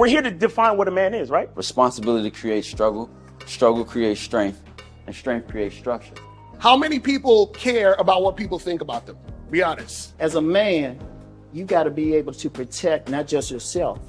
We're here to define what a man is, right? Responsibility creates struggle, struggle creates strength, and strength creates structure. How many people care about what people think about them? Be honest. As a man, you got to be able to protect not just yourself,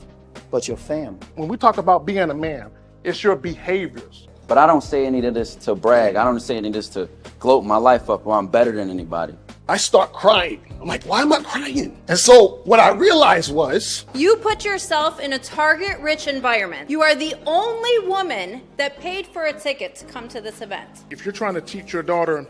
but your family. When we talk about being a man, it's your behaviors. But I don't say any of this to brag. I don't say any of this to gloat my life up or I'm better than anybody. I start crying. I'm like, why am I crying? And so what I realized was, you put yourself in a target-rich environment. You are the only woman that paid for a ticket to come to this event. if you're trying to teach your daughter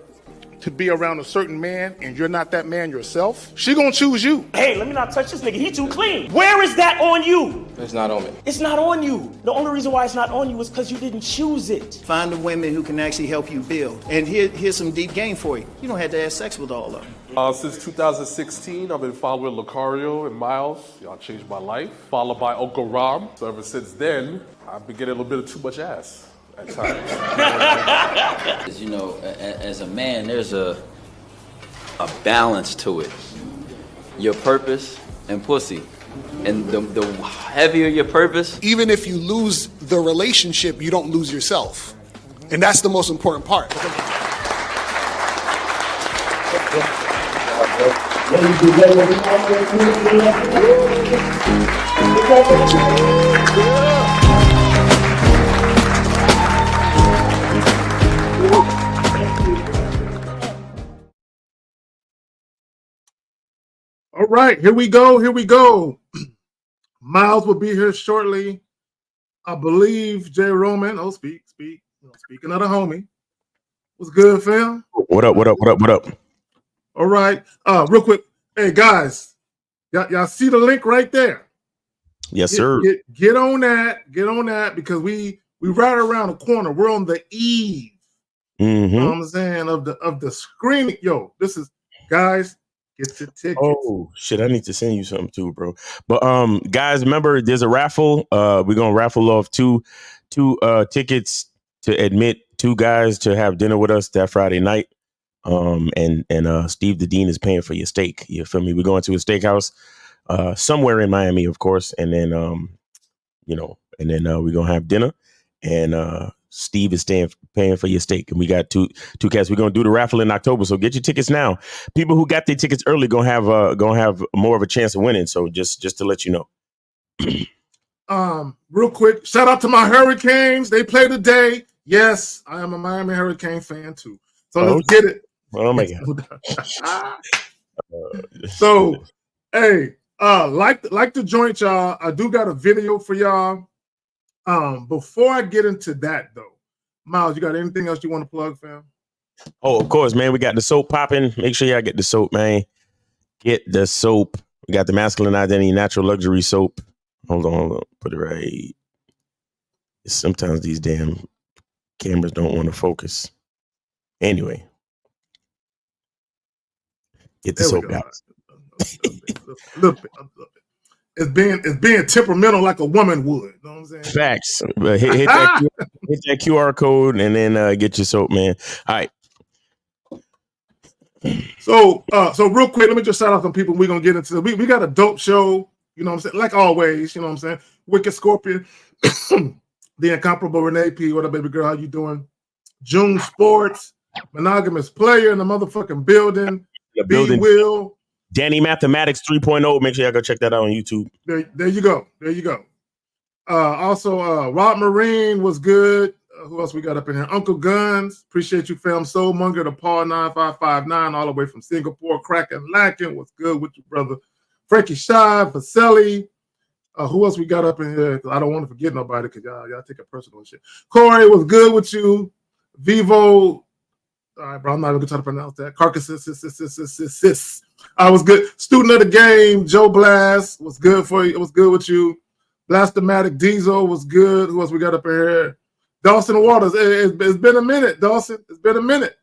to be around a certain man and you're not that man yourself, she gonna choose you. Hey, let me not touch this nigga. He too clean. Where is that on you? It's not on me. It's not on you. The only reason why it's not on you is because you didn't choose it. Find the women who can actually help you build. And here's some deep game for you. You don't have to have sex with all of them. Since 2016, I've been following Lucario and Miles. Y'all changed my life. Followed by Uncle Ram. So ever since then, I've been getting a little bit of too much ass at times. You know, as a man, there's a balance to it. Your purpose and pussy. And the heavier your purpose. Even if you lose the relationship, you don't lose yourself. And that's the most important part. All right, here we go. Here we go. Miles will be here shortly. I believe Jay Roman. Oh, speak. Speaking of the homie. What's good, fam? What up? All right. Real quick. Hey, guys. Y'all see the link right there? Yes, sir. Get on that. Get on that because we right around the corner. We're on the eve. You know what I'm saying? Of the screening. Yo, this is, guys, get your tickets. Oh shit, I need to send you something too, bro. But guys, remember there's a raffle. We're gonna raffle off two tickets to admit two guys to have dinner with us that Friday night. And Steve the Dean is paying for your steak. You feel me? We're going to a steakhouse somewhere in Miami, of course, and then we're gonna have dinner, and Steve is paying for your steak, and we got two cats. We're gonna do the raffle in October, so get your tickets now. People who got their tickets early gonna have more of a chance of winning. So just to let you know. Real quick, shout out to my Hurricanes. They play today. Yes, I am a Miami Hurricane fan too. So let's get it. Oh my god. So, hey, like the joint, y'all. I do got a video for y'all. Before I get into that though, Miles, you got anything else you want to plug, fam? Oh, of course, man. We got the soap popping. Make sure y'all get the soap, man. Get the soap. We got the Masculine Identity Natural Luxury Soap. Hold on. Put it right. Sometimes these damn cameras don't want to focus. Anyway. Get the soap out. Look, it's being temperamental like a woman would. You know what I'm saying? Facts. Hit that QR code and then get your soap, man. All right. So real quick, let me just shout out some people. We're gonna get into we got a dope show. You know what I'm saying? Like always, you know what I'm saying? Wicked Scorpion, the incomparable Renee P. What up, baby girl? How you doing? June Sports, Monogamous Player in the motherfucking building. Building. Will. Danny Mathematics 3.0. Make sure y'all go check that out on YouTube. There you go. Also, Rob Marine was good. Who else we got up in here? Uncle Guns. Appreciate you, fam. Soulmonger, the Paul 9559, all the way from Singapore. Cracking Lacking. What's good with you, brother? Frankie Shy, Vaselli. Who else we got up in here? I don't want to forget nobody because y'all take it personal and shit. Corey, was good with you. Vivo. All right, bro. I'm not even gonna try to pronounce that. Carcassus. I was good. Student of the game, Joe Blast was good for you. It was good with you. Blastomatic Diesel was good. Who else we got up in here? Dawson Waters. It's been a minute, Dawson. It's been a minute.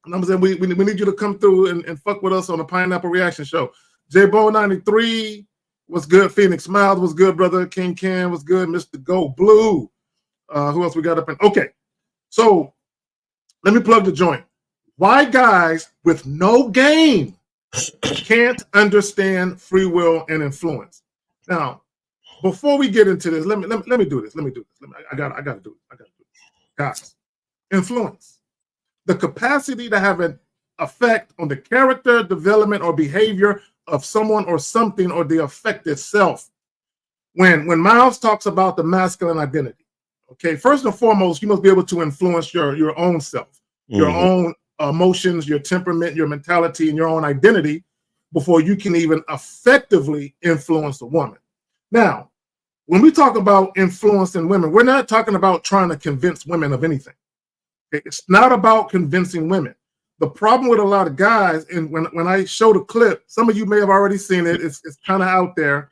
And I'm saying we need you to come through and fuck with us on the Pineapple Reaction Show. J-Bo 93 was good. Phoenix Miles was good, brother. King Ken was good. Mr. Go Blue. Who else we got up in? Okay. So let me plug the joint. Why guys with no game can't understand free will and influence. Now, before we get into this, let me do this. I gotta do it. Guys, influence. The capacity to have an effect on the character, development, or behavior of someone or something, or the effect itself. When Miles talks about the masculine identity, okay, first and foremost, you must be able to influence your own self, your own emotions, your temperament, your mentality, and your own identity before you can even effectively influence a woman. Now, when we talk about influencing women, we're not talking about trying to convince women of anything. Okay? It's not about convincing women. The problem with a lot of guys, and when I show the clip, some of you may have already seen it. It's kind of out there.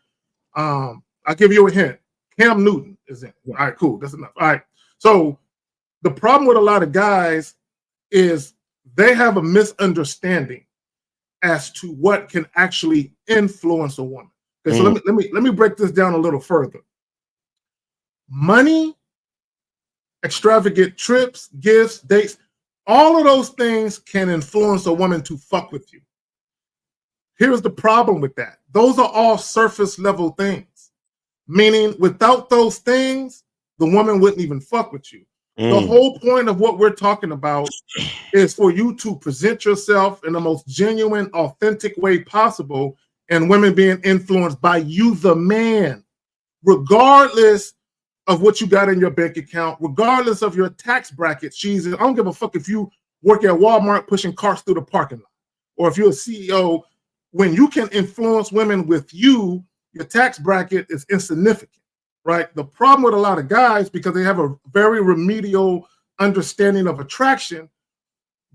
I'll give you a hint. Cam Newton is in it. All right, cool. That's enough. All right. So the problem with a lot of guys is they have a misunderstanding as to what can actually influence a woman. Okay, so let me break this down a little further. Money, extravagant trips, gifts, dates, all of those things can influence a woman to fuck with you. Here's the problem with that. Those are all surface level things, meaning without those things, the woman wouldn't even fuck with you. The whole point of what we're talking about is for you to present yourself in the most genuine, authentic way possible, and women being influenced by you, the man, regardless of what you got in your bank account, regardless of your tax bracket. I don't give a fuck if you work at Walmart pushing carts through the parking lot, or if you're a CEO. When you can influence women with you, your tax bracket is insignificant. Right? The problem with a lot of guys, because they have a very remedial understanding of attraction,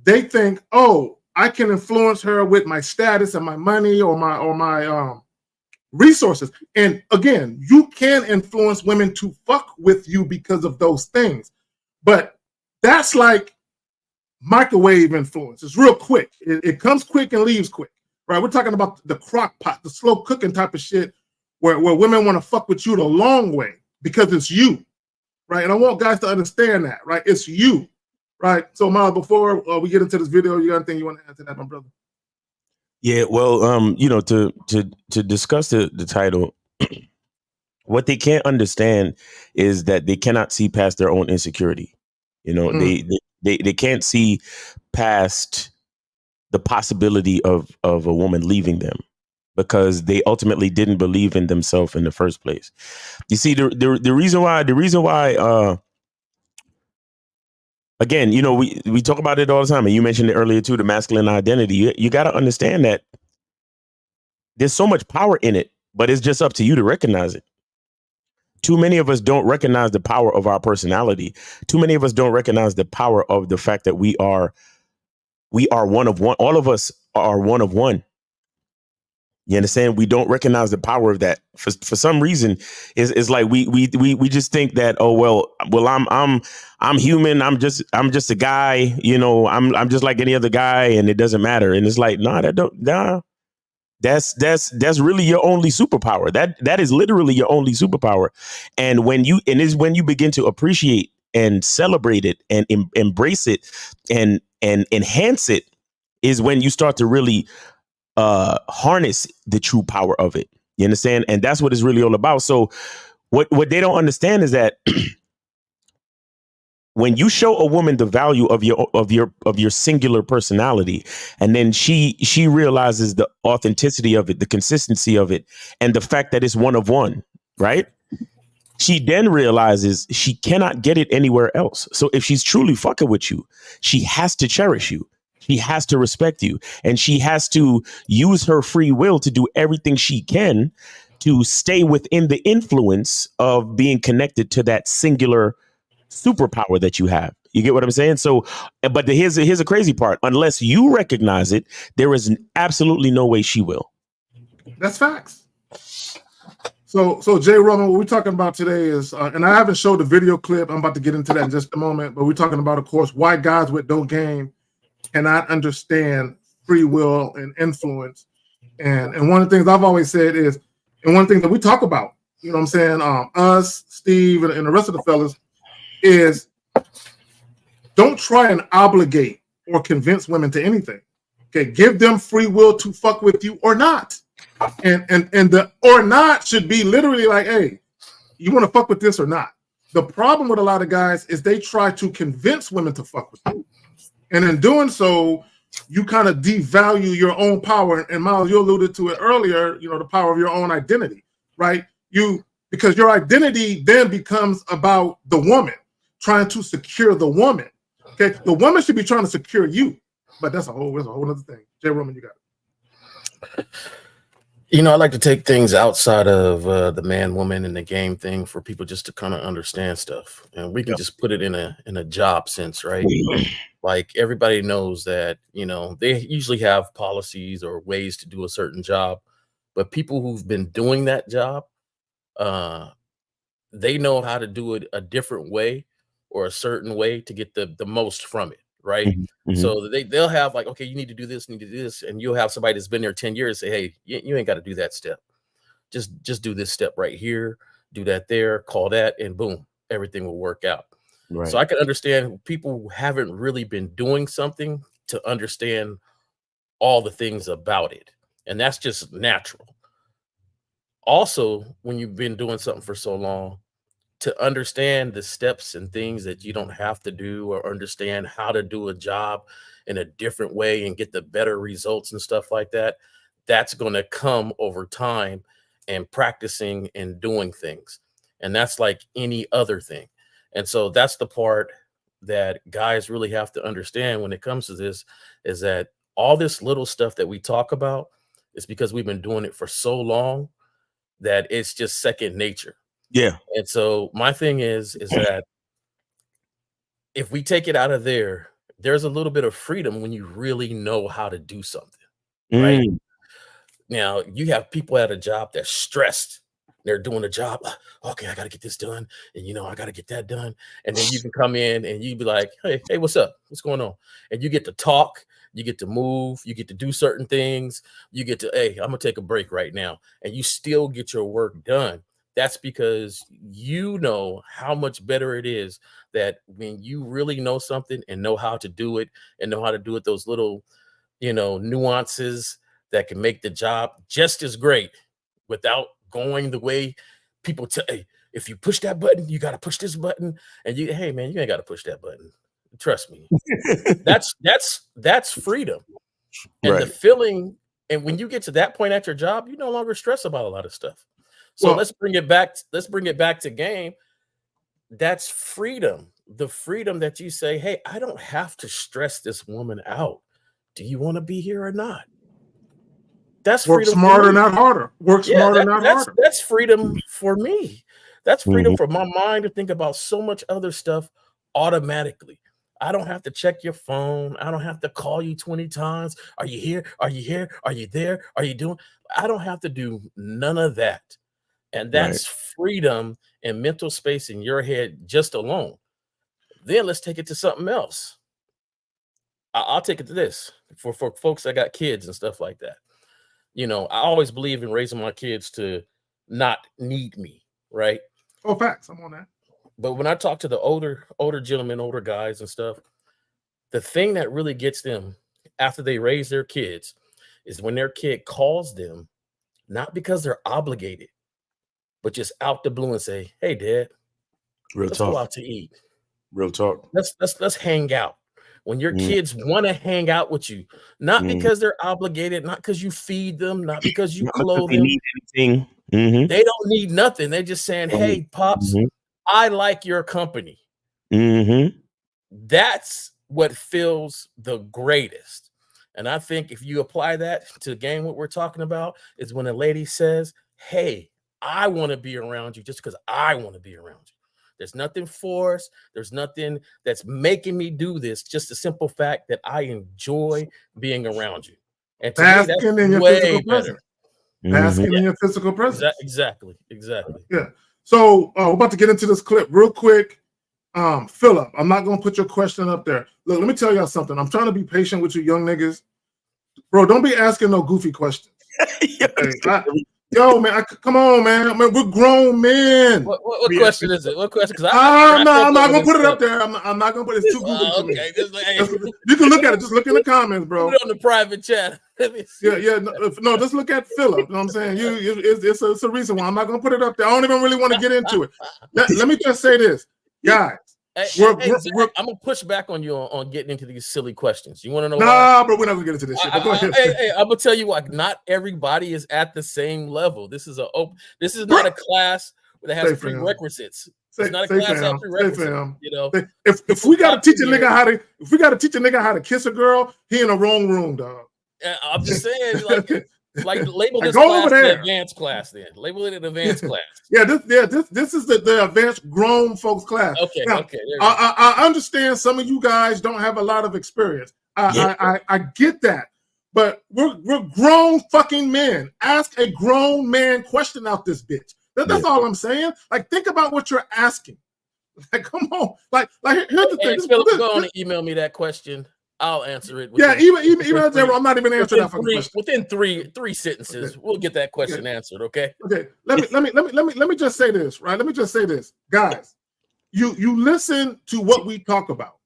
they think, oh, I can influence her with my status and my money or my resources. And again, you can influence women to fuck with you because of those things. But that's like microwave influence. It's real quick. It comes quick and leaves quick. Right? We're talking about the crock pot, the slow cooking type of shit, where women want to fuck with you the long way because it's you, right? And I want guys to understand that, right? It's you, right? So, Miles, before we get into this video, you got anything you want to add to that, my brother? Yeah, well, to discuss the title, what they can't understand is that they cannot see past their own insecurity. They can't see past the possibility of a woman leaving them, because they ultimately didn't believe in themselves in the first place. You see, the reason why, again, we talk about it all the time, and you mentioned it earlier too, the masculine identity. You got to understand that there's so much power in it, but it's just up to you to recognize it. Too many of us don't recognize the power of our personality. Too many of us don't recognize the power of the fact that we are one of one. All of us are one of one. You understand? We don't recognize the power of that. For some reason, it's like we just think that, oh well I'm human. I'm just a guy. I'm just like any other guy, and it doesn't matter. And it's like, that's really your only superpower. That is literally your only superpower. And when you begin to appreciate and celebrate it and embrace it and enhance it, is when you start to really harness the true power of it. You understand? And that's what it's really all about. So what they don't understand is that when you show a woman the value of your singular personality, and then she realizes the authenticity of it, the consistency of it, and the fact that it's one of one, right? She then realizes she cannot get it anywhere else. So if she's truly fucking with you, she has to cherish you. She has to respect you, and she has to use her free will to do everything she can to stay within the influence of being connected to that singular superpower that you have. You get what I'm saying? So, but here's a crazy part. Unless you recognize it, there is absolutely no way she will. That's facts. So Jay Roman, what we're talking about today is, and I haven't showed the video clip. I'm about to get into that in just a moment, but we're talking about, of course, why guys with no game cannot understand free will and influence. And one of the things I've always said is, and one thing that we talk about, you know what I'm saying, us, Steve, and the rest of the fellas, is don't try and obligate or convince women to anything. Okay, give them free will to fuck with you or not. And the or not should be literally like, hey, you want to fuck with this or not? The problem with a lot of guys is they try to convince women to fuck with you. And in doing so, you kind of devalue your own power. And Miles, you alluded to it earlier, you know, the power of your own identity, right? Because your identity then becomes about the woman, trying to secure the woman. Okay, the woman should be trying to secure you, but that's a whole other thing. Jay Roman, you got it. You know, I like to take things outside of the man, woman, and the game thing for people just to kind of understand stuff, and we can just put it in a job sense, right? Like everybody knows that, you know, they usually have policies or ways to do a certain job, but people who've been doing that job, they know how to do it a different way or a certain way to get the most from it, right? Mm-hmm. So they'll have like, okay, you need to do this, and you'll have somebody that's been there 10 years say, hey, you ain't got to do that step. Just do this step right here, do that there, call that, and boom, everything will work out. Right. So I can understand people who haven't really been doing something to understand all the things about it. And that's just natural. Also, when you've been doing something for so long, to understand the steps and things that you don't have to do, or understand how to do a job in a different way and get the better results and stuff like that, that's going to come over time and practicing and doing things. And that's like any other thing. And so that's the part that guys really have to understand when it comes to this, is that all this little stuff that we talk about is because we've been doing it for so long that it's just second nature. Yeah. And so my thing is that if we take it out of there, there's a little bit of freedom when you really know how to do something, right? Now, you have people at a job that's stressed. They're doing a job. Okay, I got to get this done. And, you know, I got to get that done. And then you can come in and you be like, hey, what's up? What's going on? And you get to talk. You get to move. You get to do certain things. You get to, hey, I'm going to take a break right now. And you still get your work done. That's because you know how much better it is that when you really know something and know how to do it, and know how to do it, those little, you know, nuances that can make the job just as great without going the way people tell. Hey, if you push that button, you got to push this button. And hey, man, you ain't got to push that button. Trust me. that's freedom. And the feeling. And when you get to that point at your job, you no longer stress about a lot of stuff. So let's bring it back. Let's bring it back to game. That's freedom. The freedom that you say, hey, I don't have to stress this woman out. Do you want to be here or not? That's work smarter, not harder. Work smarter, not harder. That's freedom for me. That's freedom for my mind to think about so much other stuff automatically. I don't have to check your phone. I don't have to call you 20 times. Are you here? Are you here? Are you there? Are you doing? I don't have to do none of that. And that's freedom and mental space in your head just alone. Then let's take it to something else. I'll take it to this for folks that got kids and stuff like that. You know, I always believe in raising my kids to not need me, right? Oh, facts. I'm on that. But when I talk to the older gentlemen, older guys and stuff, the thing that really gets them after they raise their kids is when their kid calls them, not because they're obligated, but just out the blue and say, hey, Dad, let's go out to eat. Real talk. Let's hang out. When your kids want to hang out with you, not because they're obligated, not because you feed them, not because you clothe them. Need anything. They don't need nothing. They're just saying, hey, Pops, I like your company. That's what feels the greatest. And I think if you apply that to the game, what we're talking about is when a lady says, hey, I want to be around you just because I want to be around you. There's nothing forced. There's nothing that's making me do this. Just the simple fact that I enjoy being around you. And to me, that's way better. Basking in your physical presence. Exactly. Yeah. So we're about to get into this clip real quick. Philip, I'm not going to put your question up there. Look, let me tell y'all something. I'm trying to be patient with you young niggas. Bro, don't be asking no goofy questions. Okay? Yo, man, come on, man. We're grown men. What question is it? What question? Because I'm not gonna put it up there. I'm not gonna put it. It's too goofy for me. Okay, just like, hey, You can look at it. Just look in the comments, bro. put it on the private chat. Yeah. No, just look at Philip. You know what I'm saying? It's a reason why I'm not gonna put it up there. I don't even really want to get into it. Let me just say this, guys. I'm gonna push back on you on getting into these silly questions. You want to know? Nah, bro, we're not gonna get into this shit. Go ahead. Hey, I'm gonna tell you what. Not everybody is at the same level. This is not a class that has prerequisites. It's not a class that has prerequisites. You know, if we gotta teach a nigga how to kiss a girl, he in the wrong room, dog. I'm just saying, like label this class an advanced class. Then label it an advanced class. This is the advanced grown folks class. Okay, now, okay. I understand some of you guys don't have a lot of experience. I get that, but we're grown fucking men. Ask a grown man question out this bitch. That's all I'm saying. Like, think about what you're asking. Like, come on. Like here's the thing. Philip, go on and email me that question. I'll answer it. Even I'm not even answering that fucking question. Within three sentences, we'll get that question answered. Okay. Okay. Let me just say this, right? Let me just say this, guys. You listen to what we talk about.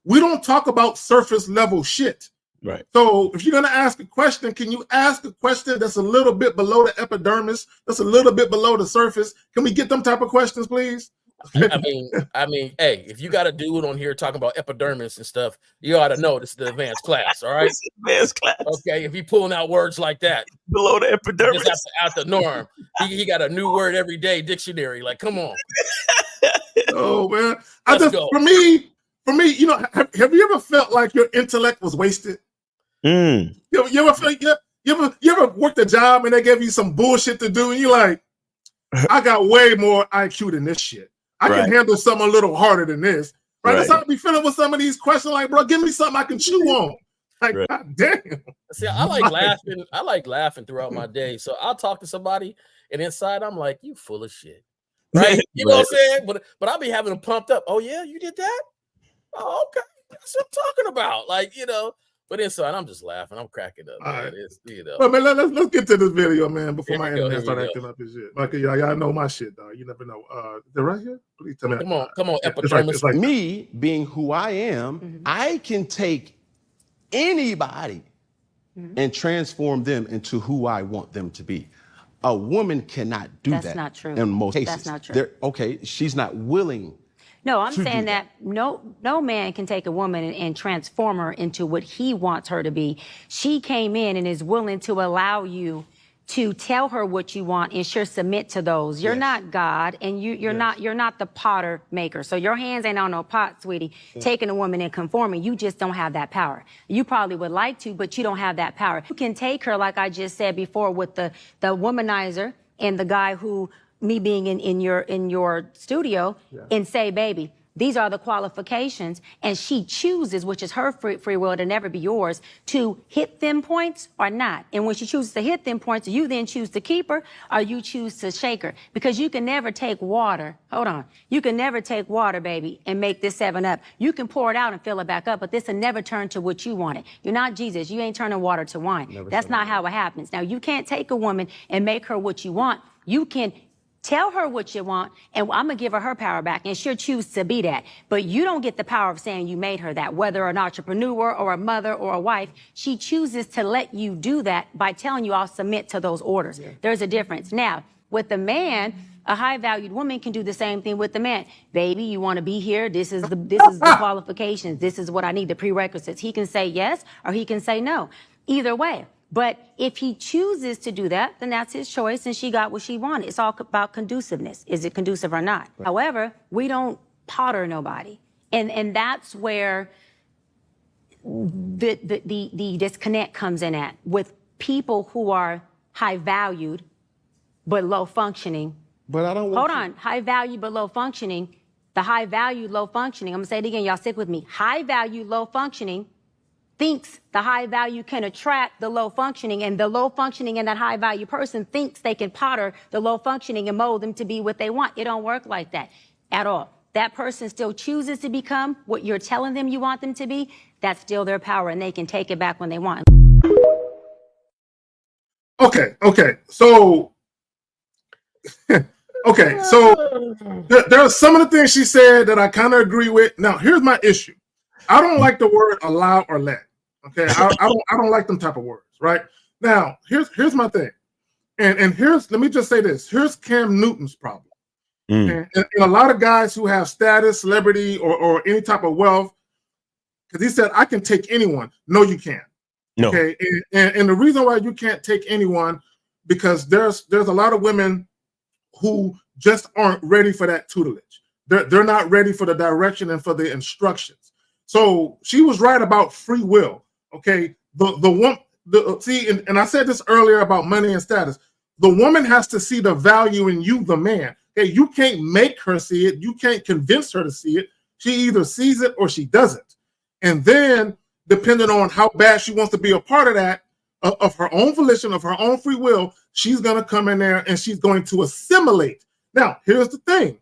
We don't talk about surface level shit. Right. So if you're gonna ask a question, can you ask a question that's a little bit below the epidermis, that's a little bit below the surface? Can we get them type of questions, please? I mean, hey, if you got a dude on here talking about epidermis and stuff, you ought to know this is the advanced class, all right? Advanced class. Okay, if he pulling out words like that below the epidermis, just out the norm. He got a new word every day dictionary. Like, come on. Oh man, for me, you know, have you ever felt like your intellect was wasted? You ever worked a job and they gave you some bullshit to do and you're like, I got way more IQ than this shit. I can handle something a little harder than this. Right? That's how I be feeling with some of these questions. Like, bro, give me something I can chew on. Like, God damn. See, I like laughing. I like laughing throughout my day. So I'll talk to somebody, and inside I'm like, you full of shit. Right? You know what I'm saying? But I'll be having them pumped up. Oh, yeah, you did that? Oh, okay. That's what I'm talking about. Like, you know. But inside, I'm just laughing. I'm cracking up. Man. Right. It's, you know. Well, man, let's get to this video, man, before my internet start acting up and shit. Like, y'all know my shit, dog. You never know. They're right here. Please tell me. Come on, epidermis. It's like me being who I am, I can take anybody and transform them into who I want them to be. A woman cannot do that. That's not true. In most cases. That's not true. Okay, she's not willing. No, I'm saying that no man can take a woman and transform her into what he wants her to be. She came in and is willing to allow you to tell her what you want and sure submit to those. You're not God, and you're not the potter maker. So your hands ain't on no pot, sweetie. Taking a woman and conforming, you just don't have that power. You probably would like to, but you don't have that power. You can take her, like I just said before, with the womanizer and the guy who, me being in your studio, and say, baby, these are the qualifications, and she chooses, which is her free will to never be yours, to hit them points or not. And when she chooses to hit them points, you then choose to keep her or you choose to shake her. Because you can never take water. Hold on. You can never take water, baby, and make this 7-Up. You can pour it out and fill it back up, but this will never turn to what you wanted. You're not Jesus. You ain't turning water to wine. That's not how it happens. Now, you can't take a woman and make her what you want. You can tell her what you want, and I'm going to give her power back, and she'll choose to be that. But you don't get the power of saying you made her that, whether an entrepreneur or a mother or a wife. She chooses to let you do that by telling you, I'll submit to those orders. There's a difference. Now, with the man, a high-valued woman can do the same thing with the man. Baby, you want to be here? This is the qualifications. This is what I need, the prerequisites. He can say yes, or he can say no. Either way. But if he chooses to do that, then that's his choice, and she got what she wanted. It's all about conduciveness. Is it conducive or not? Right. However, we don't potter nobody. And that's where the disconnect comes in at, with people who are high valued but low functioning. But I don't want Hold on. High value but low functioning. The high value, low functioning. I'm going to say it again. Y'all stick with me. High value, low functioning thinks the high value can attract the low functioning, and the low functioning and that high value person thinks they can potter the low functioning and mold them to be what they want. It don't work like that at all. That person still chooses to become what you're telling them you want them to be. That's still their power, and they can take it back when they want. Okay. So Okay, so there are some of the things she said that I kind of agree with. Now, here's my issue. I don't like the word allow or let. Okay, I don't like them type of words. Right now, here's my thing, and here's, let me just say this. Here's Cam Newton's problem. And a lot of guys who have status, celebrity, or any type of wealth, because he said, I can take anyone. No, you can't. No. Okay, and the reason why you can't take anyone, because there's a lot of women who just aren't ready for that tutelage. They're not ready for the direction and for the instructions. So she was right about free will. Okay, and I said this earlier about money and status. The woman has to see the value in you, the man. Okay, you can't make her see it. You can't convince her to see it. She either sees it or she doesn't. And then, depending on how bad she wants to be a part of that, of her own volition, of her own free will, she's going to come in there and she's going to assimilate. Now, here's the thing.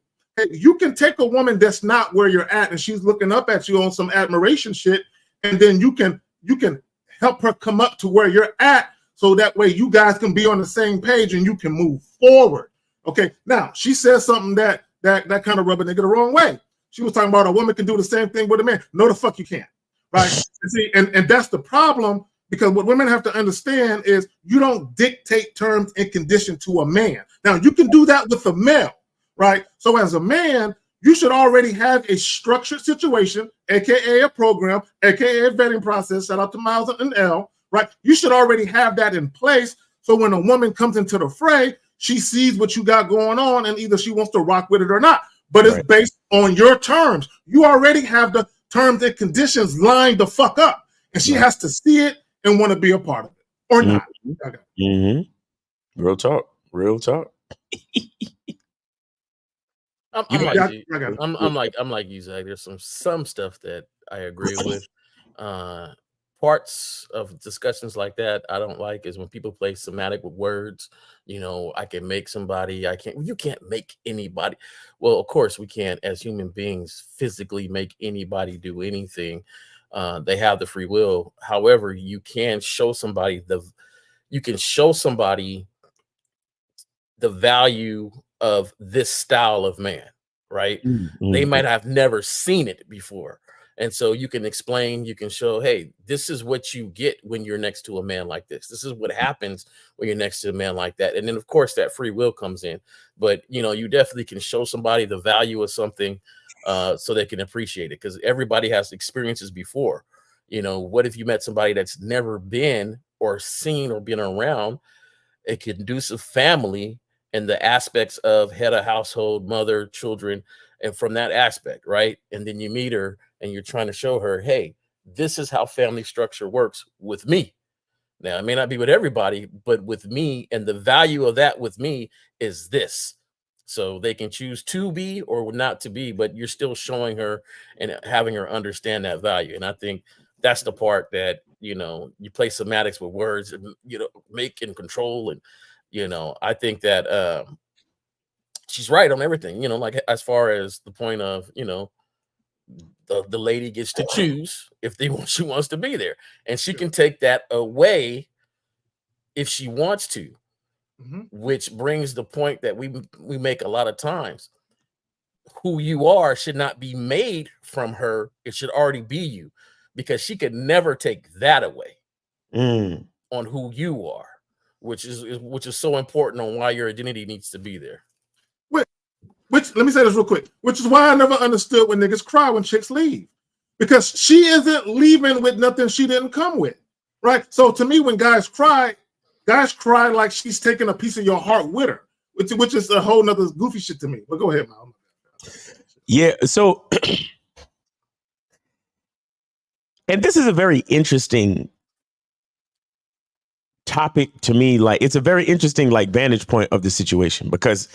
You can take a woman that's not where you're at and she's looking up at you on some admiration shit, and then you can help her come up to where you're at, so that way you guys can be on the same page and you can move forward. Okay, now, she says something that kind of rubbed a nigga the wrong way. She was talking about a woman can do the same thing with a man. No, the fuck you can't, right? See, and that's the problem, because what women have to understand is you don't dictate terms and conditions to a man. Now, you can do that with a male, right? So as a man, you should already have a structured situation, aka a program, aka a vetting process. Shout out to Miles and L, right? You should already have that in place, so when a woman comes into the fray, she sees what you got going on, and either she wants to rock with it or not. But it's based on your terms. You already have the terms and conditions lined the fuck up, and she has to see it and want to be a part of it, or not. Real talk. Real talk. I'm like you, Zach. There's some stuff that I agree with. Parts of discussions like that I don't like is when people play semantic with words. You know, I can make somebody. You can't make anybody. Well, of course we can't, as human beings, physically make anybody do anything. They have the free will. However, you can show somebody the value of this style of man, right? They might have never seen it before. And so you can explain, you can show, hey, this is what you get when you're next to a man like this. This is what happens when you're next to a man like that. And then, of course, that free will comes in. But, you know, you definitely can show somebody the value of something so they can appreciate it, because everybody has experiences before. You know, what if you met somebody that's never been or seen or been around a conducive family and the aspects of head of household, mother, children, and from that aspect, right? And then you meet her and you're trying to show her, hey, this is how family structure works with me. Now, it may not be with everybody, but with me, and the value of that with me is this. So they can choose to be or not to be, but you're still showing her and having her understand that value. And I think that's the part that, you know, you play semantics with words and, you know, make and control. And, you know, I think that she's right on everything, you know, like as far as the point of, you know, the lady gets to choose if she wants to be there, and she can take that away if she wants to, which brings the point that we make a lot of times. Who you are should not be made from her. It should already be you, because she could never take that away on who you are, which is so important on why your identity needs to be there. Which, let me say this real quick, which is why I never understood when niggas cry when chicks leave, because she isn't leaving with nothing she didn't come with, right? So to me, when guys cry like she's taking a piece of your heart with her, which is a whole nother goofy shit to me. But go ahead, Mal. Yeah, so, and this is a very interesting topic to me. Like, it's a very interesting, like, vantage point of the situation, because,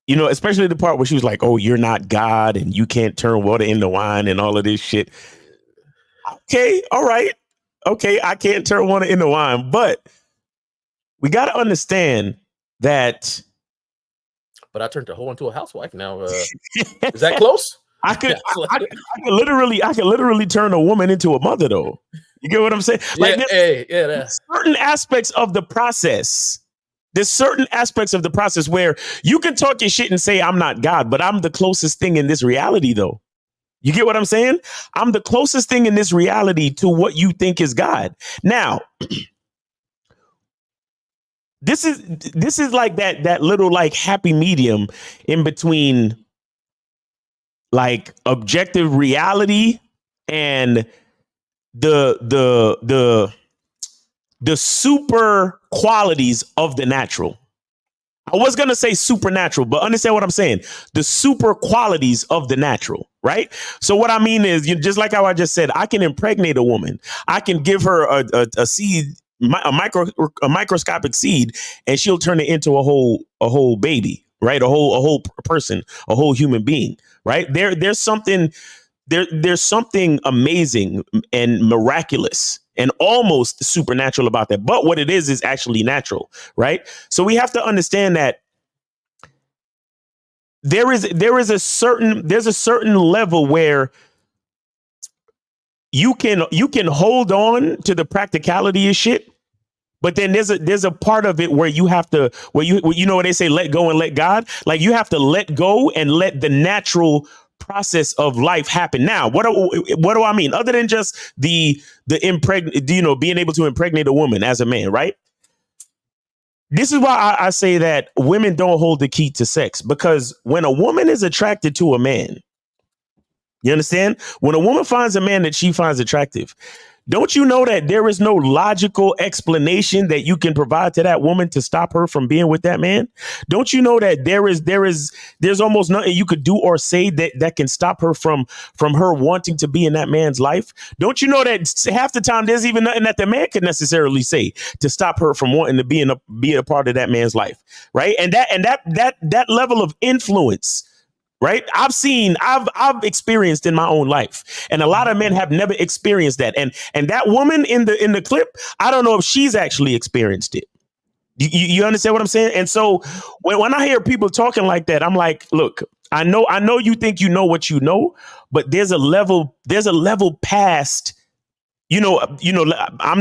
you know, especially the part where she was like, oh, you're not God and you can't turn water into wine and all of this shit. Okay, all right. Okay, I can't turn water into wine, but we got to understand that. But I turned the whole into a housewife now. Is that close? I could literally turn a woman into a mother, though. You get what I'm saying? Like, certain aspects of the process There's certain aspects of the process where you can talk your shit and say, I'm not God, but I'm the closest thing in this reality, though. You get what I'm saying? I'm the closest thing in this reality to what you think is God. Now, this is like that little like happy medium in between like objective reality and the super qualities of the natural. I was going to say supernatural, but understand what I'm saying. The super qualities of the natural, right? So what I mean is, just like how I just said, I can impregnate a woman. I can give her a seed, a microscopic seed, and she'll turn it into a whole baby, right? A whole person, a whole human being, right? There's something amazing and miraculous and almost supernatural about that. But what it is actually natural, right? So we have to understand that there's a certain level where you can hold on to the practicality of shit. But then there's a part of it where you have to, you know what they say, let go and let God. Like you have to let go and let the natural process of life happen. Now, what do I mean? Other than just being able to impregnate a woman as a man, right? This is why I say that women don't hold the key to sex, because when a woman is attracted to a man, you understand? When a woman finds a man that she finds attractive, don't you know that there is no logical explanation that you can provide to that woman to stop her from being with that man? Don't you know that there's almost nothing you could do or say that can stop her from her wanting to be in that man's life? Don't you know that half the time there's even nothing that the man could necessarily say to stop her from wanting to be a part of that man's life, right? And that level of influence, right? I've experienced in my own life, and a lot of men have never experienced that. And that woman in the clip, I don't know if she's actually experienced it. You understand what I'm saying? And so when I hear people talking like that, I'm like, look, I know you think you know what you know, but there's a level past. I'm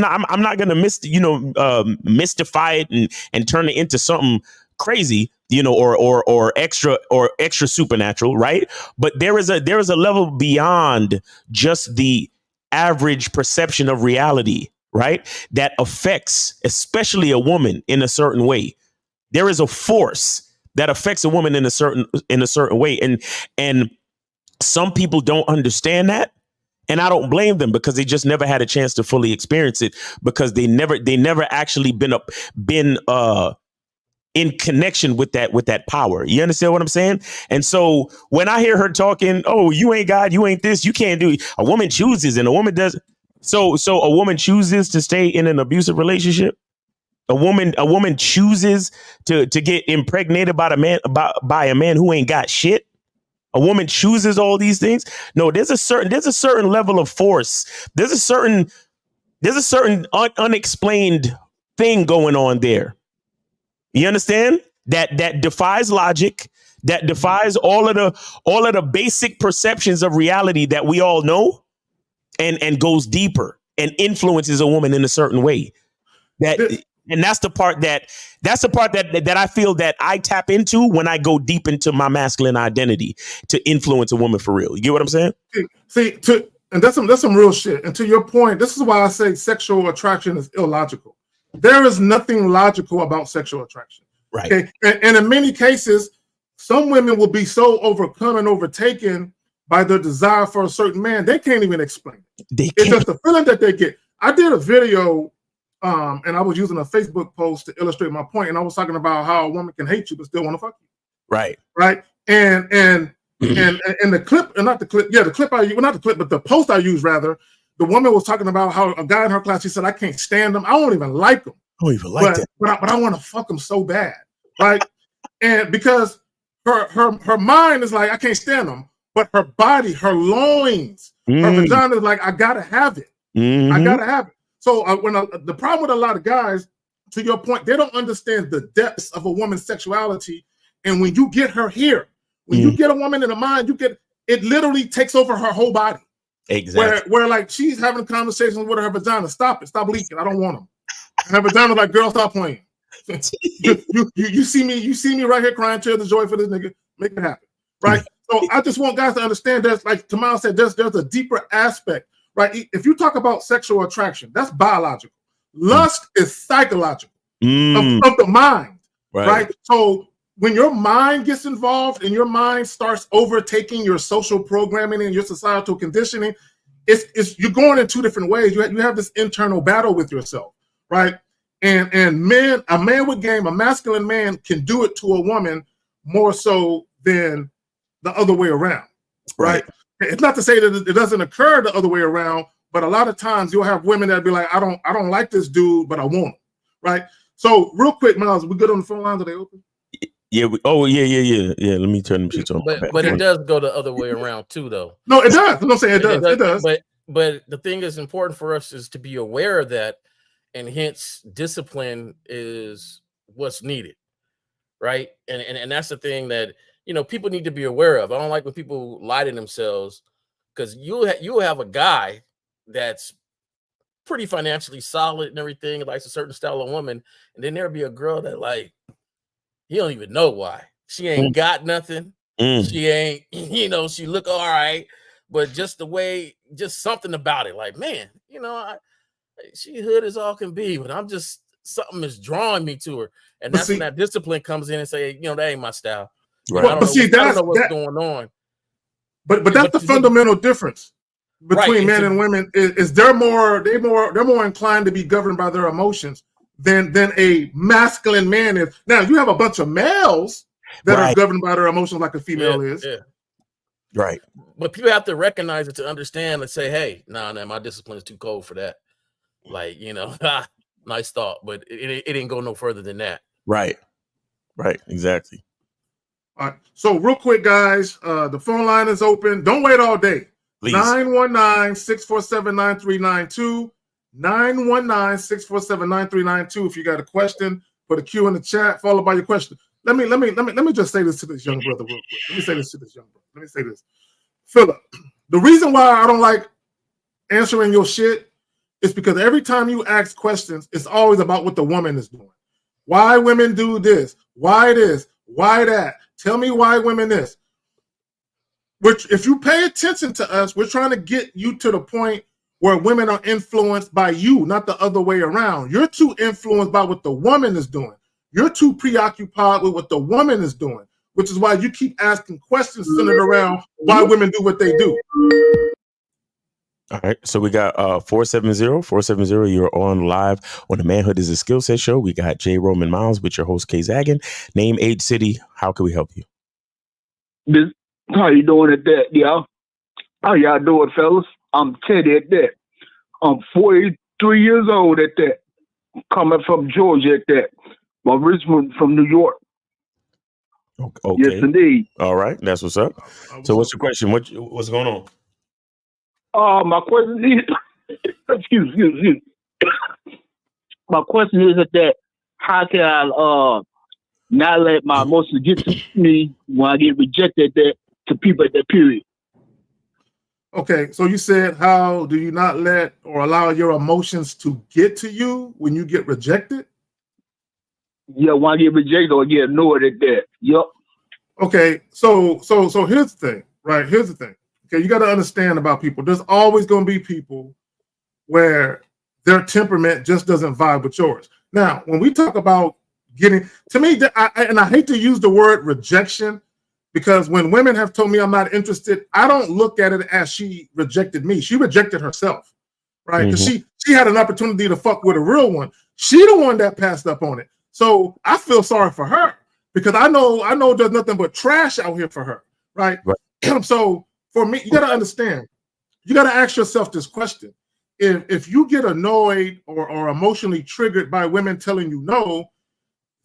not gonna mystify it and turn it into something crazy, or extra supernatural, right? But there is a level beyond just the average perception of reality, right? That affects especially a woman in a certain way. There is a force that affects a woman in a certain way, and some people don't understand that. And I don't blame them, because they just never had a chance to fully experience it, because they never actually been in connection with that power. You understand what I'm saying? And so when I hear her talking, oh, you ain't God, you ain't this, you can't do it. A woman chooses, and a woman does. So a woman chooses to stay in an abusive relationship. A woman chooses to get impregnated by a man who ain't got shit. A woman chooses all these things. No, there's a certain level of force. There's a certain unexplained thing going on there. You understand? That defies logic, that defies all of the basic perceptions of reality that we all know, and goes deeper and influences a woman in a certain way. That's the part that I feel that I tap into when I go deep into my masculine identity to influence a woman for real. You get what I'm saying? And that's some real shit. And to your point, this is why I say sexual attraction is illogical. There is nothing logical about sexual attraction. Right. Okay. And in many cases, some women will be so overcome and overtaken by their desire for a certain man, they can't even explain it. It's just the feeling that they get. I did a video, and I was using a Facebook post to illustrate my point, and I was talking about how a woman can hate you but still want to fuck you. Right. Right. And the clip, and not the clip, the clip I use, well, not the clip, but the post I used rather, the woman was talking about how a guy in her class, she said, I can't stand him. I don't even like him. But I want to fuck him so bad. Right. And because her mind is like, I can't stand him. But her body, her loins, her vagina is like, I gotta have it. Mm-hmm. I gotta have it. So the problem with a lot of guys, to your point, they don't understand the depths of a woman's sexuality. And when you get her here, when you get a woman in the mind, it literally takes over her whole body. Exactly. Where like she's having conversations with her vagina. Stop it. Stop leaking. I don't want them. And her vagina's like, girl, stop playing. You see me right here crying tears of joy for this nigga. Make it happen, right? So I just want guys to understand there's, like Tamal said, there's a deeper aspect, right? If you talk about sexual attraction, that's biological. Lust is psychological of the mind, right? So when your mind gets involved and your mind starts overtaking your social programming and your societal conditioning, it's you're going in two different ways. You have this internal battle with yourself, right? And a man with game, a masculine man can do it to a woman more so than the other way around, right? It's not to say that it doesn't occur the other way around, but a lot of times you'll have women that be like, I don't like this dude, but I want him, right? So real quick, Miles, we good on the phone lines? Are they open? Yeah. Yeah. Let me turn them shit on. But it does go the other way around too, though. No, it does. I'm saying it does. It does. But the thing is important for us is to be aware of that, and hence discipline is what's needed, right? And that's the thing that people need to be aware of. I don't like when people lie to themselves, because you'll have a guy that's pretty financially solid and everything, likes a certain style of woman, and then there'll be a girl that like he don't even know why. She ain't got nothing. She ain't, she look all right, but just the way, just something about it, like, man, she hood as all can be, but I'm just, something is drawing me to her. And that's when that discipline comes in and say, that ain't my style. Right. I don't know what's going on. But that's the fundamental difference between men and women is they're more inclined to be governed by their emotions than a masculine man is. Now you have a bunch of males that are governed by their emotions like a female is. Yeah. Right. But people have to recognize it to understand and say, hey, nah, my discipline is too cold for that. Like, nice thought, but it didn't go no further than that. Right. Exactly. All right. So real quick, guys, the phone line is open. Don't wait all day. 919-647-9392. 919-647-9392. If you got a question, put a Q in the chat, followed by your question. Let me just say this to this young brother real quick. Let me say this. Philip, the reason why I don't like answering your shit is because every time you ask questions, it's always about what the woman is doing. Why women do this? Why this? Why that? Tell me why women this. If you pay attention to us, we're trying to get you to the point where women are influenced by you, not the other way around. You're too influenced by what the woman is doing. You're too preoccupied with what the woman is doing, which is why you keep asking questions centered around why women do what they do. All right. So we got 470. You're on live on the Manhood is a Skill Set show. We got J. Roman Miles with your host, K. Zaggin. Name, age, city. How can we help you? How you doing at that, y'all? How y'all doing, fellas? I'm Teddy at that. I'm 43 years old at that. Coming from Georgia at that. Well, Richmond from New York. Okay. Yes, indeed. All right. That's what's up. So what's your question? What's going on? My question is, excuse me. My question is that how can I not let my emotions get to me when I get rejected to people at that period? Okay, so you said, how do you not let or allow your emotions to get to you when you get rejected? Yeah, when I get rejected or get annoyed at that. Yep. Okay, so here's the thing, right? Here's the thing. Okay, you got to understand about people. There's always going to be people where their temperament just doesn't vibe with yours. Now, when we talk about getting, to me, I hate to use the word rejection, because when women have told me I'm not interested, I don't look at it as she rejected me. She rejected herself, right? Because she had an opportunity to fuck with a real one. She the one that passed up on it. So I feel sorry for her because I know there's nothing but trash out here for her, right? So for me, you got to understand, you got to ask yourself this question. If you get annoyed or emotionally triggered by women telling you no,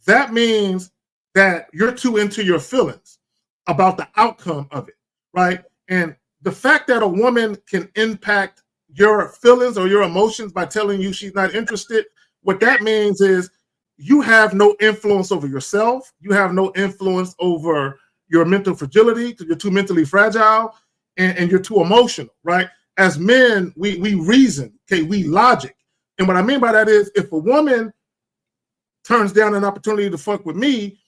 that means that you're too into your feelings about the outcome of it, right? And the fact that a woman can impact your feelings or your emotions by telling you she's not interested, what that means is you have no influence over yourself. You have no influence over your mental fragility because you're too mentally fragile and you're too emotional, right? As men, we reason, okay, we logic. And what I mean by that is if a woman turns down an opportunity to fuck with me,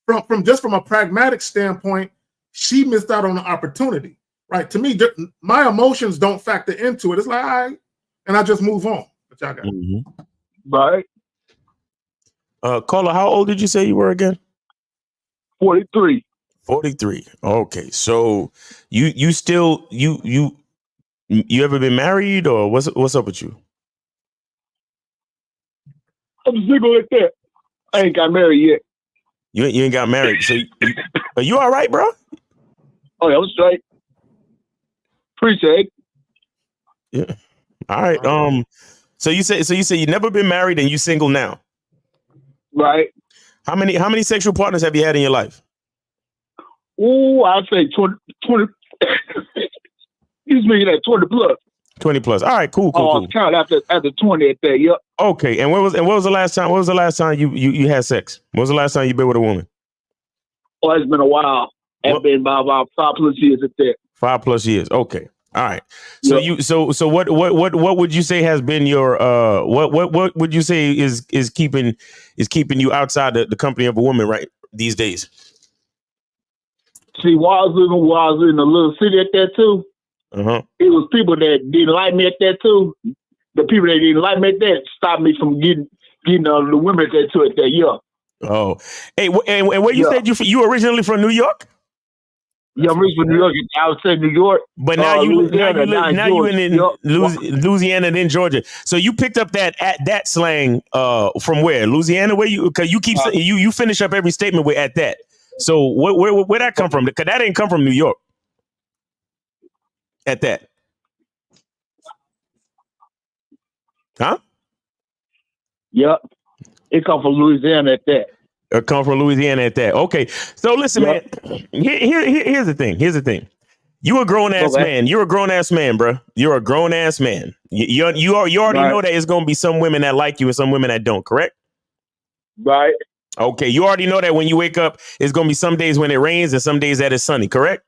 from a pragmatic standpoint, she missed out on the opportunity, right? To me, my emotions don't factor into it. It's like, all right, and I just move on. But y'all got Right. Caller, how old did you say you were again? 43. 43. Okay, so you still you ever been married, or what's up with you? I'm single like that. I ain't got married yet. You ain't got married, so are you all right, bro? Oh, yeah, I'm straight. Appreciate it. Yeah. All right. So you say you never been married and you single now. Right. How many sexual partners have you had in your life? Ooh, I'd say 20 excuse me, that 20 plus. 20 plus. All right, cool. Count after 20 at that, yep. Okay. And when was the last time? When was the last time you had sex? When was the last time you been with a woman? Oh, it's been a while. It's been about 5+ years at that. 5+ years. Okay. All right. So Yep. so what would you say has been your what would you say is keeping you outside the company of a woman right these days? See, while I was in a little city at that too, it was people that didn't like me at that too. The people that didn't like me at that stopped me from getting the women at that too at that, yeah. Oh, hey, and where you said you originally from New York? Yeah, I'm originally from New York. I was in New York, but now you in Yep. Louisiana and then Georgia. So you picked up that slang from where? Louisiana? Where you? Because you keep saying you finish up every statement with at that. So where that come from? Because that didn't come from New York. At that, huh? Yep, it come from Louisiana at that. It come from Louisiana at that. Okay, so listen, man. Here's the thing. You a grown ass man. You're a grown ass man, bro. You're a grown ass man. You already know that it's gonna be some women that like you and some women that don't. Correct? Right. Okay, you already know that when you wake up, it's gonna be some days when it rains and some days that it's sunny. Correct?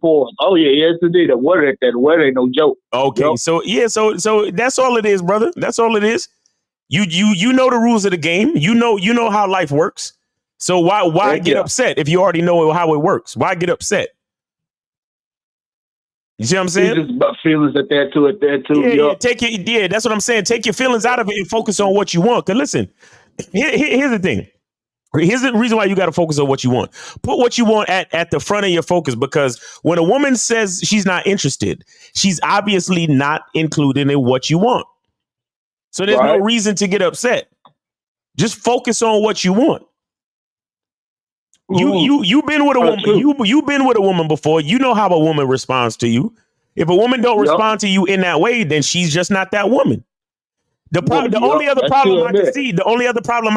Oh yeah, yes indeed. The weather ain't no joke. Okay, so so that's all it is, brother. That's all it is. You know the rules of the game. You know how life works. So why get upset if you already know how it works? Why get upset? You see what I'm saying? It's just about feelings at that too. Yeah, that's what I'm saying. Take your feelings out of it and focus on what you want. Cause listen, here's the thing. Here's the reason why you got to focus on what you want. Put what you want at the front of your focus, because when a woman says she's not interested, she's obviously not included in what you want. So there's no reason to get upset. Just focus on what you want. You've been with a woman. You've been with a woman before. You know how a woman responds to you. If a woman don't respond to you in that way, then she's just not that woman. The only other problem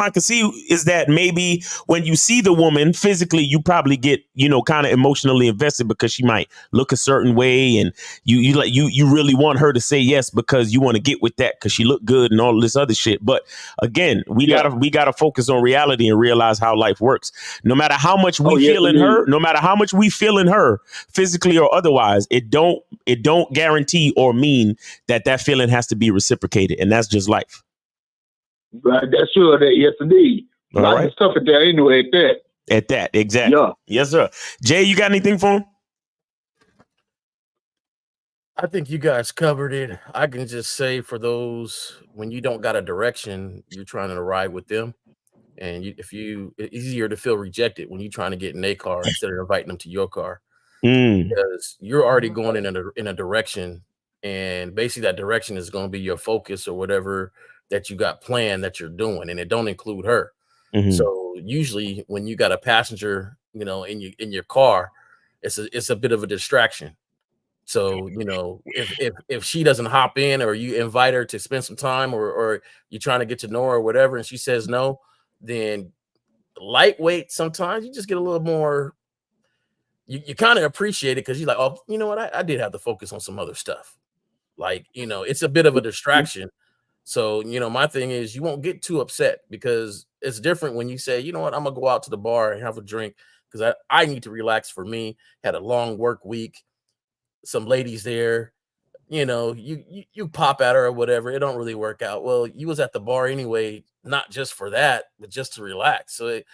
I can see is that maybe when you see the woman physically, you probably get, kind of emotionally invested because she might look a certain way, and you really want her to say yes because you want to get with that because she looked good and all this other shit. But again, we gotta focus on reality and realize how life works. No matter how much we feel in her, no matter how much we feel in her, physically or otherwise, it don't guarantee or mean that feeling has to be reciprocated, and that's just life. Right, that's sure that yes indeed. Lots of stuff at that anyway at that. At that, exactly. Yeah. Yes, sir. Jay, you got anything for him? I think you guys covered it. I can just say for those when you don't got a direction, you're trying to ride with them, and it's easier to feel rejected when you're trying to get in their car instead of inviting them to your car, because you're already going in a direction. And basically that direction is going to be your focus or whatever that you got planned that you're doing. And it don't include her. So usually when you got a passenger, in your car, it's a bit of a distraction. So, if she doesn't hop in, or you invite her to spend some time, or you're trying to get to know her or whatever, and she says no, then lightweight, sometimes you just get a little more, you kind of appreciate it because you're like, oh, you know what? I did have to focus on some other stuff. Like, it's a bit of a distraction. So, my thing is you won't get too upset, because it's different when you say, you know what, I'm gonna go out to the bar and have a drink because I need to relax. For me, had a long work week, some ladies there, you know, you pop at her or whatever, it don't really work out. Well, you was at the bar anyway, not just for that, but just to relax. So it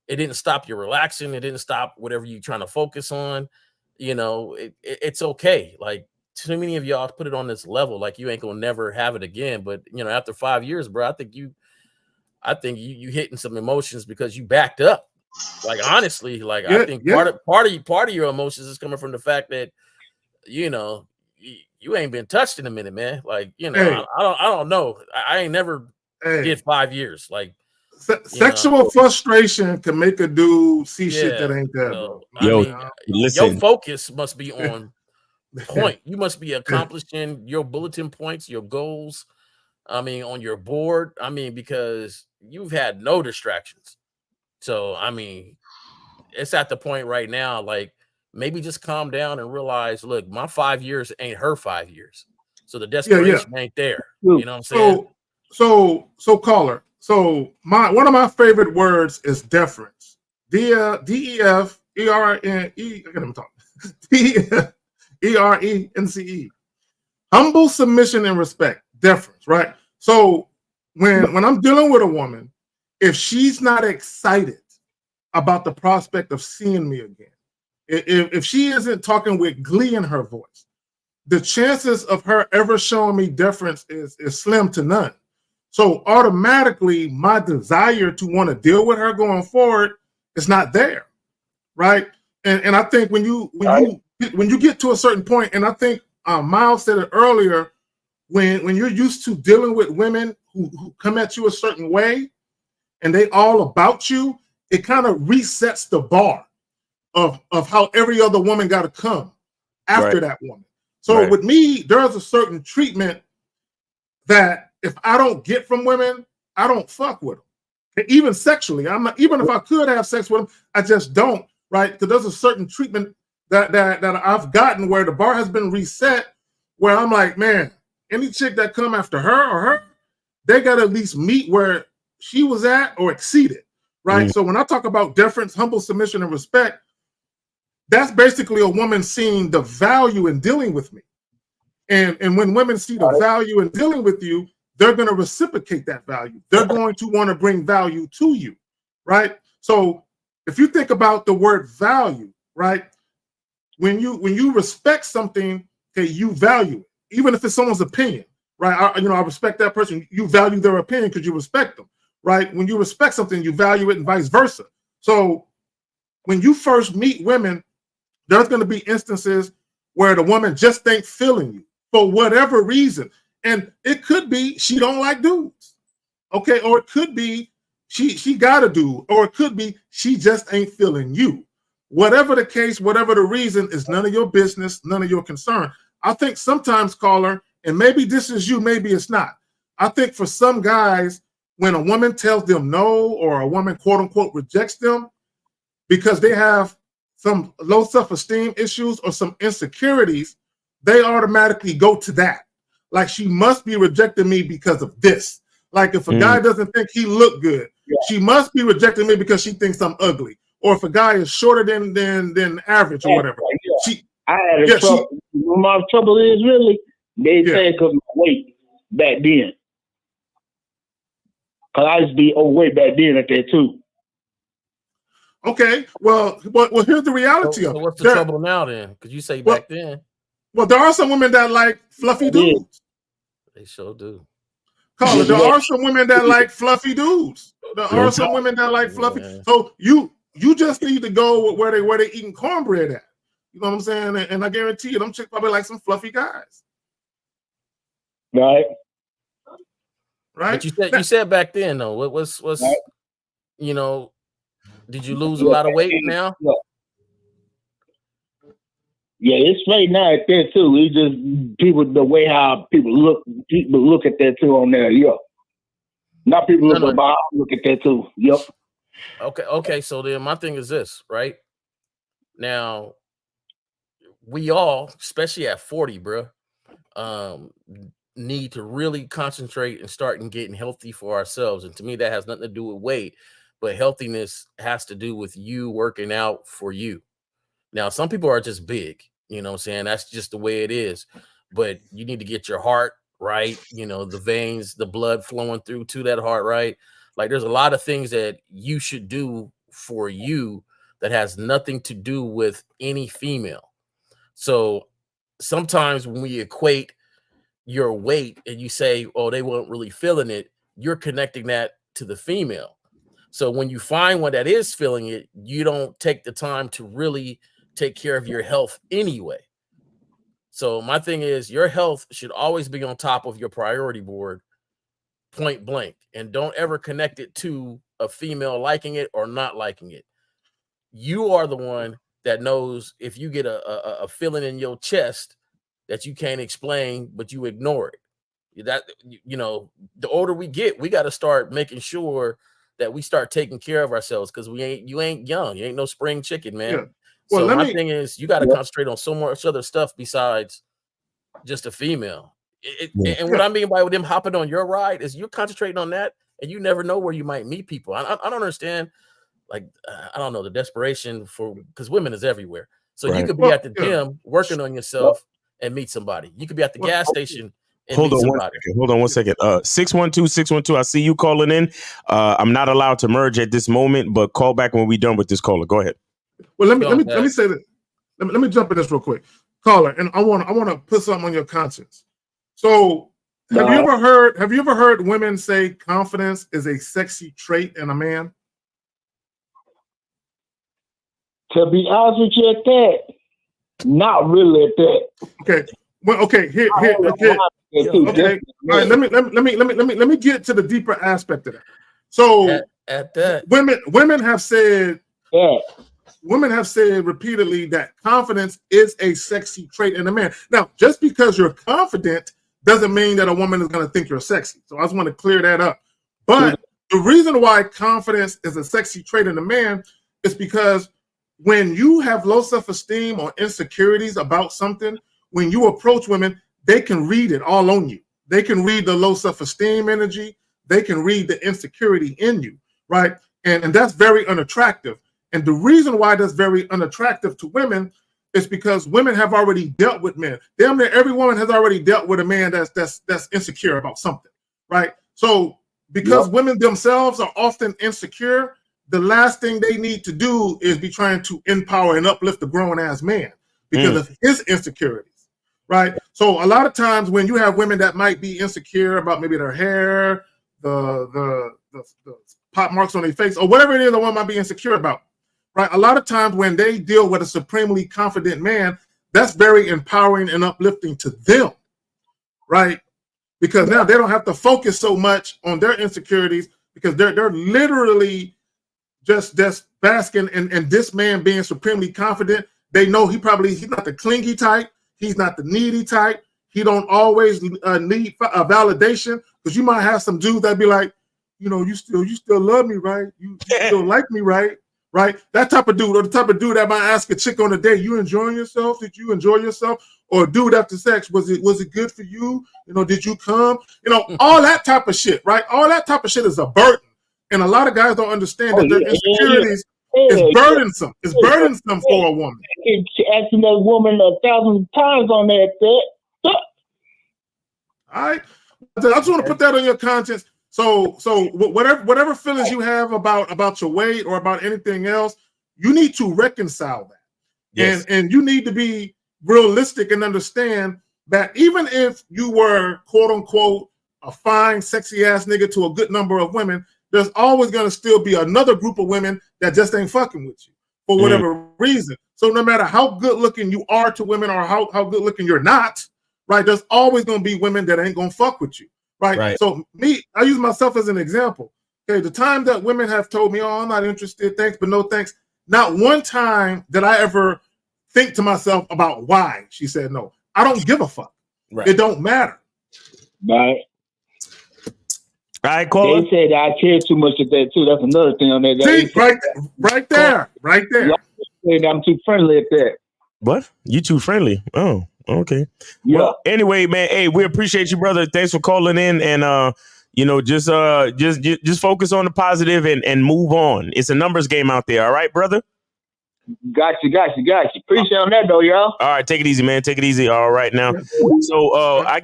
didn't stop you relaxing. It didn't stop whatever you trying to focus on. You know, it's okay. Like too many of y'all put it on this level, like you ain't gonna never have it again. But you know, after 5 years, bro, I think you hitting some emotions because you backed up. Like honestly, like I think part of your emotions is coming from the fact that you know you ain't been touched in a minute, man. Like you know, I don't know. I ain't never did 5 years. Like sexual frustration can make a dude see shit that ain't there, bro. I mean, your focus must be on point. You must be accomplishing your bulletin points, your goals. I mean, on your board. I mean, because you've had no distractions. So, I mean, it's at the point right now, like maybe just calm down and realize, look, my 5 years ain't her 5 years. So the desperation ain't there. You know what I'm saying? So caller. So one of my favorite words is deference. D-E-F-E-R-N-E. I get him talking. D-E-R-E-N-C-E. Humble submission and respect. Deference, right? So when I'm dealing with a woman, if she's not excited about the prospect of seeing me again, if she isn't talking with glee in her voice, the chances of her ever showing me deference is slim to none. So automatically, my desire to want to deal with her going forward is not there, right? And I think when you get to a certain point, and I think Miles said it earlier, when you're used to dealing with women who come at you a certain way, and they all about you, it kind of resets the bar of how every other woman got to come after that woman. So with me, there's a certain treatment that if I don't get from women, I don't fuck with them. Even sexually, I'm not. Even if I could have sex with them, I just don't. Right? Because there's a certain treatment that I've gotten where the bar has been reset, where I'm like, man, any chick that come after her, they got to at least meet where she was at or exceed it. Right? So when I talk about deference, humble submission, and respect, that's basically a woman seeing the value in dealing with me. And when women see the value in dealing with you, they're going to reciprocate that value. They're going to want to bring value to you, right? So if you think about the word value, right? When you respect something, okay, you value it, even if it's someone's opinion, right? I respect that person. You value their opinion because you respect them, right? When you respect something, you value it, and vice versa. So when you first meet women, there's going to be instances where the woman just ain't feeling you for whatever reason. And it could be she don't like dudes, okay? Or it could be she got a dude, or it could be she just ain't feeling you. Whatever the case, whatever the reason, is none of your business, none of your concern. I think sometimes, caller, and maybe this is you, maybe it's not. I think for some guys, when a woman tells them no, or a woman quote unquote rejects them because they have some low self-esteem issues or some insecurities, they automatically go to that. Like, she must be rejecting me because of this. Like, if a guy doesn't think he look good, she must be rejecting me because she thinks I'm ugly. Or if a guy is shorter than average or whatever. I had a trouble. My trouble is really they think of my weight back then. Cause I used to be overweight back then at that too. Okay, well, here's the reality of it. What's the trouble now then? Because you say back then. Well, there are some women that like fluffy dudes. They sure do. Colin, there are some women that like fluffy dudes. There are some women that like fluffy. So you just need to go where they eating cornbread at. You know what I'm saying? And I guarantee you, them chicks probably like some fluffy guys. Right. But you said back then though. What's right. You know? Did you lose a lot of weight now? Yeah, it's straight now at that too. It's just people, the way how people look at that too on there. Yeah. Not people look at that too. Yep. Okay. So then my thing is this, right? Now, we all, especially at 40, bro, need to really concentrate and start getting healthy for ourselves. And to me, that has nothing to do with weight, but healthiness has to do with you working out for you. Now, some people are just big, you know what I'm saying? That's just the way it is. but you need to get your heart right. You know, the veins, the blood flowing through to that heart, right? Like there's a lot of things that you should do for you that has nothing to do with any female. So sometimes when we equate your weight and you say, oh, they weren't really feeling it, you're connecting that to the female. So when you find one that is feeling it, you don't take the time to really take care of your health anyway. So my thing is your health should always be on top of your priority board, point blank, and don't ever connect it to a female liking it or not liking it. You are the one that knows if you get a feeling in your chest that you can't explain, but you ignore it. That, you know, the older we get, we got to start making sure that we start taking care of ourselves, because you ain't young. You ain't no spring chicken, man. Yeah. Well, so my thing is you got to concentrate on so much other stuff besides just a female. And what I mean by them hopping on your ride is you're concentrating on that, and you never know where you might meet people. I don't understand. Like, I don't know, the desperation because women is everywhere. So you could be at the gym working on yourself and meet somebody. You could be at the gas station and meet somebody. Hold on one second. 612. I see you calling in. I'm not allowed to merge at this moment, but call back when we're done with this caller. Go ahead. Well, let me say that. Let me jump in this real quick, caller, and I want to put something on your conscience. So, have you ever heard women say confidence is a sexy trait in a man? To be honest with you, at that, not really at that. Okay. Well, okay. Here. Okay. All right. Let me get to the deeper aspect of that. So, at that, women have said. Women have said repeatedly that confidence is a sexy trait in a man. Now, just because you're confident doesn't mean that a woman is going to think you're sexy. So I just want to clear that up. But the reason why confidence is a sexy trait in a man is because when you have low self-esteem or insecurities about something, when you approach women, they can read it all on you. They can read the low self-esteem energy. They can read the insecurity in you, right? And that's very unattractive. And the reason why that's very unattractive to women is because women have already dealt with men. Damn near every woman has already dealt with a man that's insecure about something, right? So because women themselves are often insecure, the last thing they need to do is be trying to empower and uplift a grown-ass man because of his insecurities, right? So a lot of times when you have women that might be insecure about maybe their hair, the pop marks on their face, or whatever it is the one might be insecure about, right? A lot of times when they deal with a supremely confident man, that's very empowering and uplifting to them, right? Because now they don't have to focus so much on their insecurities because they're literally just basking in this man being supremely confident. They know he's not the clingy type. He's not the needy type. He don't always need a validation, because you might have some dudes that be like, you know, you still love me, right? You still like me, right? Right? That type of dude, or the type of dude that might ask a chick on a date, you enjoying yourself? Did you enjoy yourself? Or dude after sex, was it good for you? You know, did you come? You know, all that type of shit, right? All that type of shit is a burden. And a lot of guys don't understand that their insecurities is burdensome. It's burdensome for a woman. Asking that woman 1,000 times on that. All right. I just want to put that on your conscience. So whatever feelings you have about your weight or about anything else, you need to reconcile that. Yes. And you need to be realistic and understand that even if you were, quote unquote, a fine, sexy ass nigga to a good number of women, there's always going to still be another group of women that just ain't fucking with you for whatever reason. So no matter how good looking you are to women or how good looking you're not, right, there's always going to be women that ain't going to fuck with you. Right. So I use myself as an example. Okay. The time that women have told me, oh, I'm not interested. Thanks, but no thanks. Not one time did I ever think to myself about why she said no. I don't give a fuck. Right. It don't matter. Right. Right, caller. They said I care too much of that too. That's another thing on that. See, right there. I'm too friendly at that. What? You too friendly? Oh, okay. Yeah. Well, anyway, man. Hey, we appreciate you, brother. Thanks for calling in, and just focus on the positive and move on. It's a numbers game out there. All right, brother. Got you. Appreciate on that though, y'all. All right, take it easy, man. Take it easy. All right now. So I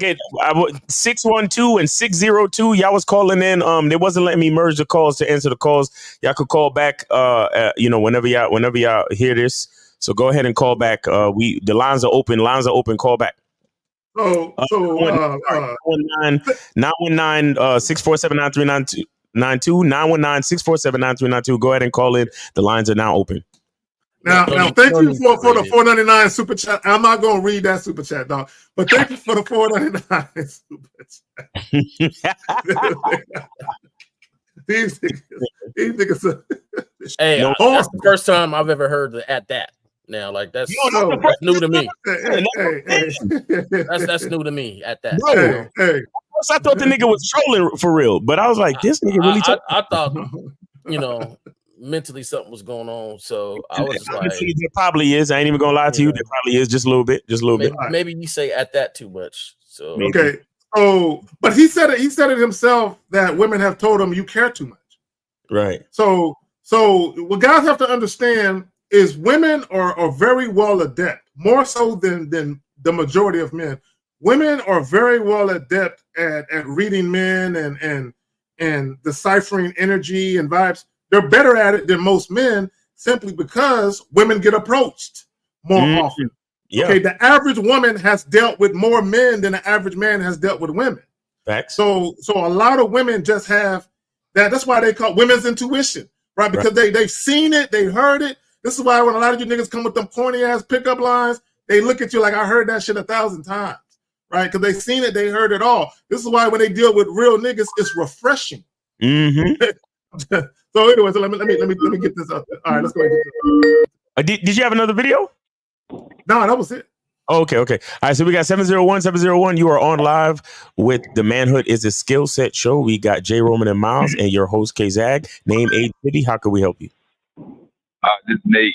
612 and 602. Y'all was calling in. They wasn't letting me merge the calls to answer the calls. Y'all could call back whenever y'all hear this. So go ahead and call back. The lines are open. Call back. 919-647-9392. 919-647-9392. Go ahead and call in. The lines are now open. Now, thank you for the $4.99 super chat. I'm not gonna read that super chat, dog. But thank you for the $4.99 super chat. These niggas. Hey, that's the first time I've ever heard at that. Now, like that's new to me. That's new to me at that. Hey. I thought the nigga was trolling for real, but I was like, this nigga really. I thought, mentally something was going on, so I was just like, there probably is. I ain't even gonna lie to you. There probably is, just a little bit, Maybe you say at that too much. So okay. Oh, but he said it. He said it himself that women have told him you care too much. Right. So what guys have to understand is women are very well adept, more so than the majority of men. Women are very well adept at reading men and deciphering energy and vibes. They're better at it than most men simply because women get approached more often. Yeah. Okay, the average woman has dealt with more men than the average man has dealt with women. Facts. So a lot of women just have that. That's why they call women's intuition, right? Because they've seen it, they heard it. This is why when a lot of you niggas come with them corny ass pickup lines, they look at you like I heard that shit 1,000 times, right? Because they seen it, they heard it all. This is why when they deal with real niggas, it's refreshing. So anyway, so let me get this up there. All right, let's go ahead and get this. Did you have another video? No, that was it. Okay. All right, so we got 701. You are on live with the Manhood is a Skill Set show. We got J. Roman and Miles and your host K-Zag. Name, age, city. How can we help you? This is Nate.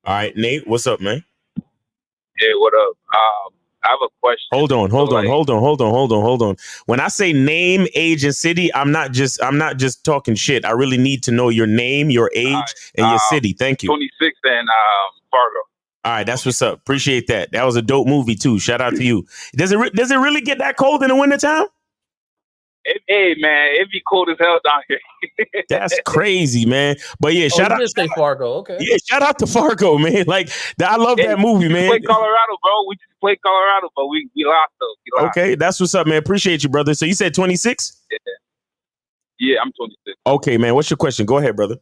All right, Nate, what's up, man? Yeah, what up? I have a question. Hold on. When I say name, age, and city, I'm not just talking shit. I really need to know your name, your age, and your city. Thank you. 26 and Fargo. All right, that's what's up. Appreciate that. That was a dope movie too. Shout out to you. Does it really get that cold in the wintertime? Hey man, it'd be cold as hell down here. That's crazy, man. But yeah, shout out to Fargo. Okay. Yeah, shout out to Fargo, man. Like I love that movie, man. We played Colorado, bro. We just played Colorado, but we lost though. Okay, that's what's up, man. Appreciate you, brother. So you said 26? Yeah, I'm 26. Okay, man. What's your question? Go ahead, brother.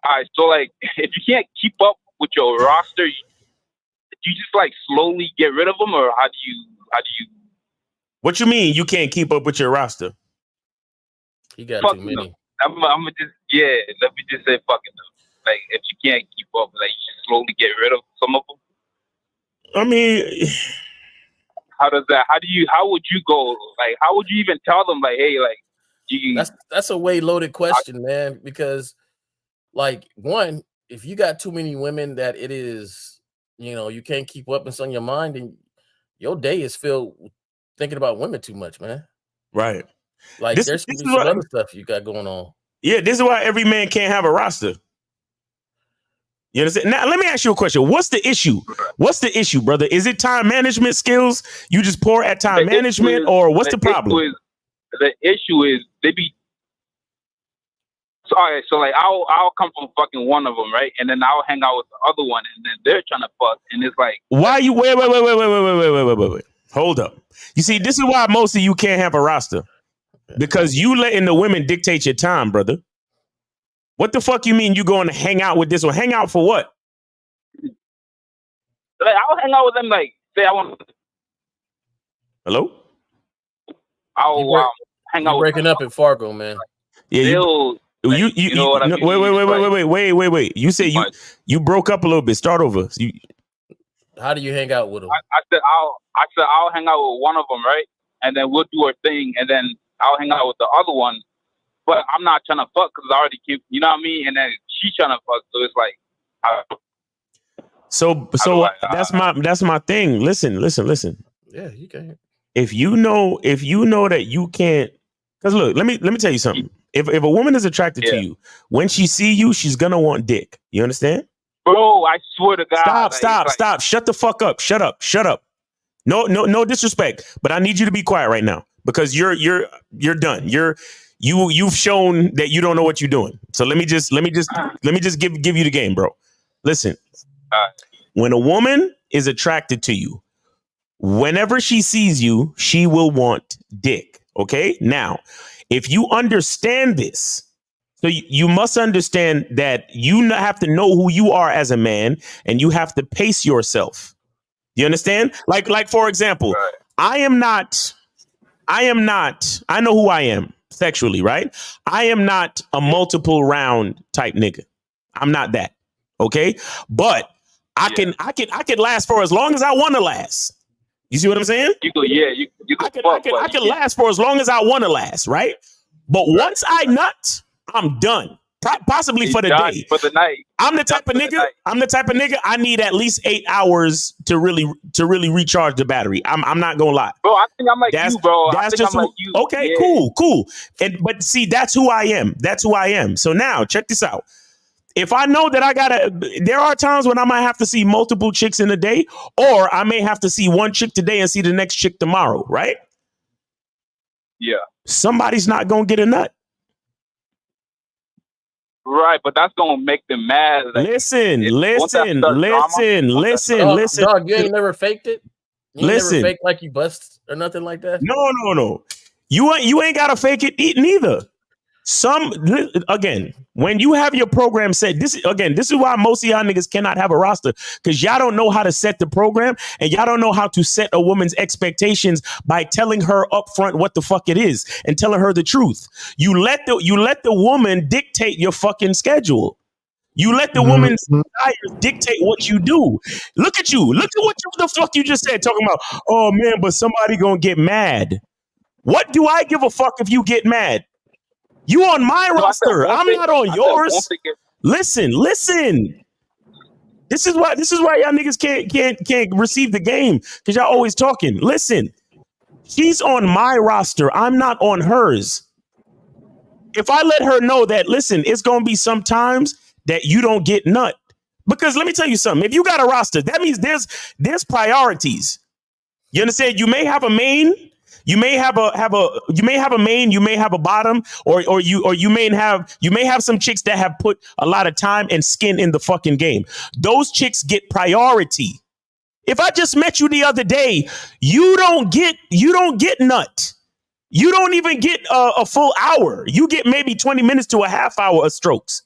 All right, so like, if you can't keep up with your roster, you just like slowly get rid of them, or how do you? What you mean you can't keep up with your roster? You got too many. I'm gonna just let me just say fucking them. Like if you can't keep up, like you just slowly get rid of some of them. I mean, how does that? How would you go? Like how would you even tell them? Like hey, like that's a way loaded question, man. Because like one, if you got too many women that it is, you can't keep up, it's on your mind, and your day is filled thinking about women too much, man. Right. Like there's some other stuff you got going on. Yeah, this is why every man can't have a roster. You understand? Now, let me ask you a question. What's the issue? Brother? Is it time management skills? You just poor at time management, or what's the problem? The issue is they be. So, all right, so like I'll come from fucking one of them, right? And then I'll hang out with the other one, and then they're trying to fuck, and it's like, why you wait? Hold up. You see, this is why most of you can't have a roster. Because you letting the women dictate your time, brother. What the fuck you mean you going to hang out with this one? Hang out for what? Like I'll hang out with them, like say I want. Hello? I'll hang out. Breaking up in Fargo, man. Yeah, you know what I mean? Wait. You said you broke up a little bit. Start over. How do you hang out with them? I said I'll hang out with one of them, right? And then we'll do our thing, and then I'll hang out with the other one. But I'm not trying to fuck because I already keep, you know what I mean? And then she's trying to fuck, so it's like. That's my thing. Listen. Yeah, you can. If you know that you can't Because look, let me tell you something. If a woman is attracted to you, when she see you, she's gonna want dick. You understand? Bro, I swear to God. Stop. Shut the fuck up. Shut up. No disrespect. But I need you to be quiet right now because you're done. You've shown that you don't know what you're doing. So let me just give you the game, bro. Listen. When a woman is attracted to you, whenever she sees you, she will want dick. Okay? Now, if you understand this, so you must understand that you have to know who you are as a man and you have to pace yourself. You understand? Like for example, I know who I am sexually, right? I am not a multiple round type nigga. I'm not that. Okay? But I can last for as long as I want to last. You see what I'm saying? I can last for as long as I want to last, right? But once I nut, I'm done. Possibly for the day. For the night. I'm the type of nigga. I need at least 8 hours to really recharge the battery. I'm not gonna lie. Bro, I think I'm like you, bro. Okay, yeah. cool. But see, that's who I am. So now check this out. If I know that there are times when I might have to see multiple chicks in a day, or I may have to see one chick today and see the next chick tomorrow, right? Yeah. Somebody's not gonna get a nut. Right, but that's gonna make them mad. Like, listen. Dog, you ain't never faked it? You ain't never faked like you bust or nothing like that? No. You ain't gotta fake it neither. Again, when you have your program set, this is why most of y'all niggas cannot have a roster, because y'all don't know how to set the program and y'all don't know how to set a woman's expectations by telling her up front what the fuck it is and telling her the truth. You let the woman dictate your fucking schedule. You let the woman's desires dictate what you do. Look at you. Look at what the fuck you just said, talking about, oh man, but somebody gonna get mad. What do I give a fuck if you get mad? You on my roster. I'm not on yours. Listen. This is why y'all niggas can't receive the game, because y'all always talking. Listen, she's on my roster. I'm not on hers. If I let her know that, listen, it's gonna be some times that you don't get nut, because let me tell you something. If you got a roster, that means there's priorities. You understand? You may have a main. You may have a main, you may have a bottom, or you may have some chicks that have put a lot of time and skin in the fucking game. Those chicks get priority. If I just met you the other day, you don't get nut. You don't even get a full hour. You get maybe 20 minutes to a half hour of strokes.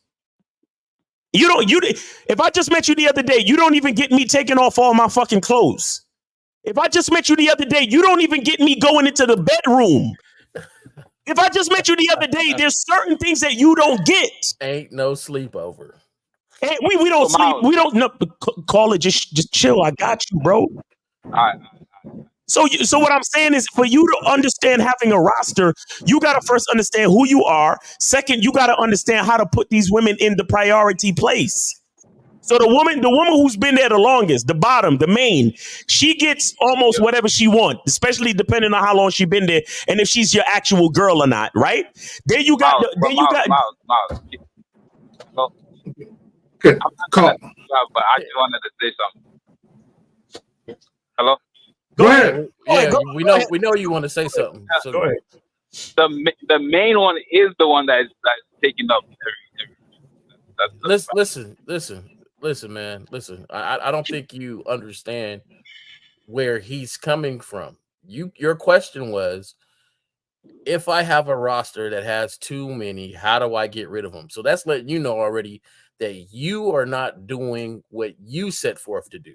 If I just met you the other day, you don't even get me taking off all my fucking clothes. If I just met you the other day, you don't even get me going into the bedroom. If I just met you the other day, there's certain things that you don't get. Ain't no sleepover. Hey, we don't sleep. We don't call it. Just chill. I got you, bro. All right. So what I'm saying is, for you to understand having a roster, you got to first understand who you are. Second, you got to understand how to put these women in the priority place. So the woman who's been there the longest, the bottom, the main, she gets almost whatever she wants, especially depending on how long she's been there and if she's your actual girl or not, right? Then you got Miles. So, okay. But I just wanted to say something. Hello? Go ahead. Yeah, we know you want to say something. So go ahead. The main one is the one that's taking up every Listen, man. Listen, I don't think you understand where he's coming from. Your question was, if I have a roster that has too many, how do I get rid of them? So that's letting you know already that you are not doing what you set forth to do.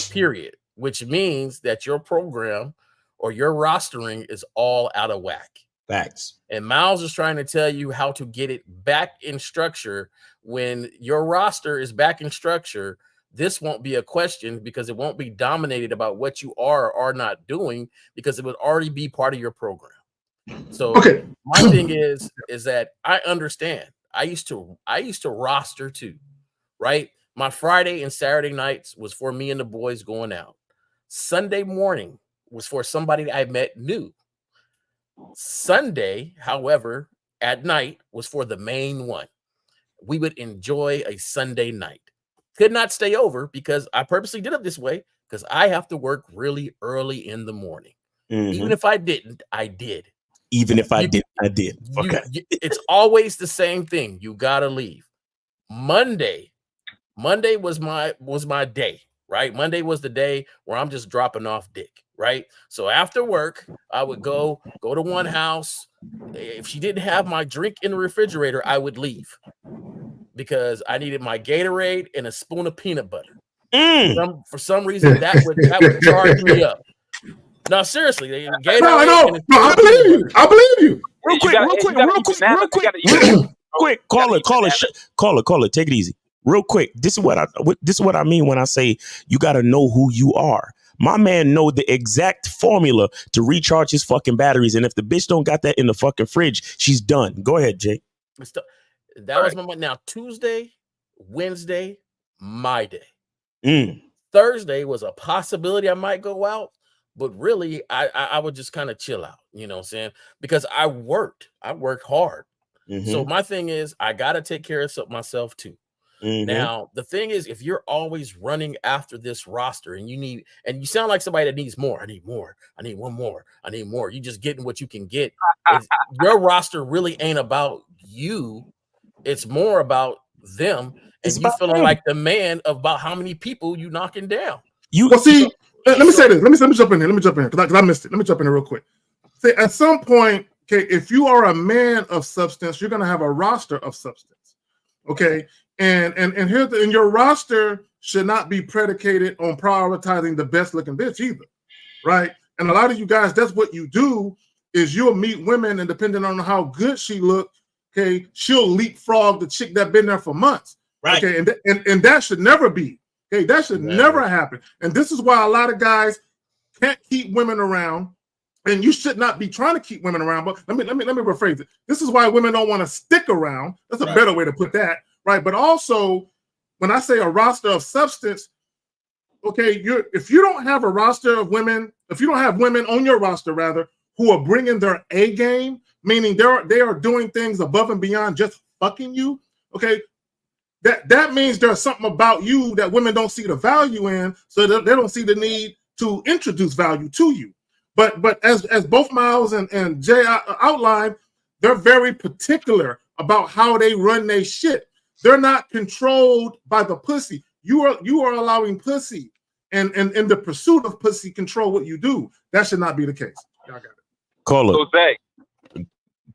Period. Which means that your program or your rostering is all out of whack. Facts. And Miles is trying to tell you how to get it back in structure. When your roster is back in structure, this won't be a question, because it won't be dominated about what you are or are not doing, because it would already be part of your program. So my thing is that I understand. I used to roster too, right? My Friday and Saturday nights was for me and the boys going out. Sunday morning was for somebody that I met new. Sunday, however, at night was for the main one. We would enjoy a Sunday night. Could not stay over because I purposely did it this way because I have to work really early in the morning. Even if I didn't, I did. Even if I did, I did. Okay. It's always the same thing. You gotta leave. Monday was my day, right? Monday was the day where I'm just dropping off dick, right? So after work, I would go to one house. If she didn't have my drink in the refrigerator, I would leave because I needed my Gatorade and a spoon of peanut butter. For some reason, that would charge me up. No, seriously, Gatorade. No, I believe you. I believe you. Real quick, caller, take it easy. Real quick, this is what I mean when I say you got to know who you are. My man know the exact formula to recharge his fucking batteries, and if the bitch don't got that in the fucking fridge, she's done. Go ahead, Jay. That was my now Tuesday, Wednesday, my day. Thursday was a possibility I might go out, but really I would just kind of chill out. You know what I'm saying? Because I worked hard. So my thing is I gotta take care of myself too. Now the thing is, if you're always running after this roster and you sound like somebody that needs more, I need more, I need one more, I need more. You just getting what you can get. Your roster really ain't about you. It's more about them, and you feeling like the man about how many people you knocking down. Let me say this. Let me jump in here. Because I missed it. Let me jump in here real quick. See, at some point, okay, if you are a man of substance, you're gonna have a roster of substance. Okay. And your roster should not be predicated on prioritizing the best looking bitch either. Right. And a lot of you guys, that's what you do is you'll meet women, and depending on how good she look, okay, she'll leapfrog the chick that been there for months. Right. Okay, and that should never be. Okay, that should never happen. And this is why a lot of guys can't keep women around, and you should not be trying to keep women around. But let me rephrase it. This is why women don't want to stick around. That's a better way to put that. Right. But also, when I say a roster of substance, okay, if you don't have a roster of women, if you don't have women on your roster, rather, who are bringing their A game, meaning they are doing things above and beyond just fucking you, okay, that means there's something about you that women don't see the value in, so that they don't see the need to introduce value to you. But as both Miles and Jay outlined, they're very particular about how they run their shit. They're not controlled by the pussy. You are allowing pussy and in the pursuit of pussy control what you do. That should not be the case. Y'all got it.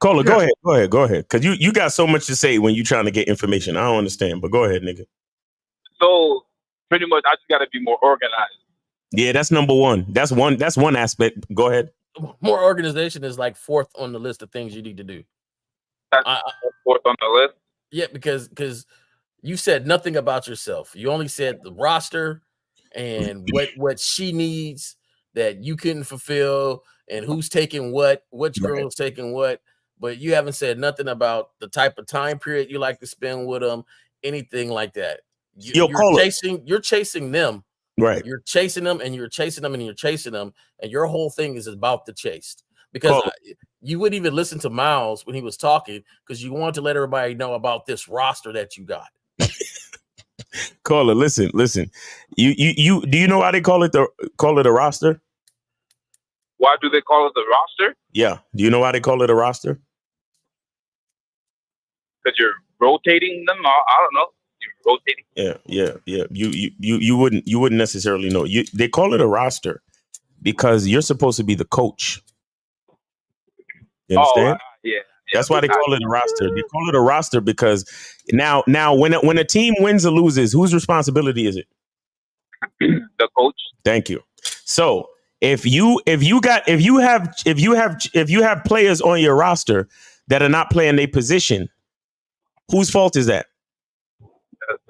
Caller, go ahead. Because you got so much to say when you're trying to get information. I don't understand, but go ahead, nigga. So pretty much, I just got to be more organized. Yeah, that's number one. That's one aspect. Go ahead. More organization is like fourth on the list of things you need to do. That's fourth on the list. Yeah, because you said nothing about yourself. You only said the roster and what she needs that you couldn't fulfill, and who's taking what, which girl is taking what. But you haven't said nothing about the type of time period you like to spend with them, anything like that. You're chasing them. Right. You're chasing them, and you're chasing them, and you're chasing them, and your whole thing is about the chase. Because you wouldn't even listen to Miles when he was talking because you wanted to let everybody know about this roster that you got. Caller, listen. You do you know why they call it a roster? Why do they call it the roster? Yeah. Do you know why they call it a roster? Because you're rotating them. I don't know. You're rotating. Yeah. You wouldn't necessarily know. They call it a roster because you're supposed to be the coach. You understand? Yeah. That's why they call it a roster. They call it a roster because now when a team wins or loses, whose responsibility is it? The coach. Thank you. So if you have players on your roster that are not playing their position, whose fault is that?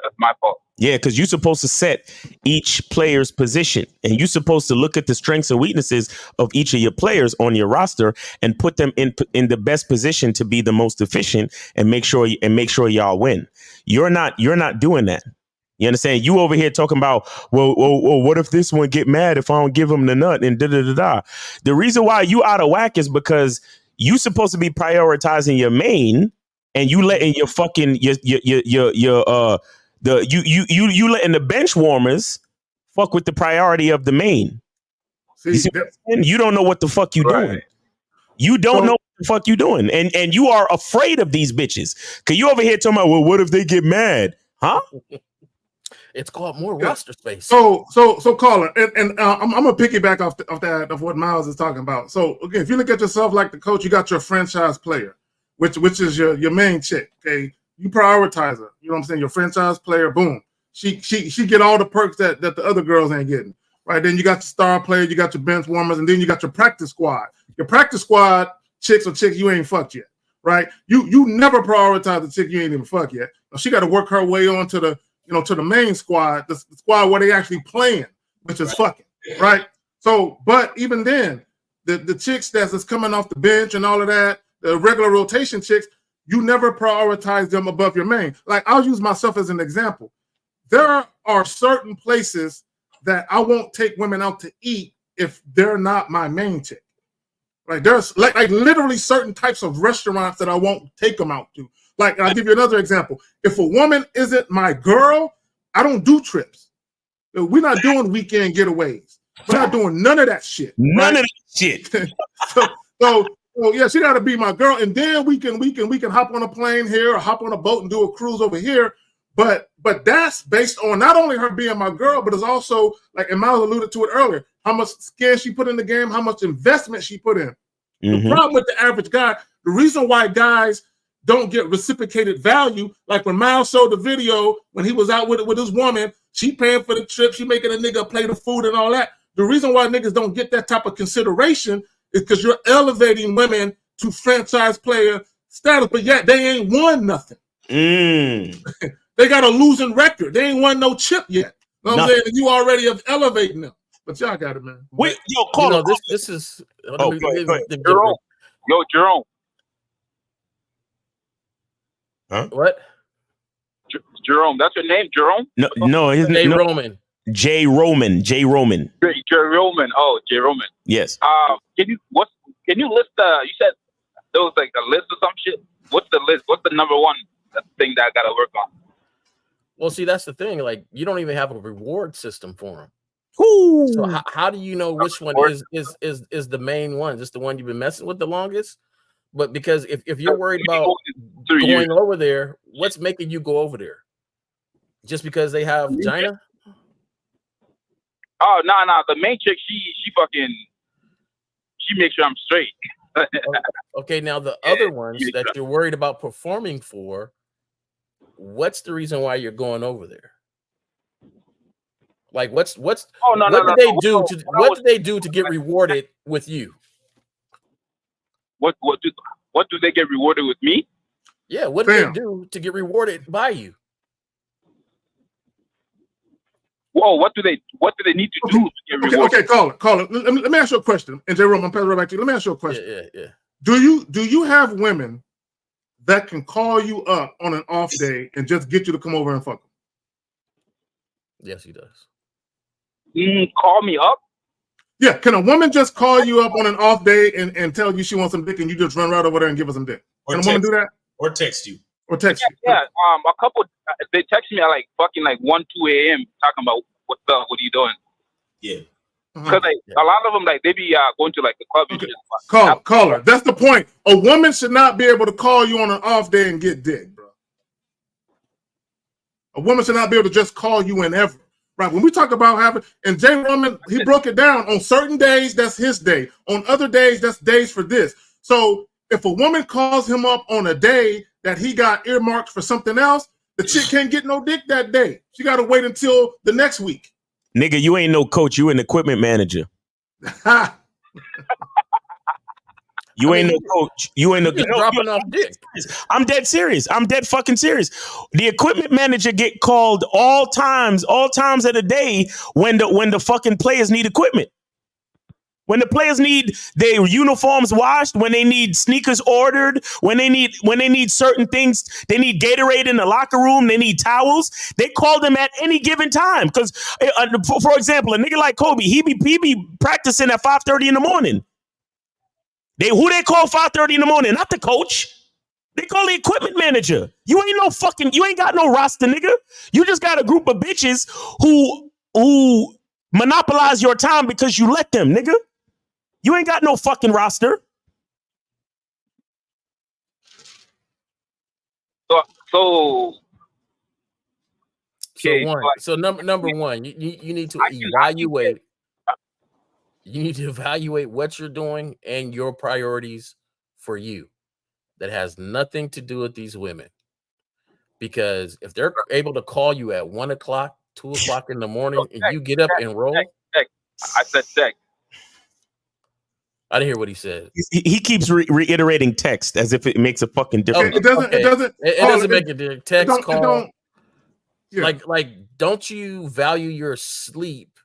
That's my fault. Yeah, because you're supposed to set each player's position, and you're supposed to look at the strengths and weaknesses of each of your players on your roster and put them in the best position to be the most efficient and make sure y'all win. You're not doing that. You understand? You over here talking about, well, what if this one get mad if I don't give him the nut and da da da da. The reason why you out of whack is because You supposed to be prioritizing your main, and you letting your fucking you letting the bench warmers fuck with the priority of the main. See, you don't know what the fuck you doing. You don't know what the fuck you doing, and you are afraid of these bitches. Cause you over here talking about, well, what if they get mad, huh? It's called more roster space. So caller, and I'm gonna piggyback off that of what Miles is talking about. So again, if you look at yourself like the coach, you got your franchise player, which is your main chick. Okay, you prioritize her. You know what I'm saying? Your franchise player, boom. She get all the perks that the other girls ain't getting. Right, then you got your star player, you got your bench warmers, and then you got your practice squad. Your practice squad chicks or chicks you ain't fucked yet, right? You never prioritize the chick you ain't even fucked yet. Now, she got to work her way on to the to the main squad, the squad where they actually playing, which is fucking, right? So, but even then, the chicks that's coming off the bench and all of that, the regular rotation chicks, you never prioritize them above your main. Like, I'll use myself as an example. There are certain places that I won't take women out to eat if they're not my main chick. Right? There's like literally certain types of restaurants that I won't take them out to. Like, I'll give you another example. If a woman isn't my girl, I don't do trips. We're not doing weekend getaways. We're not doing none of that shit. None of that shit. so yeah, she got to be my girl, and then we can hop on a plane here or hop on a boat and do a cruise over here. But that's based on not only her being my girl, but it's also, like, and Miles alluded to it earlier, how much skin she put in the game, how much investment she put in. The problem with the average guy, the reason why guys don't get reciprocated value, like when Miles showed the video when he was out with his woman, she paying for the trip, she making a nigga a plate of food and all that. The reason why niggas don't get that type of consideration is because you're elevating women to franchise player status, but yet they ain't won nothing. They got a losing record. They ain't won no chip yet. You know what I'm saying? You already have elevating them. But y'all got it, man. Wait, yo, call this is go ahead. Jerome. Yo, Jerome. Huh? What? Jerome, that's your name, Jerome? No, his Jay no, Roman. Jay Roman. Jay Roman. Oh, Jay Roman. Yes. Can you list you said there was like a list or some shit? What's the list? What's the number one thing that I gotta work on? Well, see, that's the thing. Like, you don't even have a reward system for them. Ooh. So how do you know which one is the main one? Just the one you've been messing with the longest? But because if you're worried about going over there, what's making you go over there? Just because they have vagina? Oh, no. The main chick, she makes sure I'm straight. Okay, now the other ones that you're worried about performing for, what's the reason why you're going over there? Like, what do they do to get rewarded with you? What do they get rewarded with me? Yeah, what do they do to get rewarded by you? Whoa, what do they need to do to get rewarded? Okay, caller. Let me ask you a question. And Jay Roman, I'm passing it right back to you. Let me ask you a question. Yeah. Do you have women that can call you up on an off day and just get you to come over and fuck them? Yes, he does. Call me up? Yeah, can a woman just call you up on an off day and tell you she wants some dick and you just run right over there and give her some dick? Can a woman do that? Or text you. Or text you. Yeah. A couple, they text me at like fucking like 1, 2 a.m. talking about what's up, what are you doing? Yeah. Because a lot of them, like, they be going to like the club and shit. Caller. That's the point. A woman should not be able to call you on an off day and get dick, bro. A woman should not be able to just call you whenever. Right, when we talk about having, and Jay Roman, he broke it down. On certain days, that's his day. On other days, that's days for this. So if a woman calls him up on a day that he got earmarked for something else, the chick can't get no dick that day. She got to wait until the next week. Nigga, you ain't no coach. You an equipment manager. You ain't no coach. You ain't no dropping off dick. I'm dead serious. I'm dead fucking serious. The equipment manager get called all times of the day when the fucking players need equipment. When the players need their uniforms washed, when they need sneakers ordered, when they need certain things, they need Gatorade in the locker room, they need towels. They call them at any given time. Because, for example, a nigga like Kobe, he be practicing at 5:30 in the morning. Who they call 5:30 in the morning? Not the coach. They call the equipment manager. You ain't got no roster, nigga. You just got a group of bitches who monopolize your time because you let them, nigga. You ain't got no fucking roster. So number one, you need to evaluate. You need to evaluate what you're doing and your priorities for you. That has nothing to do with these women. Because if they're able to call you at 1 o'clock, 2 o'clock in the morning, and you get up and roll. I said text. I didn't hear what he said. He keeps reiterating text as if it makes a fucking difference. It doesn't make a difference. Text, call. Like, don't you value your sleep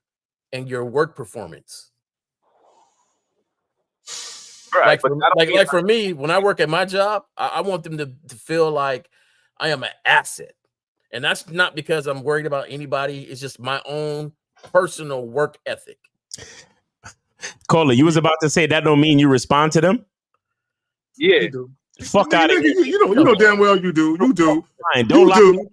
and your work performance? Right, like for me, when I work at my job, I want them to feel like I am an asset. And that's not because I'm worried about anybody. It's just my own personal work ethic. Caller, you was about to say that don't mean you respond to them? Yeah. You do. Fuck out of here. You know damn well you do. You do. Fine, don't lie.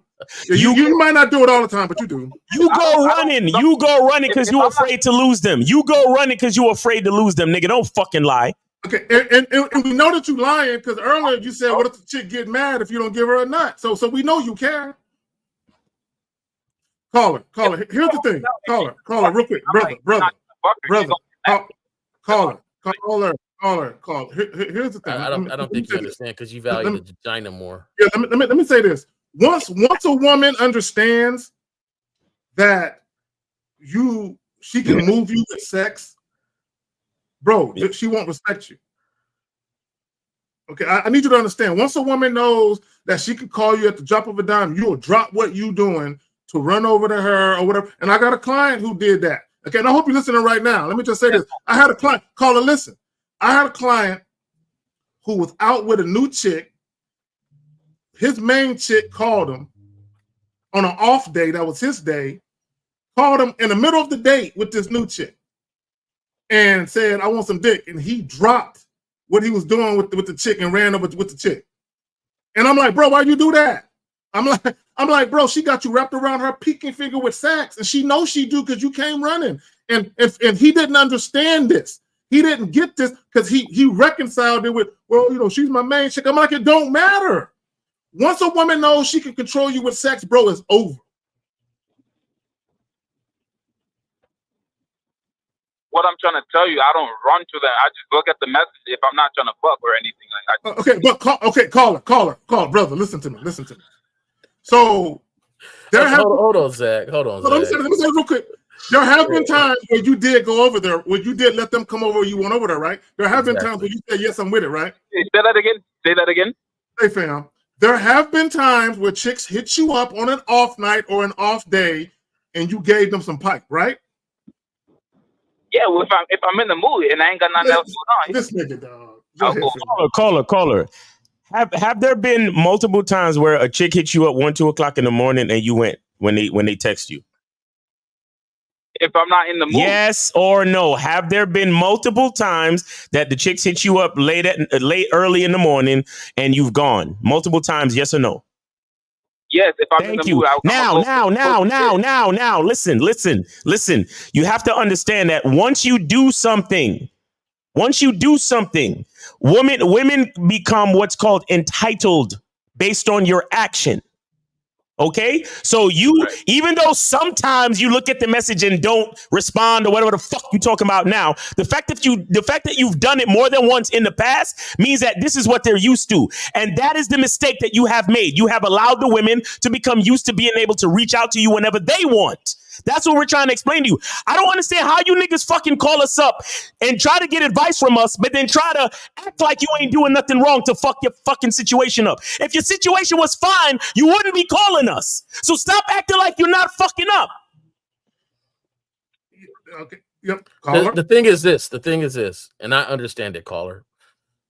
You might not do it all the time, but you do. You go running. You go running because you're afraid to lose them. You go running because you're afraid to lose them, nigga. Don't fucking lie. Okay, and we know that you lying because earlier you said, "What if the chick get mad if you don't give her a nut?" So we know you care. Caller. Here's the thing. Caller, real quick, brother. Caller. Here's the thing. I don't think you understand because you value the vagina more. Yeah, let me say this. Once a woman understands that she can move you with sex, bro, she won't respect you. Okay, I need you to understand. Once a woman knows that she can call you at the drop of a dime, you'll drop what you doing to run over to her or whatever. And I got a client who did that. Okay, and I hope you're listening right now. Let me just say this. I had a client, caller, listen. I had a client who was out with a new chick. His main chick called him on an off day, that was his day, called him in the middle of the date with this new chick and said, I want some dick. And he dropped what he was doing with the chick and ran over with the chick. And I'm like, bro, why you do that? I'm like, bro, she got you wrapped around her pinky finger with sex, and she knows she do because you came running. And he didn't understand this. He didn't get this because he reconciled it with, well, she's my main chick. I'm like, it don't matter. Once a woman knows she can control you with sex, bro, it's over. What I'm trying to tell you, I don't run to that. I just look at the message if I'm not trying to fuck or anything like that. Caller, brother, listen to me. So hold on, Zach. Hold on, Zach. Let me say real quick. There have been times where you did go over there, where you did let them come over, you went over there, right? There have been times where you said, yes, I'm with it, right? Hey, say that again. Hey, fam. There have been times where chicks hit you up on an off night or an off day, and you gave them some pipe, right? Yeah, well, if I'm in the mood and I ain't got nothing else going on. This nigga, dog. Caller. Have there been multiple times where a chick hit you up 1, 2 o'clock in the morning and you went when they text you? If I'm not in the mood. Yes or no? Have there been multiple times that the chicks hit you up late early in the morning and you've gone? Multiple times, yes or no? Yes, if I'm in the mood. Now. Listen. You have to understand that once you do something, women become what's called entitled based on your action. Okay, so even though sometimes you look at the message and don't respond or whatever the fuck you talking about now, the fact that you've done it more than once in the past means that this is what they're used to, and that is the mistake that you have made. You have allowed the women to become used to being able to reach out to you whenever they want. That's what we're trying to explain to you. I don't understand how you niggas fucking call us up and try to get advice from us, but then try to act like you ain't doing nothing wrong to fuck your fucking situation up. If your situation was fine, you wouldn't be calling us. So stop acting like you're not fucking up. Okay. Yep. The thing is this, and I understand it, caller.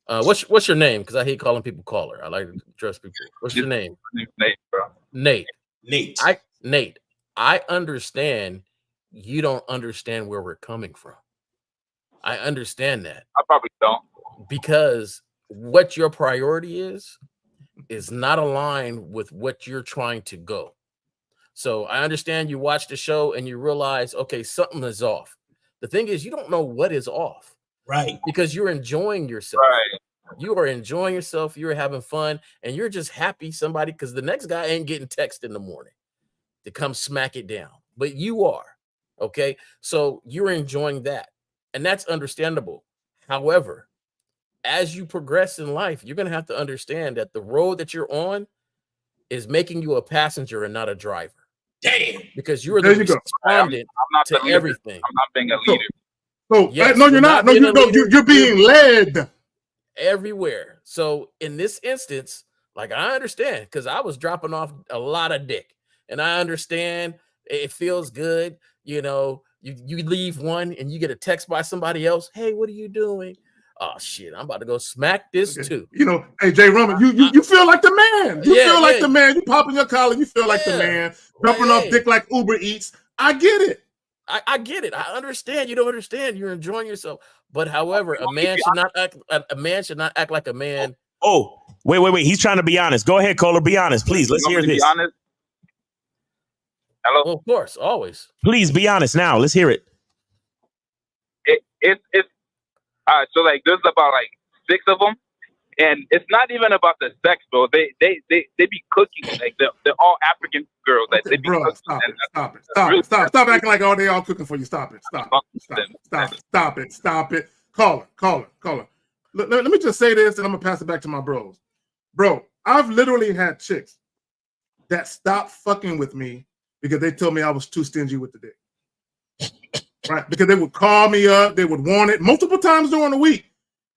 What's your name? Because I hate calling people caller. I like to address people. What's your name? Nate, bro. Nate. Nate. I understand you don't understand where we're coming from. I understand that. I probably don't. because what your priority is not aligned with what you're trying to go. So I understand you watch the show and you realize, okay, something is off. The thing is, you don't know what is off. Right. Because you're enjoying yourself. Right. You are enjoying yourself. You're having fun. And you're just happy somebody, because the next guy ain't getting text in the morning to come smack it down. But you are. Okay. So you're enjoying that. And that's understandable. However, as you progress in life, you're going to have to understand that the road that you're on is making you a passenger and not a driver. Damn. Because you're There the you go. respondent I'm not to the leader. everything. I'm not being a leader. So Yes, no, you're not. No, being a leader. you're being led. Everywhere. So in this instance, like, I understand, because I was dropping off a lot of dick, and I understand it feels good. You know, you leave one and you get a text by somebody else. Hey, what are you doing? Oh shit, I'm about to go smack this too. You know, hey Jay Roman, you feel like the man. You feel like the man. You popping your collar. You feel like the man. Jumping off dick like Uber Eats. I get it. I get it. I understand. You don't understand. You're enjoying yourself. But however, a man should not act like a man. Oh, wait. He's trying to be honest. Go ahead, Kohler. Be honest, please. Let's hear this. Be honest. Hello. Well, of course, always. Please be honest now. Let's hear it. It's so like there's about like 6 of them, and it's not even about the sex, bro. They be cooking, like they're all African girls. Like they be Bro, cooking. Stop acting like they all cooking for you. Stop it. Caller. Let me just say this, and I'm gonna pass it back to my bros. Bro, I've literally had chicks that stopped fucking with me because they told me I was too stingy with the dick. Right? Because they would call me up, they would want it multiple times during the week.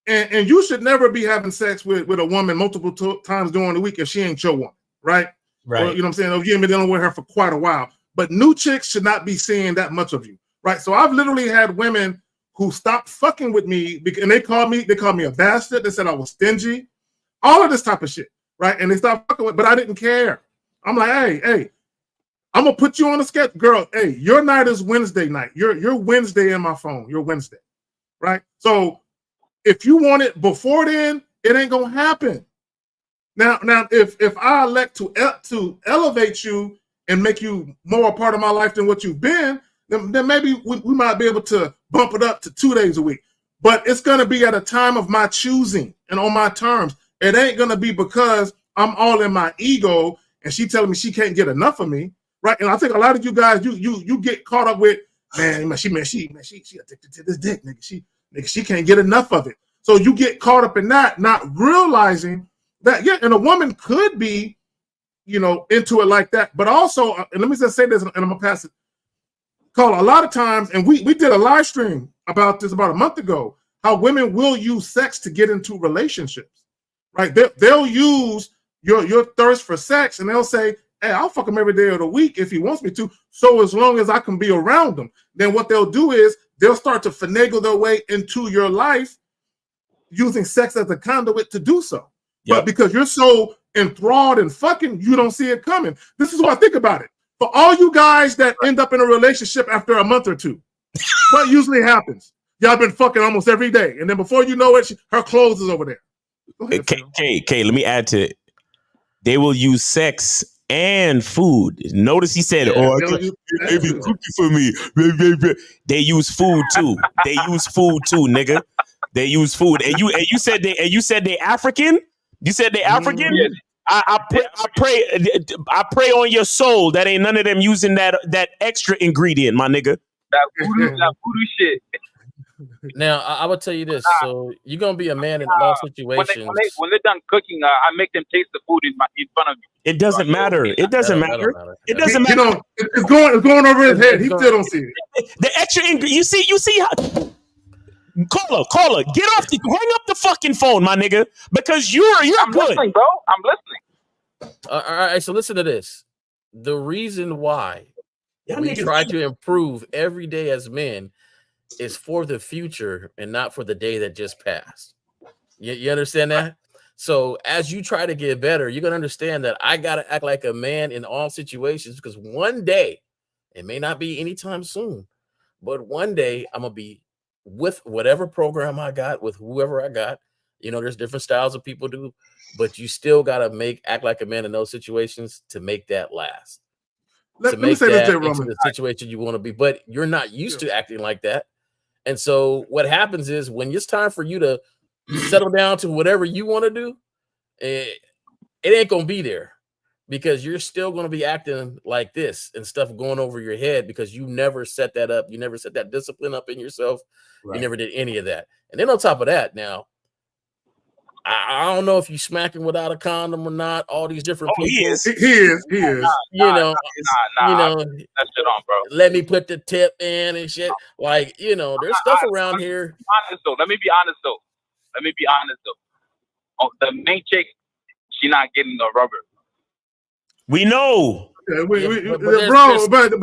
And you should never be having sex with a woman multiple times during the week if she ain't your woman, right? Right. Or, you know what I'm saying? If you ain't been dealing with her for quite a while. But new chicks should not be seeing that much of you, right? So I've literally had women who stopped fucking with me, and they called me a bastard. They said I was stingy, all of this type of shit, right? And they stopped fucking with, but I didn't care. I'm like, hey, I'm gonna put you on the schedule, girl. Hey, your night is Wednesday night. You're Wednesday in my phone. You're Wednesday, right? So if you want it before then, it ain't gonna happen. Now, if I elect to elevate you and make you more a part of my life than what you've been, then maybe we might be able to bump it up to 2 days a week. But it's gonna be at a time of my choosing and on my terms. It ain't gonna be because I'm all in my ego and she telling me she can't get enough of me. Right, and I think a lot of you guys, you get caught up with, man, she addicted to this dick, nigga. She can't get enough of it. So you get caught up in that, not realizing that, yeah, and a woman could be, into it like that. But also, and let me just say this, and I'm gonna pass it. Call a lot of times, and we did a live stream about this about a month ago, how women will use sex to get into relationships. Right, they'll use your thirst for sex, and they'll say, hey, I'll fuck him every day of the week if he wants me to. So as long as I can be around him, then what they'll do is they'll start to finagle their way into your life using sex as a conduit to do so. Yep. But because you're so enthralled and fucking, you don't see it coming. This is what I think about it. For all you guys that end up in a relationship after a month or two, what usually happens? Y'all been fucking almost every day. And then before you know it, her clothes is over there. Ahead, K, let me add to it. They will use sex and food. Notice he said, they be cooking for me. They use food too. Nigga. They use food. And you said they African? You said they African? Yes. I pray on your soul that ain't none of them using that extra ingredient, my nigga. That voodoo shit. Now, I will tell you this. So you're going to be a man in all situations. When they're done cooking, I make them taste the food in front of me. It doesn't matter. It doesn't matter. It doesn't matter. It's going over his head. He still don't see it. The extra ingredient. You see how... Caller, get off hang up the fucking phone, my nigga, because you're I'm good. Listening, bro. I'm listening. All right, so listen to this. The reason why we try to improve every day as men is for the future and not for the day that just passed. You understand that? So as you try to get better, you're going to understand that I got to act like a man in all situations, because one day, it may not be anytime soon, but one day I'm going to be with whatever program I got, with whoever I got, You know, there's different styles of people do, but you still gotta act like a man in those situations to make that last. Let me say this, J. Roman. The situation you want to be, but you're not used to acting like that. And so what happens is when it's time for you to settle down to whatever you want to do, it ain't gonna be there because you're still gonna be acting like this and stuff going over your head because you never set that up. You never set that discipline up in yourself. Right. You never did any of that. And then on top of that, now I don't know if you smacking without a condom or not. All these different people. He is. You know, that shit on, bro. Let me put the tip in and shit. Like, you know, there's stuff around here. Let me be honest though. Oh, the main chick, she not getting the rubber. We know. Yeah, but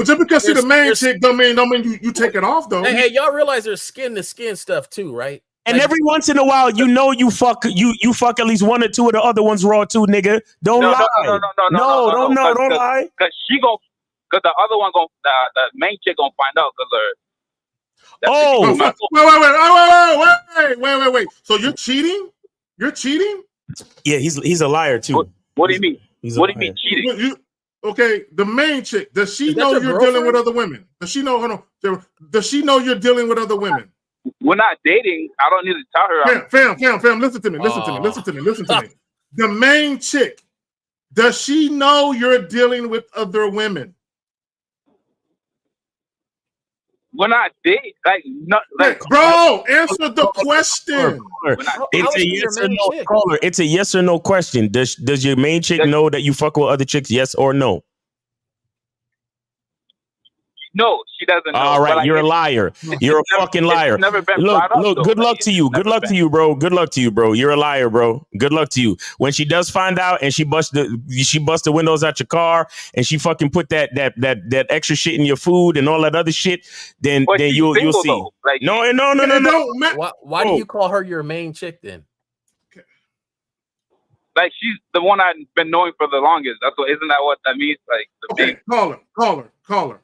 just because she's the main chick don't mean you take it off though. Hey, y'all realize there's skin to skin stuff too, right? And every once in a while, you fuck at least one or two of the other ones raw too, nigga. Don't lie. No, don't lie. Cause the other one the main chick gonna find out Wait. So you're cheating? You're cheating? Yeah, he's a liar too. What do you mean? What do you mean cheating? Okay, the main chick, does she know you're dealing with other women? Does she know? Does she know you're dealing with other women? We're not dating. I don't need to tell her. Fam, listen to me. The main chick, does she know you're dealing with other women? We're not dating. Bro, answer the question. It's a yes or no caller. It's a yes or no question. Does your main chick know that you fuck with other chicks? Yes or no? No, she doesn't know. All right, you're a liar. You're a fucking liar. Look, good luck to you. Good luck to you, bro. Good luck to you, bro. You're a liar, bro. Good luck to you. When she does find out and she bust the windows out your car and she fucking put that extra shit in your food and all that other shit, then you'll see. Like, no. Why do you call her your main chick then? Like she's the one I've been knowing for the longest. Isn't that what that means? Like call her.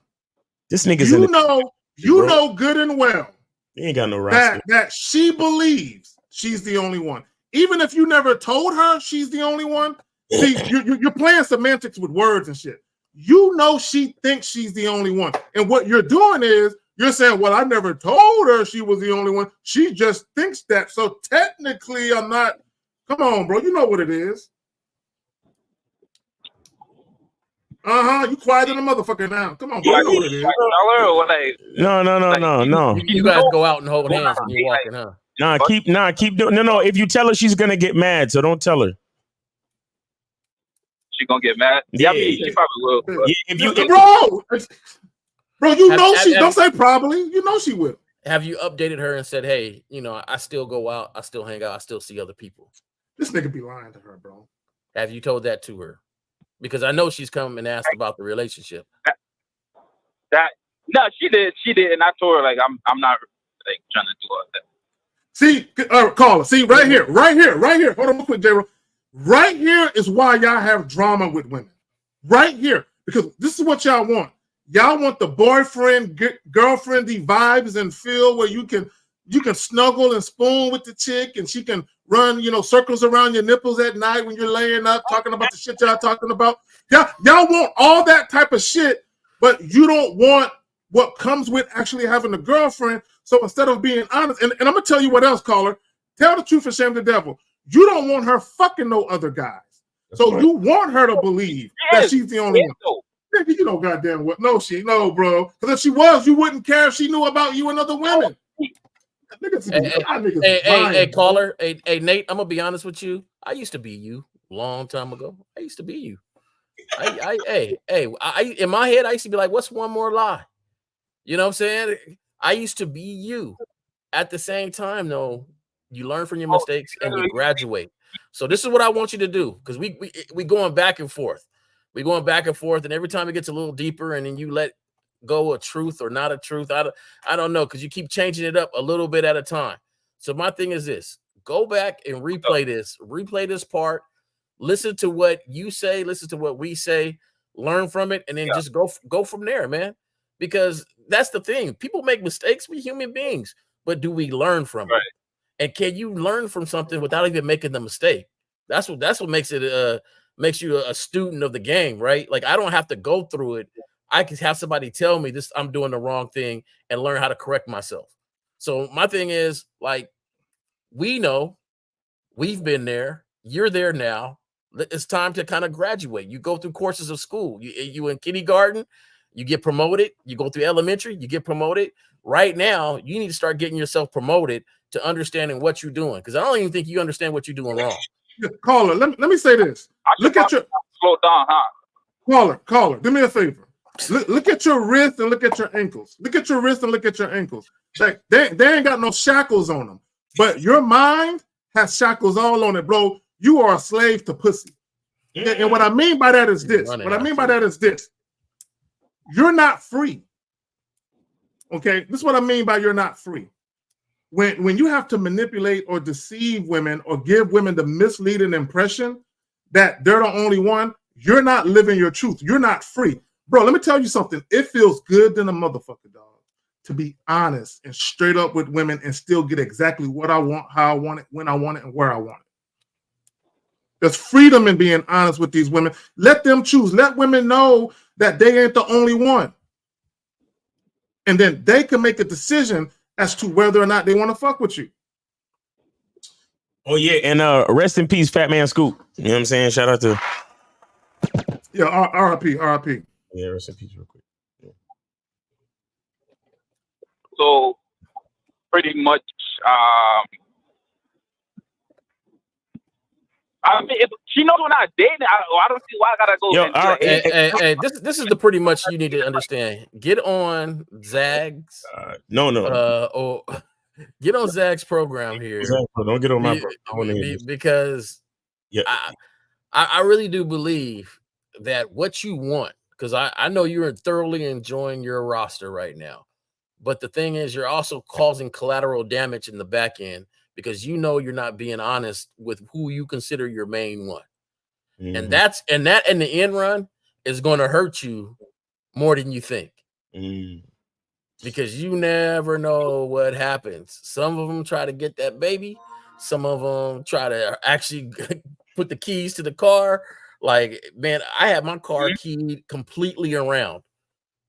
This nigga's you know good and well he ain't got no right that she believes she's the only one. Even if you never told her she's the only one, see, you're playing semantics with words and shit. You know she thinks she's the only one. And what you're doing is you're saying, well, I never told her she was the only one. She just thinks that. So technically I'm not. Come on, bro. You know what it is. You quiet than a motherfucker now. Come on, bro. You know what it is. No. You guys go out and hold hands when you're walking, huh? Keep doing. No. If you tell her, she's gonna get mad. So don't tell her. She gonna get mad. Yeah, I mean, she probably bro, will. you know she. Don't say probably. You know she will. Have you updated her and said, hey, I still go out, I still hang out, I still see other people? This nigga be lying to her, bro. Have you told that to her? Because I know she's come and asked about the relationship. No, she did, and I told her I'm not trying to do all that. See, caller. See, right here. Hold on, real quick, J-Ro. Right here is why y'all have drama with women. Right here, because this is what y'all want. Y'all want the boyfriend, girlfriendy vibes and feel where you can snuggle and spoon with the chick, and she can run, circles around your nipples at night when you're laying up, talking about the shit y'all talking about. Y'all want all that type of shit, but you don't want what comes with actually having a girlfriend. So instead of being honest, and I'm gonna tell you what else, caller. Tell the truth and shame the devil. You don't want her fucking no other guys. So you want her to believe that she's the only one. Nigga, you know goddamn what? No, bro. Because if she was, you wouldn't care if she knew about you and other women. Hey, caller. Hey, Nate, I'm gonna be honest with you. I used to be you a long time ago. I used to be you. In my head, I used to be like, what's one more lie? You know what I'm saying? I used to be you. At the same time, though, you learn from your mistakes and you graduate. So this is what I want you to do, because we going back and forth. We're going back and forth, and every time it gets a little deeper, and then you let go a truth or not a truth. I don't know, because you keep changing it up a little bit at a time. So my thing is this: go back and replay this part, listen to what you say, listen to what we say, learn from it, and then just go from there, man. Because that's the thing. People make mistakes. We're human beings, but do we learn from it? And can you learn from something without even making the mistake? That's what makes it makes you a student of the game, right? Like I don't have to go through it. I can have somebody tell me this, I'm doing the wrong thing, and learn how to correct myself. So my thing is, like, we know, we've been there, you're there now. It's time to kind of graduate. You go through courses of school. You in kindergarten, you get promoted. You go through elementary, you get promoted. Right now, you need to start getting yourself promoted to understanding what you're doing. Because I don't even think you understand what you're doing wrong. Caller, let me say this. Look at your slow down, huh? Caller, do me a favor. Look at your wrist and look at your ankles. Look at your wrist and look at your ankles. Like they ain't got no shackles on them, but your mind has shackles all on it, bro. You are a slave to pussy. And what I mean by that is this. What I mean by that is this. You're not free. Okay, this is what I mean by you're not free. When you have to manipulate or deceive women or give women the misleading impression that they're the only one, you're not living your truth. You're not free. Bro, let me tell you something. It feels good than a motherfucker, dog, to be honest and straight up with women and still get exactly what I want, how I want it, when I want it, and where I want it. There's freedom in being honest with these women. Let them choose. Let women know that they ain't the only one. And then they can make a decision as to whether or not they want to fuck with you. Oh yeah, and rest in peace, Fat Man Scoop. You know what I'm saying? Shout out to RIP. Yeah, rest in peace, real quick. Yeah. So pretty much, I mean, if she knows we're not dating, I don't see why I gotta go. Hey, this is the pretty much you need to understand. Get on Zag's. Or get on Zag's program here. Exactly. Don't get on my program. Because I really do believe that what you want, because I know you're thoroughly enjoying your roster right now, but the thing is, you're also causing collateral damage in the back end because you know you're not being honest with who you consider your main one. Mm-hmm. And that in the end run is going to hurt you more than you think. Because you never know what happens. Some of them try to get that baby. Some of them try to actually put the keys to the car. Like, man, I had my car keyed completely around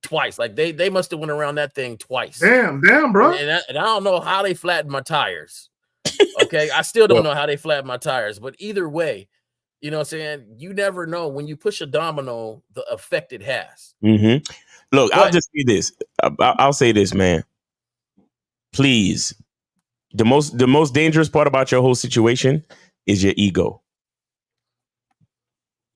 twice. Like they must have went around that thing twice. Damn, bro. And I don't know how they flattened my tires. Okay, I still don't know how they flattened my tires. But either way, you know what I'm saying? You never know when you push a domino, the effect it has. Mm-hmm. Look, I'll just say this. I'll say this, man. Please, the most dangerous part about your whole situation is your ego.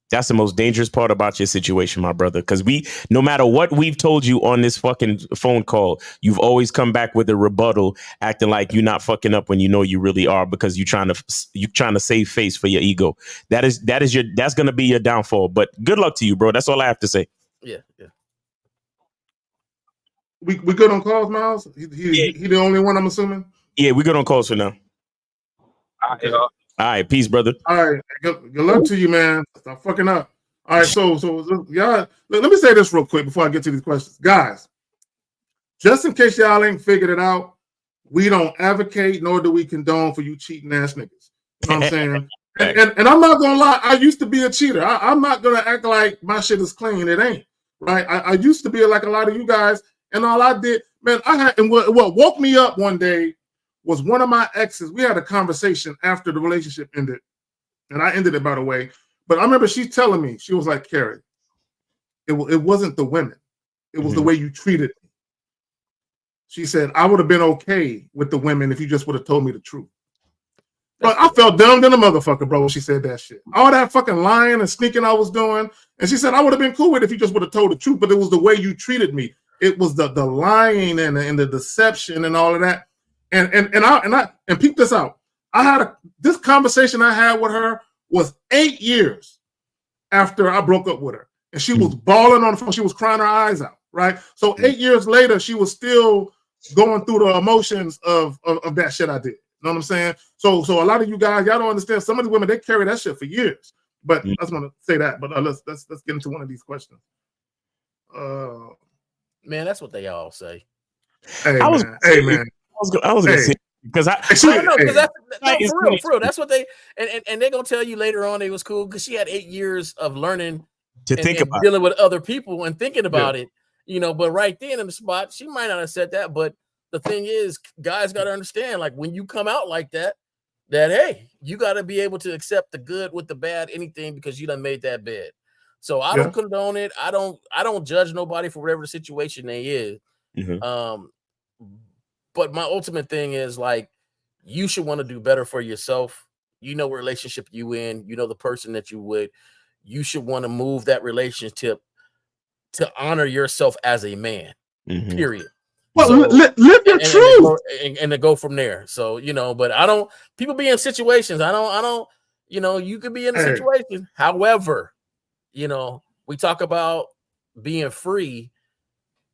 That's the most dangerous part about your situation, my brother. Because no matter what we've told you on this fucking phone call, you've always come back with a rebuttal, acting like you're not fucking up when you know you really are, because you're trying to save face for your ego. That's gonna be your downfall. But good luck to you, bro. That's all I have to say. Yeah. We good on calls, Miles? He the only one, I'm assuming? Yeah, we good on calls for now. Okay. All right, peace, brother. All right, good luck to you, man. Stop fucking up. All right, so y'all, let me say this real quick before I get to these questions. Guys, just in case y'all ain't figured it out, we don't advocate nor do we condone for you cheating ass niggas. You know what I'm saying? and I'm not gonna lie, I used to be a cheater. I'm not gonna act like my shit is clean. It ain't. Right? I used to be like a lot of you guys, and all I did, man, what woke me up one day was one of my exes. We had a conversation after the relationship ended, and I ended it, by the way. But I remember she telling me, she was like, Carrie, it wasn't the women. It was the way you treated me. She said, I would have been okay with the women if you just would have told me the truth. But I felt dumb than a motherfucker, bro, when she said that shit. All that fucking lying and sneaking I was doing. And she said, I would have been cool with it if you just would have told the truth, but it was the way you treated me. It was the lying and the deception and all of that. And peep this out. This conversation I had with her was 8 years after I broke up with her, and she was bawling on the phone. She was crying her eyes out. Right. So 8 years later, she was still going through the emotions of that shit I did. You know what I'm saying? So a lot of you guys, y'all don't understand. Some of the women, they carry that shit for years. But I just want to say that. But let's get into one of these questions. Man, that's what they all say. Hey, man. I was gonna say, Because no, because that's no, it's for real, for real. That's what they and they're gonna tell you later on they was cool because she had 8 years of learning to and, think and about dealing with other people and thinking about it, you know. But right then in the spot, she might not have said that. But the thing is, guys got to understand, like when you come out like that hey, you got to be able to accept the good with the bad, anything, because you done made that bed. So I don't condone it. I don't judge nobody for whatever the situation they is. But my ultimate thing is like, you should want to do better for yourself. You know what relationship you in, you know the person that you would. You should want to move that relationship to honor yourself as a man. Period. Well, So, live your truth. And to go from there. So, you know, but I don't, people be in situations. I don't, you know, you could be in a situation. However, you know, we talk about being free,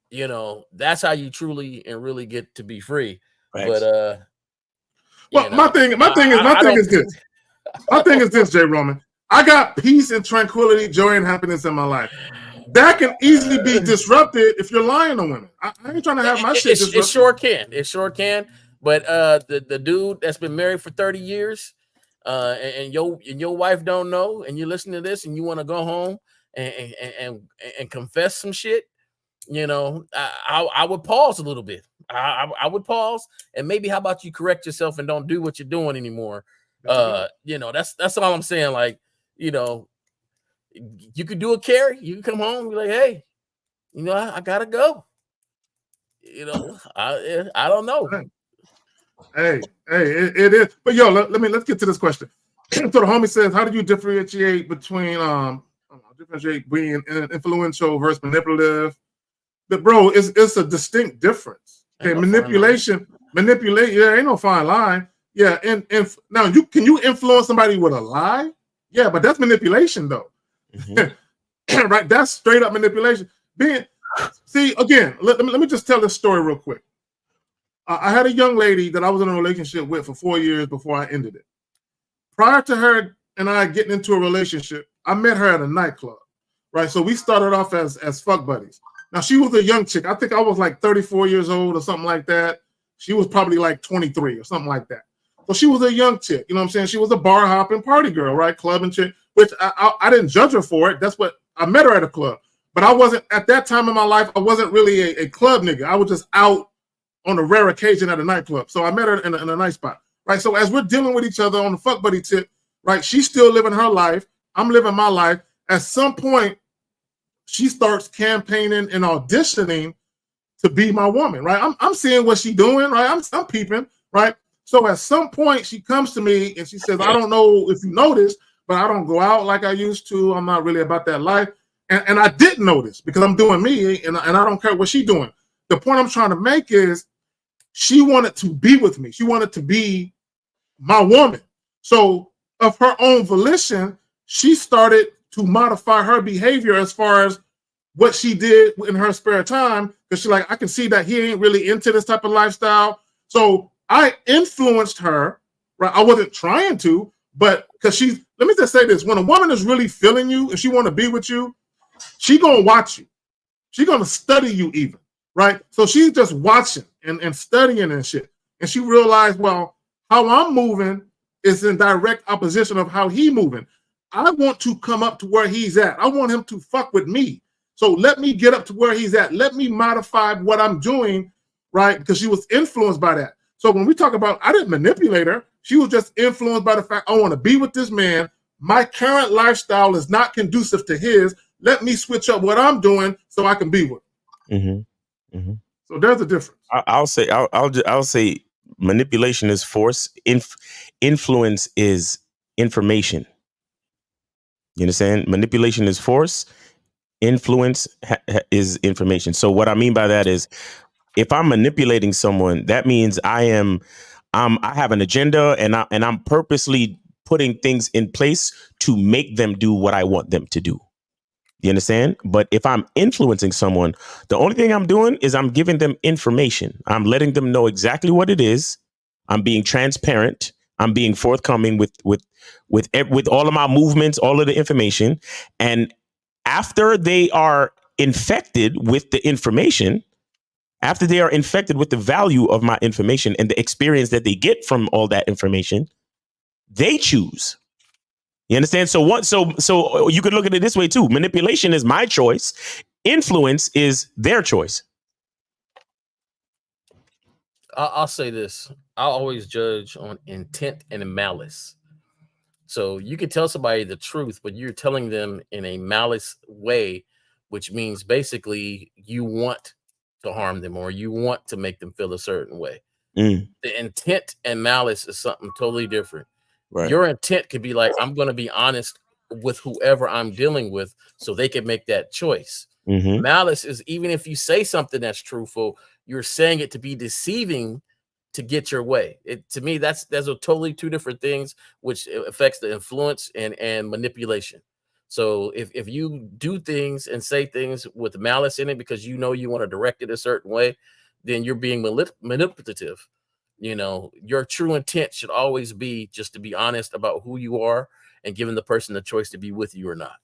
you know, that's how you truly and really get to be free. Thanks. But well, my thing is this, J. Roman. I got peace and tranquility, joy and happiness in my life. That can easily be disrupted if you're lying to women. I ain't trying to have my shit disrupted. It sure can. But the dude that's been married for 30 years, and your wife don't know, and you listen to this and you want to go home and confess some shit, you know, I would pause a little bit. I would pause and maybe how about you correct yourself and don't do what you're doing anymore. You know, that's all I'm saying. Like, you know, you could do a carry. You can come home and be like, hey, you know, I gotta go. You know, I don't know. Hey, it is. But yo, let's get to this question. So the homie says, how do you differentiate between being influential versus manipulative? But bro, it's a distinct difference. Okay, manipulation, yeah, ain't no fine line. Yeah, and now can you influence somebody with a lie? Yeah, but that's manipulation though. Right? That's straight up manipulation. See, again, let me just tell this story real quick. I had a young lady that I was in a relationship with for 4 years before I ended it. Prior to her and I getting into a relationship, I met her at a nightclub, right? So we started off as fuck buddies. Now, she was a young chick. I think I was like 34 years old or something like that. She was probably like 23 or something like that. So she was a young chick, you know what I'm saying? She was a bar hopping party girl, right? Clubbing chick, which I didn't judge her for it. That's what I met her at a club. But I wasn't, at that time in my life, I wasn't really a club nigga. I was just out on a rare occasion at a nightclub. So I met her in a nice spot, right? So as we're dealing with each other on the fuck buddy tip, right? She's still living her life. I'm living my life. At some point, she starts campaigning and auditioning to be my woman, right? I'm seeing what she's doing, right? I'm peeping, right? So at some point, she comes to me and she says, I don't know if you noticed, but I don't go out like I used to. I'm not really about that life. And I didn't notice because I'm doing me and I don't care what she's doing. The point I'm trying to make is she wanted to be with me. She wanted to be my woman. So of her own volition, she started to modify her behavior as far as what she did in her spare time. Because she's like, I can see that he ain't really into this type of lifestyle. So I influenced her, right? I wasn't trying to, but because let me just say this. When a woman is really feeling you and she want to be with you, she gonna watch you. She gonna study you even, right? So she's just watching and studying and shit. And she realized, well, how I'm moving is in direct opposition of how he moving. I want to come up to where he's at. I want him to fuck with me. So let me get up to where he's at. Let me modify what I'm doing, right? Because she was influenced by that. So when we talk about, I didn't manipulate her. She was just influenced by the fact, I want to be with this man. My current lifestyle is not conducive to his. Let me switch up what I'm doing so I can be with him. So there's a difference. I'll say manipulation is force. Influence is information. You understand? Manipulation is force. Influence is information. So what I mean by that is, if I'm manipulating someone, that means I have an agenda and I'm purposely putting things in place to make them do what I want them to do. You understand? But if I'm influencing someone, the only thing I'm doing is I'm giving them information. I'm letting them know exactly what it is. I'm being transparent. I'm being forthcoming with all of my movements, all of the information. And after they are infected with the information, after they are infected with the value of my information and the experience that they get from all that information, they choose. You understand? So you could look at it this way too. Manipulation is my choice. Influence is their choice. I'll say this. I'll always judge on intent and malice. So you can tell somebody the truth, but you're telling them in a malice way, which means basically you want to harm them or you want to make them feel a certain way. The intent and malice is something totally different. Right. Your intent could be like, I'm going to be honest with whoever I'm dealing with so they can make that choice. Malice is even if you say something that's truthful, you're saying it to be deceiving to get your way. To me, there's a totally two different things, which affects the influence and manipulation. So if you do things and say things with malice in it because you know you want to direct it a certain way, then you're being manipulative. You know, your true intent should always be just to be honest about who you are and giving the person the choice to be with you or not.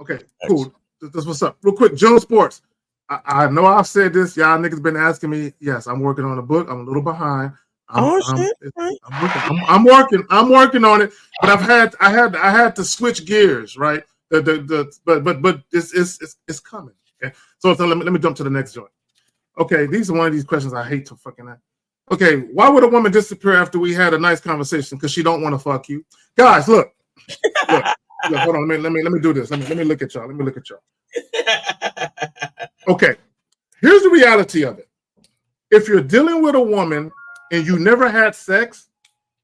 Okay, cool. That's what's up. Real quick, Joe Sports. I know I've said this. Y'all niggas been asking me. Yes, I'm working on a book. I'm a little behind. I'm working on it. But I had to switch gears, right? But it's coming. Okay. So let me jump to the next joint. Okay, these are one of these questions I hate to fucking ask. Okay, why would a woman disappear after we had a nice conversation? Because she don't want to fuck you, guys. Look, hold on. Let me do this. Let me look at y'all. Okay, here's the reality of it. If you're dealing with a woman and you never had sex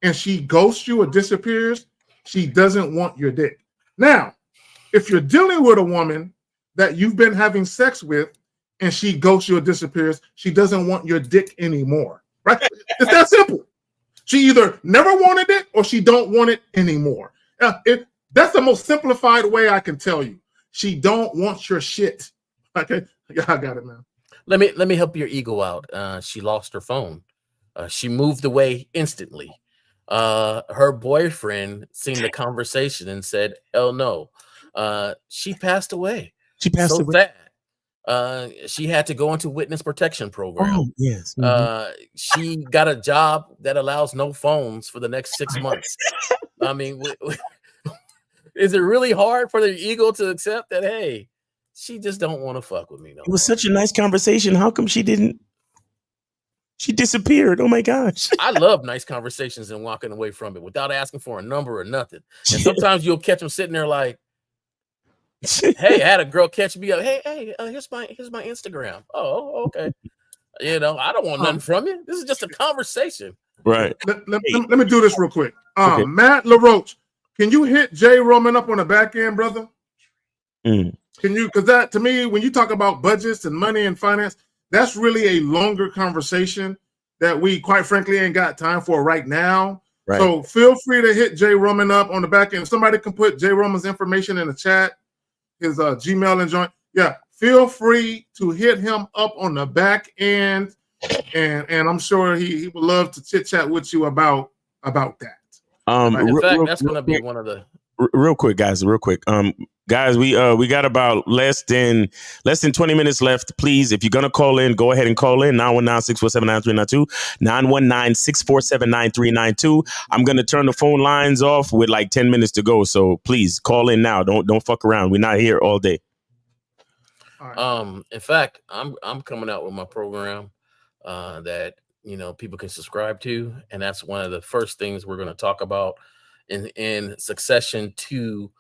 and she ghosts you or disappears, she doesn't want your dick. Now, if you're dealing with a woman that you've been having sex with and she ghosts you or disappears, she doesn't want your dick anymore. Right? It's that simple. She either never wanted it or she don't want it anymore. That's the most simplified way I can tell you. She don't want your shit. Okay, yeah, I got it, man. Let me help your ego out. She lost her phone. She moved away instantly. Her boyfriend seen the conversation and said, "Hell no." She passed away. She passed away. Sad. She had to go into witness protection program. Oh, yes. She got a job that allows no phones for the next 6 months. I mean, is it really hard for the ego to accept that? Hey, she just don't want to fuck with me. No, it was such a nice conversation. How come she didn't? She disappeared. Oh my gosh. I love nice conversations and walking away from it without asking for a number or nothing. And sometimes you'll catch them sitting there like, "Hey, I had a girl catch me up. Hey, here's my Instagram. Oh, okay. You know, I don't want nothing from you. This is just a conversation." Right. Let me do this real quick. Okay. Matt LaRoche, can you hit Jay Roman up on the back end, brother? Can you? Because that, to me, when you talk about budgets and money and finance, that's really a longer conversation that we, quite frankly, ain't got time for right now. Right. So feel free to hit Jay Roman up on the back end. If somebody can put Jay Roman's information in the chat, his Gmail and joint. Yeah, feel free to hit him up on the back end, and I'm sure he would love to chit chat with you about that. In fact, that's going to be one of the real quick, guys. Guys, we got about less than 20 minutes left. Please, if you're gonna call in, go ahead and call in 919-647-9392, 919-647-9392. I'm gonna turn the phone lines off with like 10 minutes to go. So please call in now. Don't fuck around. We're not here all day. In fact, I'm coming out with my program that people can subscribe to, and that's one of the first things we're going to talk about in succession to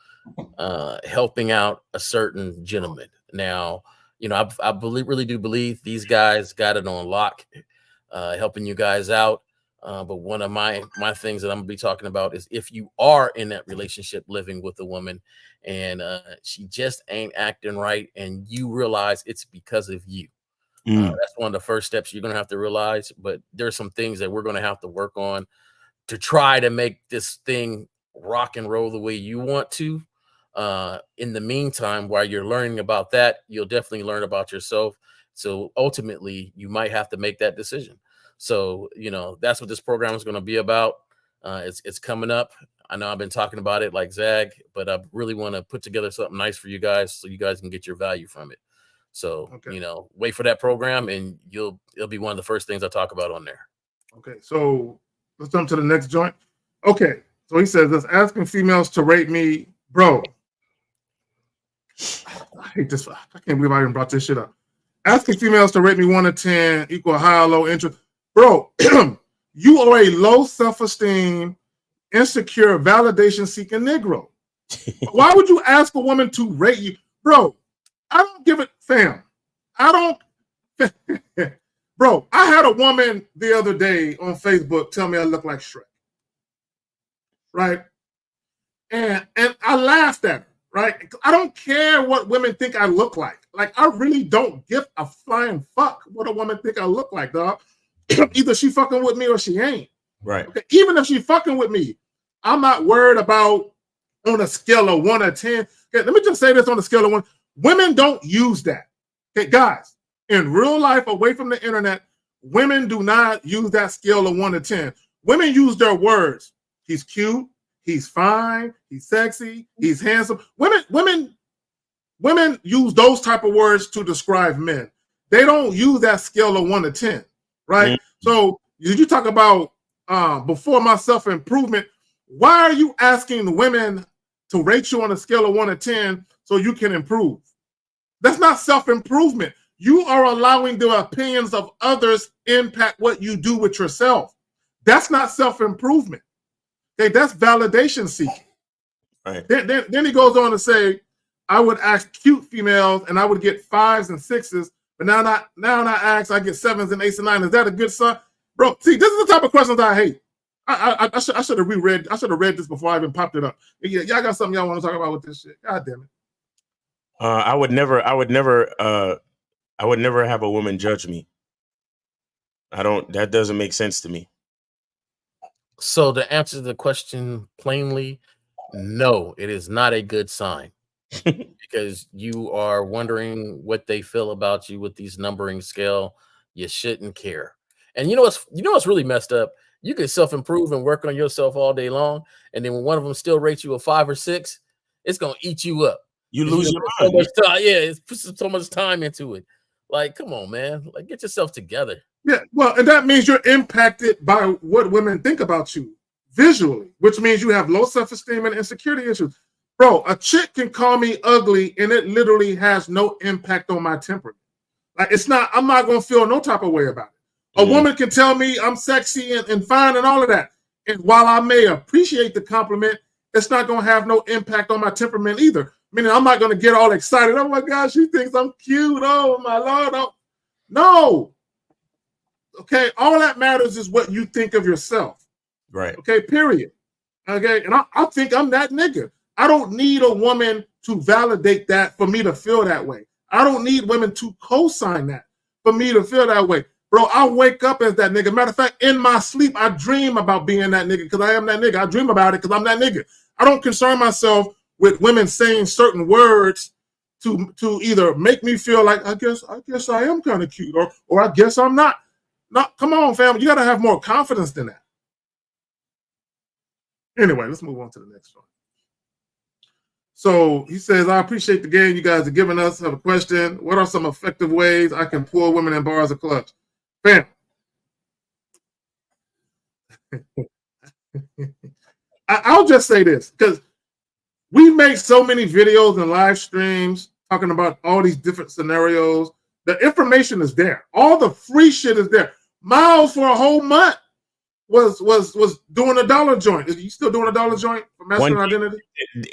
helping out a certain gentleman. Now, I really do believe these guys got it on lock, helping you guys out. But one of my things that I'm gonna be talking about is if you are in that relationship living with a woman and she just ain't acting right and you realize it's because of you. That's one of the first steps you're gonna have to realize. But there's some things that we're gonna have to work on to try to make this thing rock and roll the way you want to. In the meantime, while you're learning about that, you'll definitely learn about yourself. So ultimately, you might have to make that decision. So, that's what this program is going to be about. It's coming up. I know I've been talking about it like Zag, but I really want to put together something nice for you guys so you guys can get your value from it. So, wait for that program and it'll be one of the first things I talk about on there. Okay, so let's jump to the next joint. Okay, so he says, "That's asking females to rate me, bro." I hate this. I can't believe I even brought this shit up. Asking females to rate me 1 to 10 equal high or low interest, bro. You are a low self-esteem, insecure, validation-seeking Negro. Why would you ask a woman to rate you, bro? I don't give it, fam. I don't. Bro, I had a woman the other day on Facebook tell me I look like Shrek. Right? And I laughed at her, right? I don't care what women think I look like. Like, I really don't give a flying fuck what a woman think I look like, dog. Either she fucking with me or she ain't. Right. Okay? Even if she fucking with me, I'm not worried about on a scale of 1 to 10. Okay, let me just say this on a scale of 1. Women don't use that. Okay, guys, in real life, away from the internet, women do not use that scale of 1 to 10. Women use their words. He's cute. He's fine. He's sexy. He's handsome. Women use those type of words to describe men. They don't use that scale of 1 to 10, right? Mm-hmm. So you talk about before my self-improvement. Why are you asking the women to rate you on a scale of 1 to 10 so you can improve? That's not self-improvement. You are allowing the opinions of others impact what you do with yourself. That's not self-improvement. Okay, that's validation seeking. Right. Then he goes on to say, I would ask cute females and I would get 5s and 6s, but now I ask, I get 7s and 8s and 9s. Is that a good sign? Bro, see, this is the type of questions I hate. I should have reread. I should have read this before I even popped it up. Yeah, y'all got something y'all want to talk about with this shit? God damn it. I would never have a woman judge me. That doesn't make sense to me. So to answer the question plainly, no, it is not a good sign because you are wondering what they feel about you with these numbering scale. You shouldn't care. And you know what's really messed up? You can self-improve and work on yourself all day long, and then when one of them still rates you a 5 or 6, it's gonna eat you up. You lose your mind. So much time. Yeah, it's put so much time into it. Like, come on, man. Like, get yourself together. Yeah, well, and that means you're impacted by what women think about you visually, which means you have low self-esteem and insecurity issues. Bro, a chick can call me ugly, and it literally has no impact on my temperament. Like, I'm not gonna feel no type of way about it. A woman can tell me I'm sexy and fine and all of that. And while I may appreciate the compliment, it's not going to have no impact on my temperament either. Meaning I'm not going to get all excited. Oh my gosh, she thinks I'm cute. Oh my Lord. Oh. No. Okay. All that matters is what you think of yourself. Right. Okay. Period. Okay. And I think I'm that nigga. I don't need a woman to validate that for me to feel that way. I don't need women to co-sign that for me to feel that way. Bro, I wake up as that nigga. Matter of fact, in my sleep, I dream about being that nigga because I am that nigga. I dream about it because I'm that nigga. I don't concern myself with women saying certain words to either make me feel like I guess I am kind of cute or I guess I'm not. No, come on, fam. You got to have more confidence than that. Anyway, let's move on to the next one. So he says, I appreciate the game you guys are giving us. I have a question. What are some effective ways I can pull women in bars or clubs? Fam. I'll just say this because we make so many videos and live streams talking about all these different scenarios. The information is there. All the free shit is there. Miles for a whole month was doing a dollar joint. Is you still doing a dollar joint for masculine identity?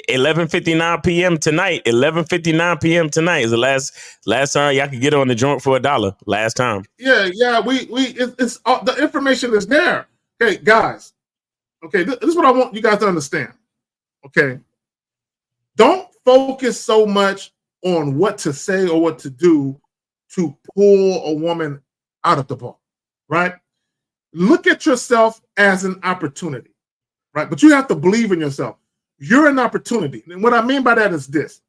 11:59 p.m. tonight. 11:59 p.m. tonight is the last time y'all could get on the joint for $1. Last time. Yeah. It's the information is there. Okay, guys. Okay, this is what I want you guys to understand. Okay, don't focus so much on what to say or what to do to pull a woman out of the bar, right? Look at yourself as an opportunity, right? But you have to believe in yourself. You're an opportunity. And what I mean by that is this.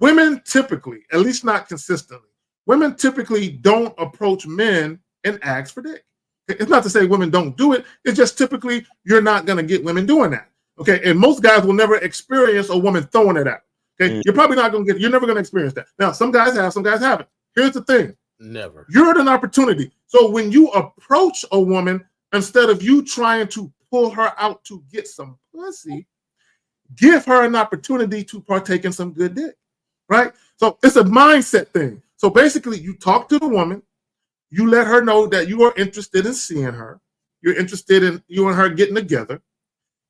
Women typically, at least not consistently, women typically don't approach men and ask for dick. It's not to say women don't do it. It's just typically you're not going to get women doing that. Okay. And most guys will never experience a woman throwing it at. Okay, you're probably not going to get. You're never going to experience that. Now, some guys have, some guys haven't. Here's the thing. Never. You're at an opportunity. So when you approach a woman, instead of you trying to pull her out to get some pussy, give her an opportunity to partake in some good dick, right? So it's a mindset thing. So basically, you talk to the woman, you let her know that you are interested in seeing her, you're interested in you and her getting together.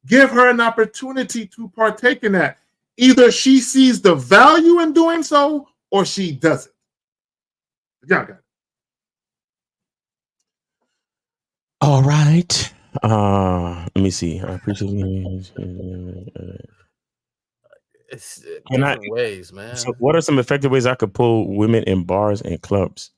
Give her an opportunity to partake in that. Either she sees the value in doing so, or she doesn't. Y'all got it. All right. Let me see. I appreciate It's different ways, man. So what are some effective ways I could pull women in bars and clubs?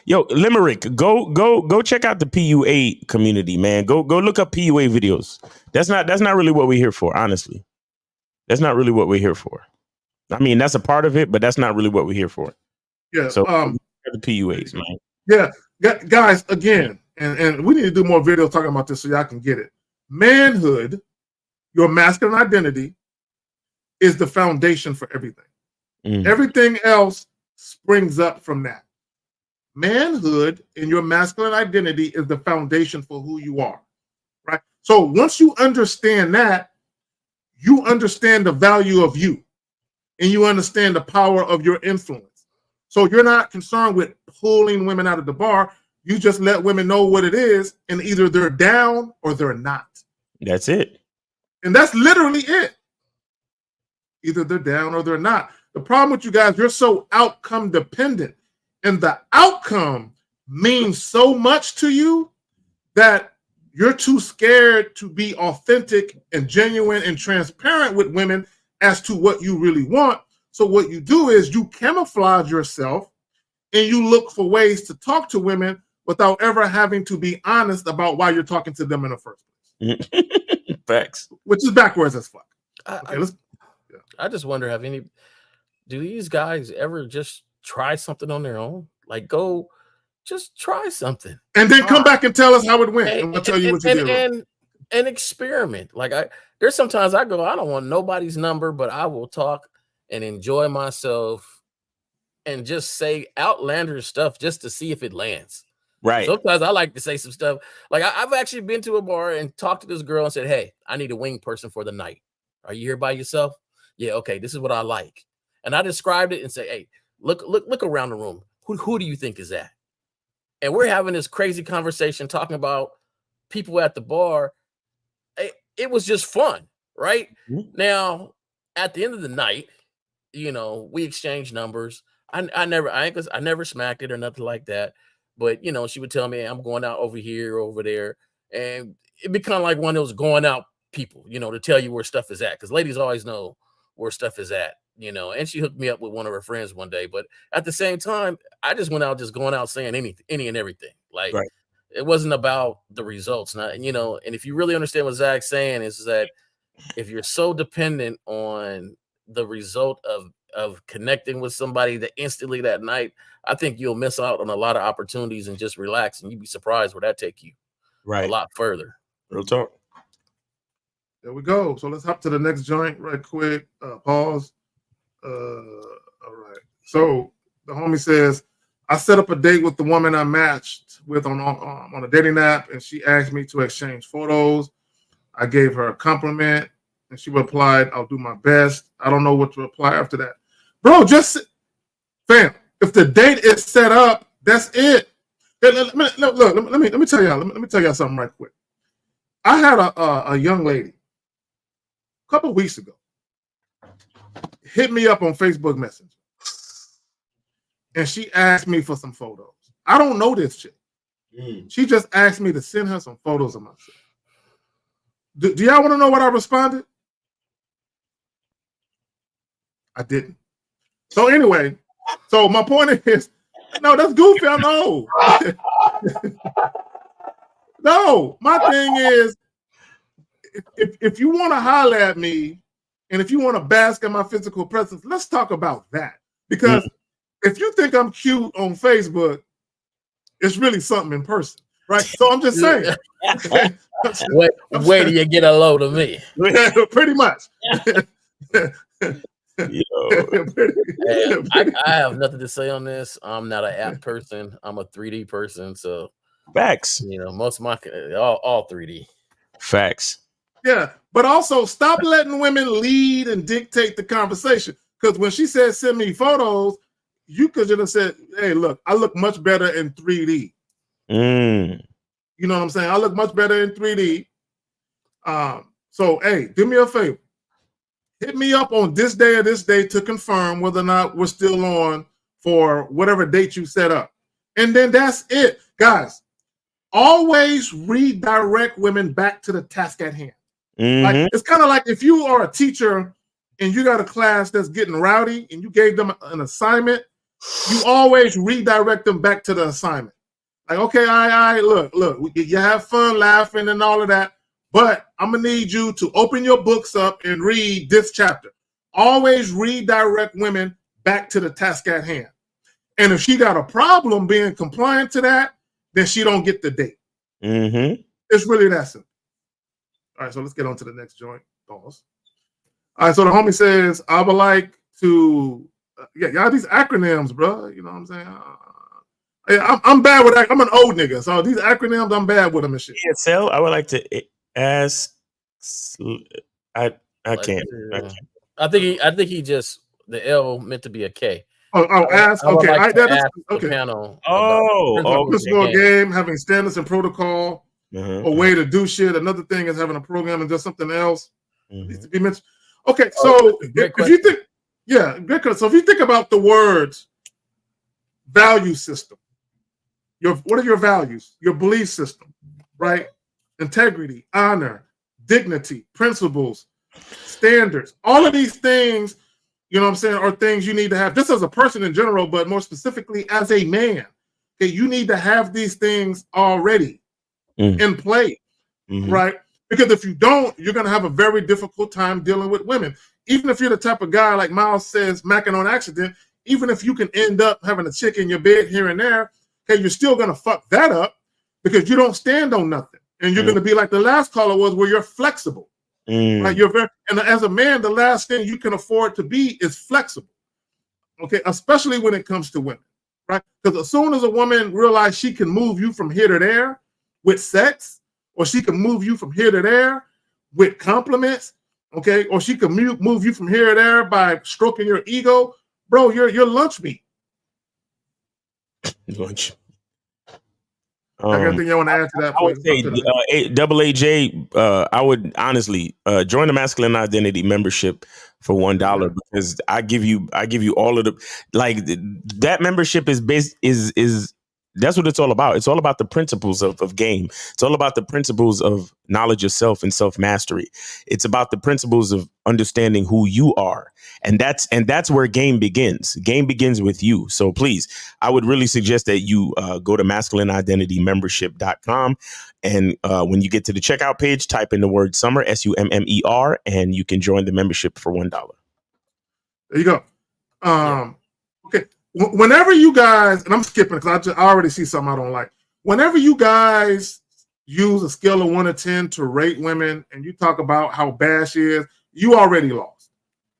Yo, Limerick, go check out the PUA community, man. Go look up PUA videos. That's not really what we're here for, honestly. That's not really what we're here for. I mean, that's a part of it, but that's not really what we're here for. Yeah. So the PUAs, man. Yeah, guys, again, and we need to do more videos talking about this so y'all can get it. Manhood, your masculine identity, is the foundation for everything. Everything else springs up from that. Manhood and your masculine identity is the foundation for who you are, right? So once you understand that, you understand the value of you and you understand the power of your influence. So you're not concerned with pulling women out of the bar. You just let women know what it is, and either they're down or they're not. That's it. And that's literally it. Either they're down or they're not. The problem with you guys, you're so outcome dependent. And the outcome means so much to you that you're too scared to be authentic and genuine and transparent with women as to what you really want. So what you do is you camouflage yourself and you look for ways to talk to women without ever having to be honest about why you're talking to them in the first place. Facts. Which is backwards as fuck. I just wonder, do these guys ever just try something on their own? Like, go just try something. And then come back and tell us how it went. And we'll tell you what you did. And experiment. Like, there's sometimes I go, I don't want nobody's number, but I will talk and enjoy myself and just say outlandish stuff just to see if it lands. Right. Sometimes I like to say some stuff. Like, I've actually been to a bar and talked to this girl and said, hey, I need a wing person for the night. Are you here by yourself? Yeah, okay, this is what I like. And I described it and say, hey, look around the room. Who do you think is that? And we're having this crazy conversation talking about people at the bar. It was just fun, right? Mm-hmm. Now, at the end of the night, we exchanged numbers. I never smacked it or nothing like that. But, she would tell me, hey, I'm going out over here, over there. And it'd be kind of like one of those going out people, to tell you where stuff is at. Because ladies always know where stuff is at, and she hooked me up with one of her friends one day. But at the same time, I just went out going out saying any and everything. Like, right. It wasn't about the results. Not, and if you really understand what Zach's saying is that if you're so dependent on the result of connecting with somebody that instantly that night, I think you'll miss out on a lot of opportunities and just relax, and you'd be surprised where that take you a lot further. Real talk. There we go. So let's hop to the next joint right quick. Pause. All right. So the homie says, I set up a date with the woman I matched with on a dating app, and she asked me to exchange photos. I gave her a compliment, and she replied, I'll do my best. I don't know what to reply after that. Bro, fam, if the date is set up, that's it. Let me tell y'all. Let me tell y'all something right quick. I had a young lady a couple of weeks ago hit me up on Facebook Messenger, and she asked me for some photos. I don't know this chick. She just asked me to send her some photos of myself. Do y'all want to know what I responded? I didn't. So anyway, so my point is, no, that's goofy. I know. No, my thing is, if you want to holler at me, and if you want to bask in my physical presence, let's talk about that. Because if you think I'm cute on Facebook, it's really something in person, right? So I'm just saying. Wait till you get a load of me. Pretty much. Hey, I have nothing to say on this. I'm not an app person. I'm a 3D person. So facts. You know, most of my all 3D. Facts. Yeah, but also stop letting women lead and dictate the conversation. Because when she said send me photos, you could just have said, "Hey, look, I look much better in 3D." You know what I'm saying? I look much better in 3D. So, hey, do me a favor. Hit me up on this day or this day to confirm whether or not we're still on for whatever date you set up. And then that's it. Guys, always redirect women back to the task at hand. Like, it's kind of like if you are a teacher and you got a class that's getting rowdy and you gave them an assignment, you always redirect them back to the assignment. Like, okay, all right, look, you have fun laughing and all of that, but I'm going to need you to open your books up and read this chapter. Always redirect women back to the task at hand. And if she got a problem being compliant to that, then she don't get the date. It's really that simple. All right, so let's get on to the next joint. Pause. All right, so the homie says, I would like to, y'all these acronyms, bro. You know what I'm saying? I'm bad with that. I'm an old nigga, so these acronyms, I'm bad with them and shit. ESL, I would like to ask. I can't. I think he just the L meant to be a K. Ask. Okay, Like that's okay. Panel principal game, having standards and protocol, a way to do shit. Another thing is having a program and do something else. Needs to be mentioned. Okay, so if you think, so if you think about the words value system, what are your values? Your belief system, right? Integrity, honor, dignity, principles, standards. All of these things, you know what I'm saying, are things you need to have just as a person in general, but more specifically as a man. Okay, you need to have these things already in play, right? Because if you don't, you're going to have a very difficult time dealing with women. Even if you're the type of guy, like Miles says, macking on accident, even if you can end up having a chick in your bed here and there, okay, you're still going to fuck that up because you don't stand on nothing. And you're going to be like the last caller was, where you're flexible. Right? And as a man, the last thing you can afford to be is flexible. Okay, especially when it comes to women, right? Because as soon as a woman realizes she can move you from here to there with sex, or she can move you from here to there with compliments, okay, or she can move you from here to there by stroking your ego, bro, you're lunch meat. Lunch. I got anything you want to add to that? I would say Double AJ, I would honestly join the Masculine Identity membership for $1 because I give you all of the, like, that membership is that's what it's all about. It's all about the principles of game. It's all about the principles of knowledge of self and self-mastery. It's about the principles of understanding who you are. And that's where game begins. Game begins with you. So please, I would really suggest that you go to masculineidentitymembership.com. And when you get to the checkout page, type in the word summer, SUMMER, and you can join the membership for $1. There you go. Okay. Whenever you guys, and I'm skipping because I already see something I don't like. Whenever you guys use a scale of 1 to 10 to rate women and you talk about how bad she is, you already lost.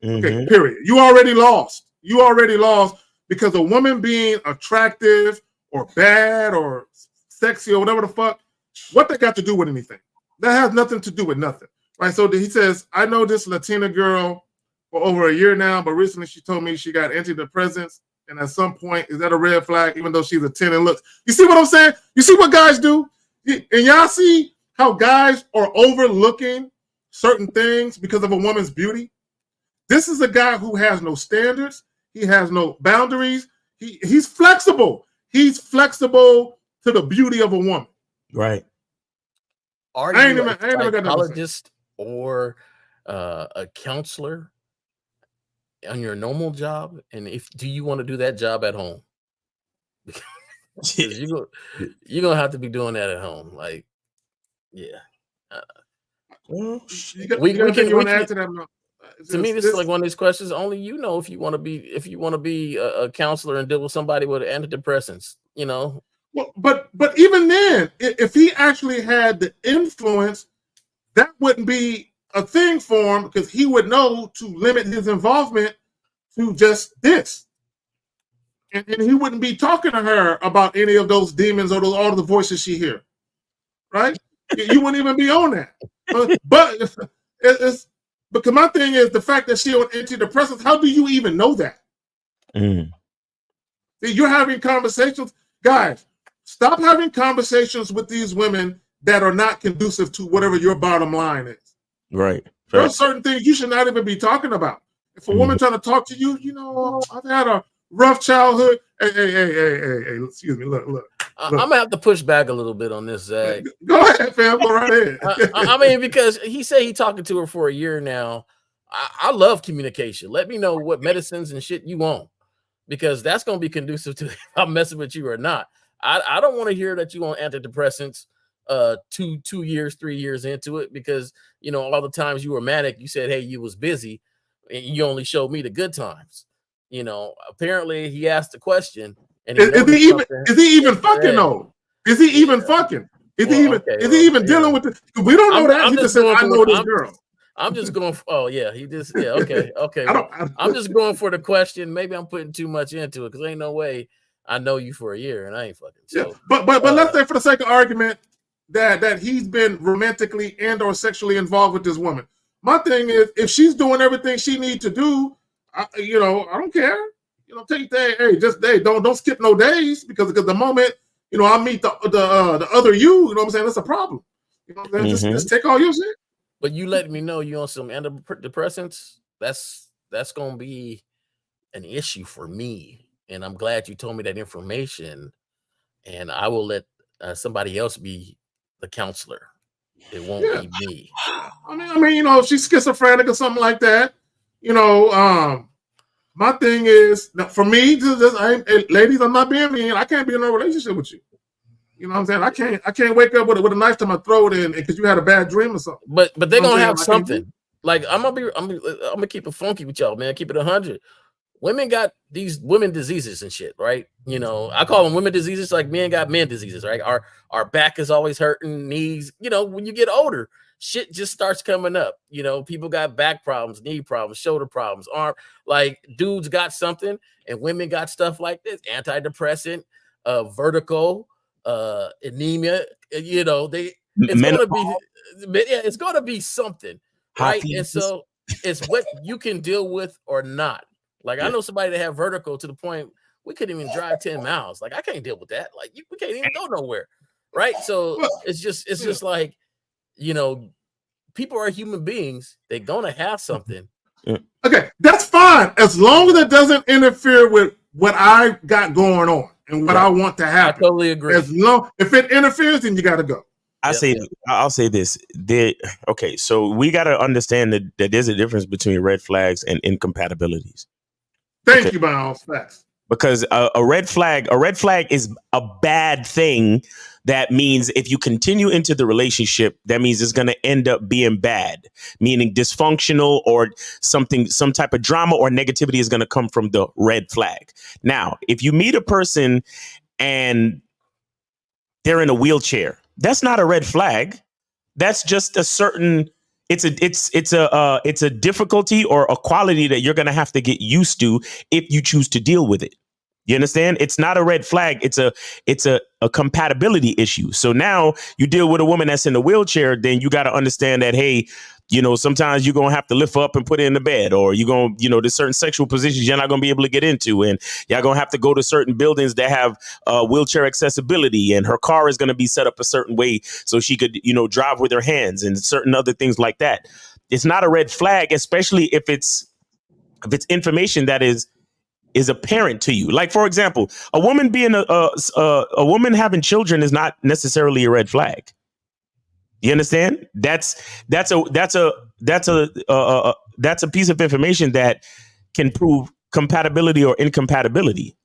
Okay, period. You already lost. You already lost because a woman being attractive or bad or sexy or whatever the fuck, what they got to do with anything? That has nothing to do with nothing. Right? So he says, I know this Latina girl for over a year now, but recently she told me she got antidepressants. And at some point, is that a red flag, even though she's a 10 and looks? You see what I'm saying? You see what guys do? And y'all see how guys are overlooking certain things because of a woman's beauty? This is a guy who has no standards. He has no boundaries. He's flexible. He's flexible to the beauty of a woman. Right. Are you a psychologist or a counselor on your normal job? And do you want to do that job at home? Because you're gonna have to be doing that at home. Like, yeah. To me, this is like one of these questions. Only you know if you want to be a counselor and deal with somebody with antidepressants. You know. Well, but even then, if he actually had the influence, that wouldn't be a thing for him because he would know to limit his involvement to just this. And he wouldn't be talking to her about any of those demons or all the voices she hears, right? You wouldn't even be on that. But it's because my thing is the fact that she on antidepressants. How do you even know that? Mm. See, you're having conversations, guys. Stop having conversations with these women that are not conducive to whatever your bottom line is. Right. There are certain things you should not even be talking about. If a woman trying to talk to you, I've had a rough childhood. Hey, excuse me. Look. I'm gonna have to push back a little bit on this, Zach. Go ahead, fam. Go right ahead. I mean, because he said he talking to her for a year now. I love communication. Let me know what medicines and shit you want, because that's gonna be conducive to if I'm messing with you or not. I don't want to hear that you on antidepressants 2 years, 3 years into it, because all the times you were manic, you said, hey, you was busy and you only showed me the good times. Apparently he asked the question. And is he even fucking though? Is he even fucking? Is he even dealing with this? We don't know that. He just said, I know this girl. I'm just going for, okay. I'm just going for the question. Maybe I'm putting too much into it because ain't no way I know you for a year and I ain't fucking. So, but let's say for the sake of argument that he's been romantically and or sexually involved with this woman. My thing is, if she's doing everything she needs to do, I don't care. Take that. Hey, don't skip no days because the moment I meet the other you, what I'm saying, that's a problem. Just take all your shit. But you letting me know you on some antidepressants, that's gonna be an issue for me. And I'm glad you told me that information. And I will let somebody else be the counselor. It won't be me. I mean, if she's schizophrenic or something like that, my thing is, for me, ladies, I'm not being mean. I can't be in a relationship with you. You know what I'm saying? I can't wake up with a knife to my throat and because you had a bad dream or something. But they're gonna have something. Like I'm gonna keep it funky with y'all, man. Keep it 100. Women got these women diseases and shit, right? I call them women diseases, like men got men diseases, right? Our back is always hurting, knees. When you get older, shit just starts coming up. People got back problems, knee problems, shoulder problems, arm. Like dudes got something, and women got stuff like this: antidepressant, vertigo, anemia. It's gonna be something, right? And so it's what you can deal with or not. Like I know somebody that had vertigo to the point we couldn't even drive 10 miles. Like I can't deal with that. Like we can't even go nowhere, right? So it's just like people are human beings. They're gonna have something. Okay, that's fine as long as it doesn't interfere with what I got going on and what I want to happen. I totally agree. If it interferes, then you got to go. I'll say this. Okay, so we got to understand that there's a difference between red flags and incompatibilities. Thank you, Miles. Facts. Because a red flag is a bad thing. That means if you continue into the relationship, that means it's going to end up being bad, meaning dysfunctional or some type of drama or negativity is going to come from the red flag. Now, if you meet a person and they're in a wheelchair, that's not a red flag. That's just a certain. It's a difficulty or a quality that you're going to have to get used to if you choose to deal with it. You understand? It's not a red flag. It's a compatibility issue. So now you deal with a woman that's in a wheelchair, then you got to understand that, hey, sometimes you're going to have to lift her up and put her in the bed, or you're going to, there's certain sexual positions you're not going to be able to get into. And y'all going to have to go to certain buildings that have wheelchair accessibility, and her car is going to be set up a certain way so she could, drive with her hands and certain other things like that. It's not a red flag, especially if it's information that is apparent to you. Like, for example, a woman being a woman having children is not necessarily a red flag. You understand? That's a piece of information that can prove compatibility or incompatibility.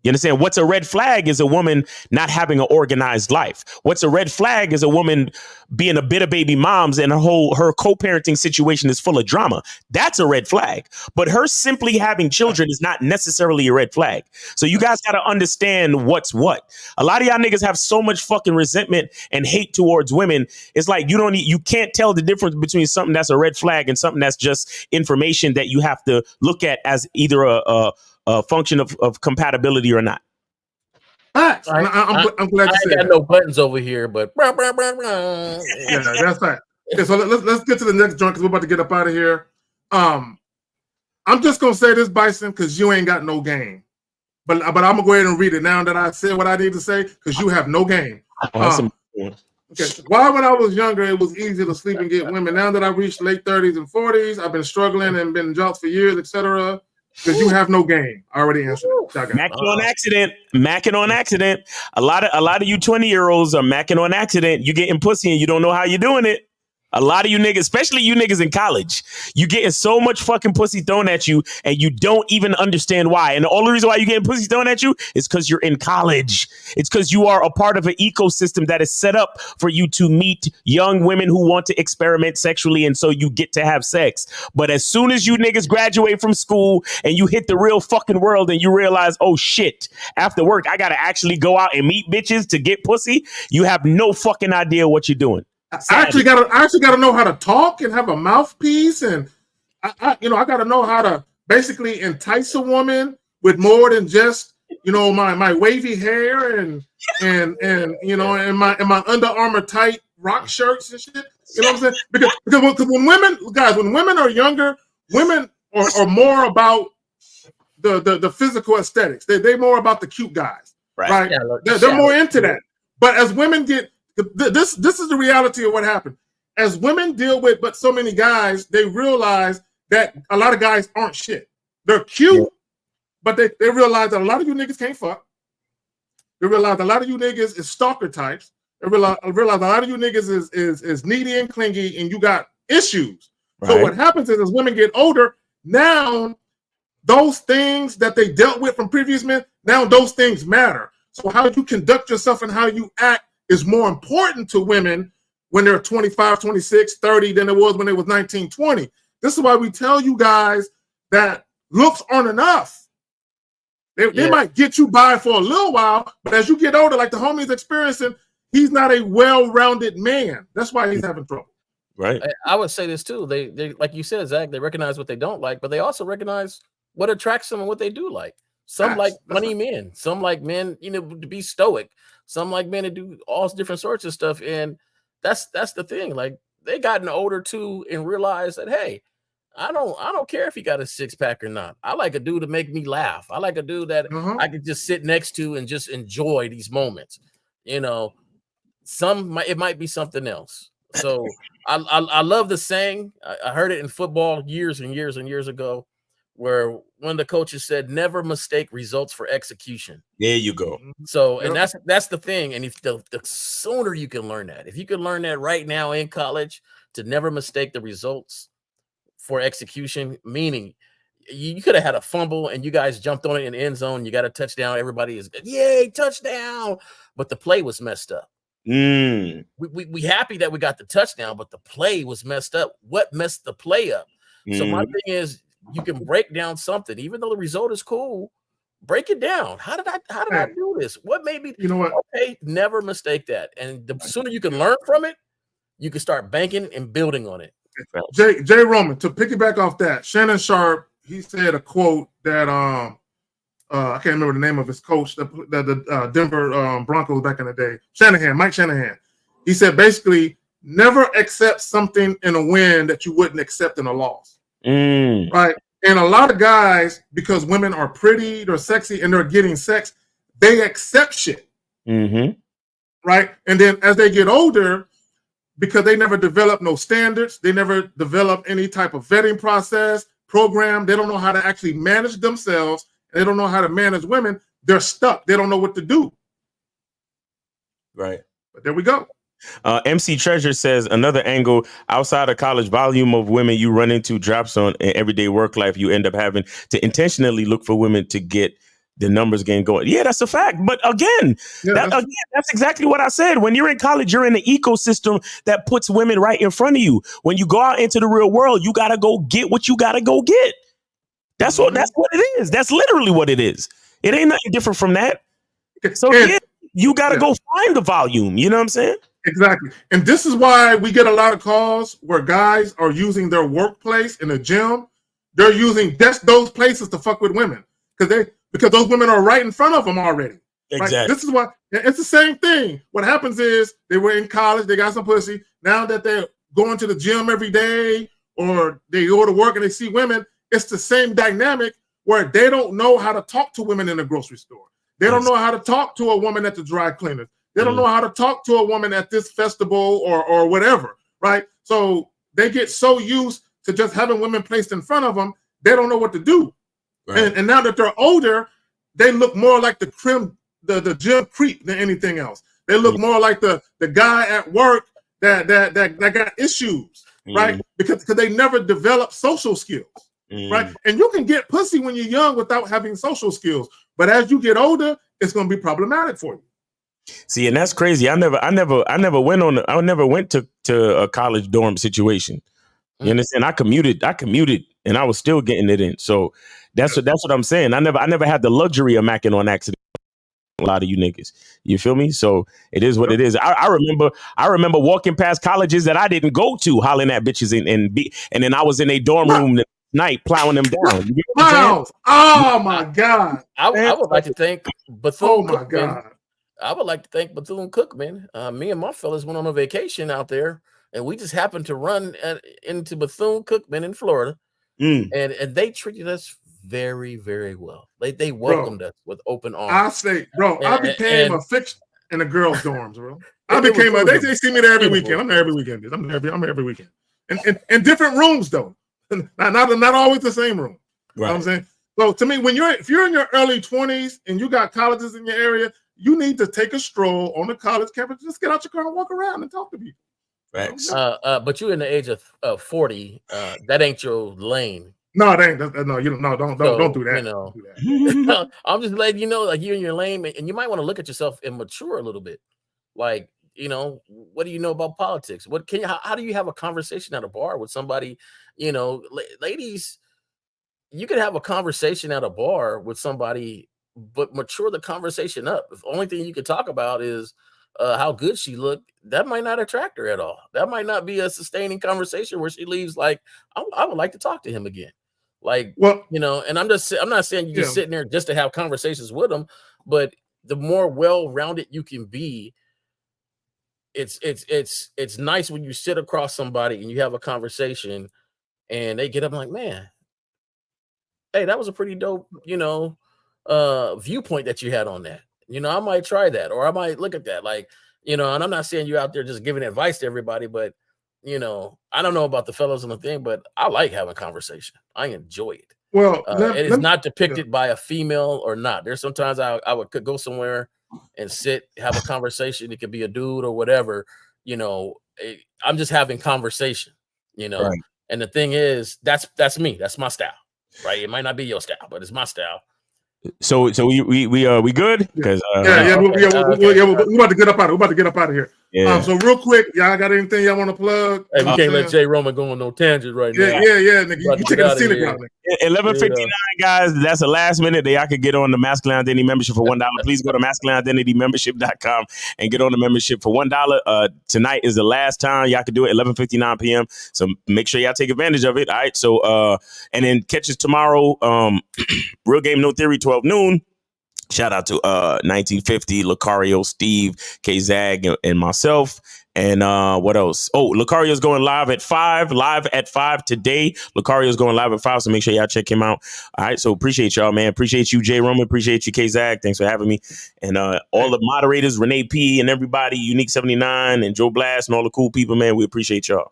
You understand? What's a red flag is a woman not having an organized life. What's a red flag is a woman being a bitter baby moms and her co-parenting situation is full of drama. That's a red flag. But her simply having children is not necessarily a red flag. So you guys got to understand what's what. A lot of y'all niggas have so much fucking resentment and hate towards women. It's like you can't tell the difference between something that's a red flag and something that's just information that you have to look at as either a function of compatibility or not. Facts. I'm glad you said I got that. no buttons over here, but Yeah, that's right. Okay, so let's get to the next joint because we're about to get up out of here. I'm just gonna say this, Bison, because you ain't got no game. But I'm gonna go ahead and read it now that I said what I need to say because you have no game. Okay. Why when I was younger it was easy to sleep and get women. Now that I reached late 30s and 40s, I've been struggling and been jobs for years, etc. Because you have no game. I already answered it. Macking on accident. Macking on accident. A lot of you 20-year-olds are macking on accident. You getting pussy and you don't know how you're doing it. A lot of you niggas, especially you niggas in college, you getting so much fucking pussy thrown at you and you don't even understand why. And the only reason why you getting pussy thrown at you is because you're in college. It's because you are a part of an ecosystem that is set up for you to meet young women who want to experiment sexually. And so you get to have sex. But as soon as you niggas graduate from school and you hit the real fucking world and you realize, oh shit, after work, I got to actually go out and meet bitches to get pussy. You have no fucking idea what you're doing. I actually gotta know how to talk and have a mouthpiece, and I gotta know how to basically entice a woman with more than just my wavy hair and my Under Armour tight rock shirts and shit. You know what I'm saying? Because when women are younger, women are more about the physical aesthetics. They're more about the cute guys, right? Yeah, they're more into that. But as women get this is the reality of what happened. As women deal with but so many guys, they realize that a lot of guys aren't shit. They're cute, but they realize that a lot of you niggas can't fuck. They realize a lot of you niggas is stalker types. They realize a lot of you niggas is needy and clingy and you got issues. Right. So what happens is as women get older, now those things that they dealt with from previous men, now those things matter. So how you conduct yourself and how you act is more important to women when they're 25, 26, 30 than it was when they was 19, 20. This is why we tell you guys that looks aren't enough. They might get you by for a little while, but as you get older, like the homie's experiencing, he's not a well-rounded man. That's why he's having trouble. Right. I would say this too. They like you said, Zach, they recognize what they don't like, but they also recognize what attracts them and what they do like. Some like money men, some like men, to be stoic. Some like men to do all different sorts of stuff. And that's the thing. Like they gotten older too and realized that, hey, I don't care if he got a six-pack or not. I like a dude to make me laugh. I like a dude that I could just sit next to and just enjoy these moments. It might be something else. So I love the saying. I heard it in football years and years and years ago, where one of the coaches said, never mistake results for execution. There you go. So, and that's the thing. And if the sooner you can learn that, if you can learn that right now in college, to never mistake the results for execution, meaning you could have had a fumble and you guys jumped on it in the end zone. You got a touchdown. Everybody is, yay, touchdown. But the play was messed up. We happy that we got the touchdown, but the play was messed up. What messed the play up? So my thing is, you can break down something, even though the result is cool. Break it down. How did I do this? What made me? You know what? Okay, never mistake that. And the sooner you can learn from it, you can start banking and building on it. Jay Roman, to piggyback off that, Shannon Sharp, he said a quote that I can't remember the name of his coach, the Denver Broncos back in the day, Mike Shanahan. He said basically, never accept something in a win that you wouldn't accept in a loss. Right. And a lot of guys, because women are pretty, they're sexy, and they're getting sex, they accept shit. Right. And then as they get older, because they never develop no standards, they never develop any type of vetting process, program, they don't know how to actually manage themselves, and they don't know how to manage women, they're stuck. They don't know what to do. Right. But there we go. MC Treasure says another angle outside of college, volume of women you run into drops on everyday work life. You end up having to intentionally look for women to get the numbers getting going. Yeah, that's a fact. But again, that's exactly what I said. When you're in college, you're in an ecosystem that puts women right in front of you. When you go out into the real world, you gotta go get what you gotta go get. That's what it is. That's literally what it is. It ain't nothing different from that. So you gotta go find the volume. You know what I'm saying? Exactly. And this is why we get a lot of calls where guys are using their workplace in the gym. They're using just those places to fuck with women because those women are right in front of them already. Exactly. Right? This is why it's the same thing. What happens is they were in college, they got some pussy. Now that they're going to the gym every day or they go to work and they see women, it's the same dynamic where they don't know how to talk to women in the grocery store. They don't know how to talk to a woman at the dry cleaners. They don't know how to talk to a woman at this festival or whatever, right? So they get so used to just having women placed in front of them, they don't know what to do. Right. And now that they're older, they look more like the gym creep than anything else. They look more like the guy at work that got issues, right? Because they never develop social skills, right? And you can get pussy when you're young without having social skills, but as you get older, it's going to be problematic for you. See, and that's crazy. I never went to a college dorm situation. You understand? I commuted, and I was still getting it in. So that's what I'm saying. I never had the luxury of macking on accident. A lot of you niggas, you feel me? So it is what it is. I remember walking past colleges that I didn't go to, hollering at bitches and then I was in a dorm room that night plowing them down. You get what I'm saying? Oh my God! I would like to thank Bethune. Oh my God! I would like to thank Bethune-Cookman. Me and my fellas went on a vacation out there, and we just happened to run into Bethune-Cookman in Florida, and they treated us very, very well. They welcomed us with open arms. I say, bro, I became a fixture in the girls' dorms, bro. They see me there every weekend. I'm there every weekend. I'm there every weekend. In different rooms though, not always the same room. Right. You know what I'm saying? So to me, if you're in your early 20s and you got colleges in your area, you need to take a stroll on the college campus. Just get out your car and walk around and talk to people. Right. But you're in the age of 40. That ain't your lane. No, it ain't. No, you don't. No, don't do that. You know, do that. I'm just letting you know, like you're in your lane, and you might want to look at yourself and mature a little bit. Like, you know, what do you know about politics? How do you have a conversation at a bar with somebody? You know, ladies, you could have a conversation at a bar with somebody, but mature the conversation up. If the only thing you could talk about is how good she looked, that might not attract her at all. That might not be a sustaining conversation where she leaves like, I would like to talk to him again. Like, well, you know, and I'm not saying you're just sitting there just to have conversations with them, but the more well-rounded you can be, it's nice when you sit across somebody and you have a conversation and they get up and like, man, hey, that was a pretty dope, you know, viewpoint that you had on that. You know, I might try that, or I might look at that. Like, you know, and I'm not saying you're out there just giving advice to everybody, but you know, I don't know about the fellows on the thing, but I like having conversation. I enjoy it. Well, it is not depicted by a female or not. There's sometimes I could go somewhere and sit, have a conversation. It could be a dude or whatever. You know, I'm just having conversation. You know, right. And the thing is, that's me. That's my style. Right? It might not be your style, but it's my style. So we good? Because we're about to get up out of here. Yeah. So real quick, y'all got anything y'all want to plug? Hey, we can't let Jay Roman go on no tangent right now. Yeah, nigga. You taking the scenic route. 11:59, guys. That's a last minute that y'all could get on the Masculine Identity membership for $1. Please go to masculineidentitymembership.com and get on the membership for $1. Tonight is the last time y'all can do it. 11:59 p.m. So make sure y'all take advantage of it. All right. So and then catch us tomorrow. Real Game No Theory, 12 noon. Shout out to 1950, Lucario, Steve, K-Zag, and myself. And what else? Oh, Lucario's going live at 5 today. Lucario's going live at 5, so make sure y'all check him out. All right, so appreciate y'all, man. Appreciate you, Jay Roman. Appreciate you, K-Zag. Thanks for having me. And all the moderators, Renee P. and everybody, Unique 79 and Joe Blast and all the cool people, man. We appreciate y'all.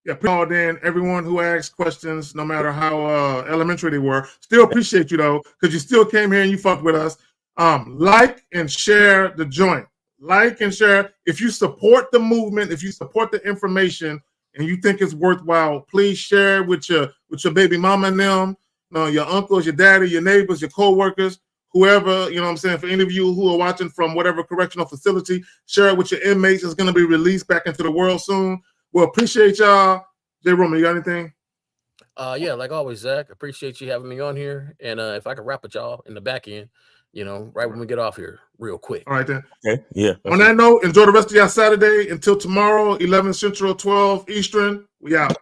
Yeah, Paul, Dan, everyone who asked questions, no matter how elementary they were, still appreciate you, though, because you still came here and you fucked with us. Like and share the joint. Like and share. If you support the movement, if you support the information, and you think it's worthwhile, please share with your baby mama and them, your uncles, your daddy, your neighbors, your co-workers, whoever, you know what I'm saying, for any of you who are watching from whatever correctional facility, share it with your inmates. It's going to be released back into the world soon. Well, appreciate y'all. J. Roman, you got anything? Yeah, like always, Zach, appreciate you having me on here. And if I could wrap with y'all in the back end, you know, right when we get off here real quick. All right, then. Okay, yeah. On that note, enjoy the rest of y'all Saturday. Until tomorrow, 11 Central, 12 Eastern. We out.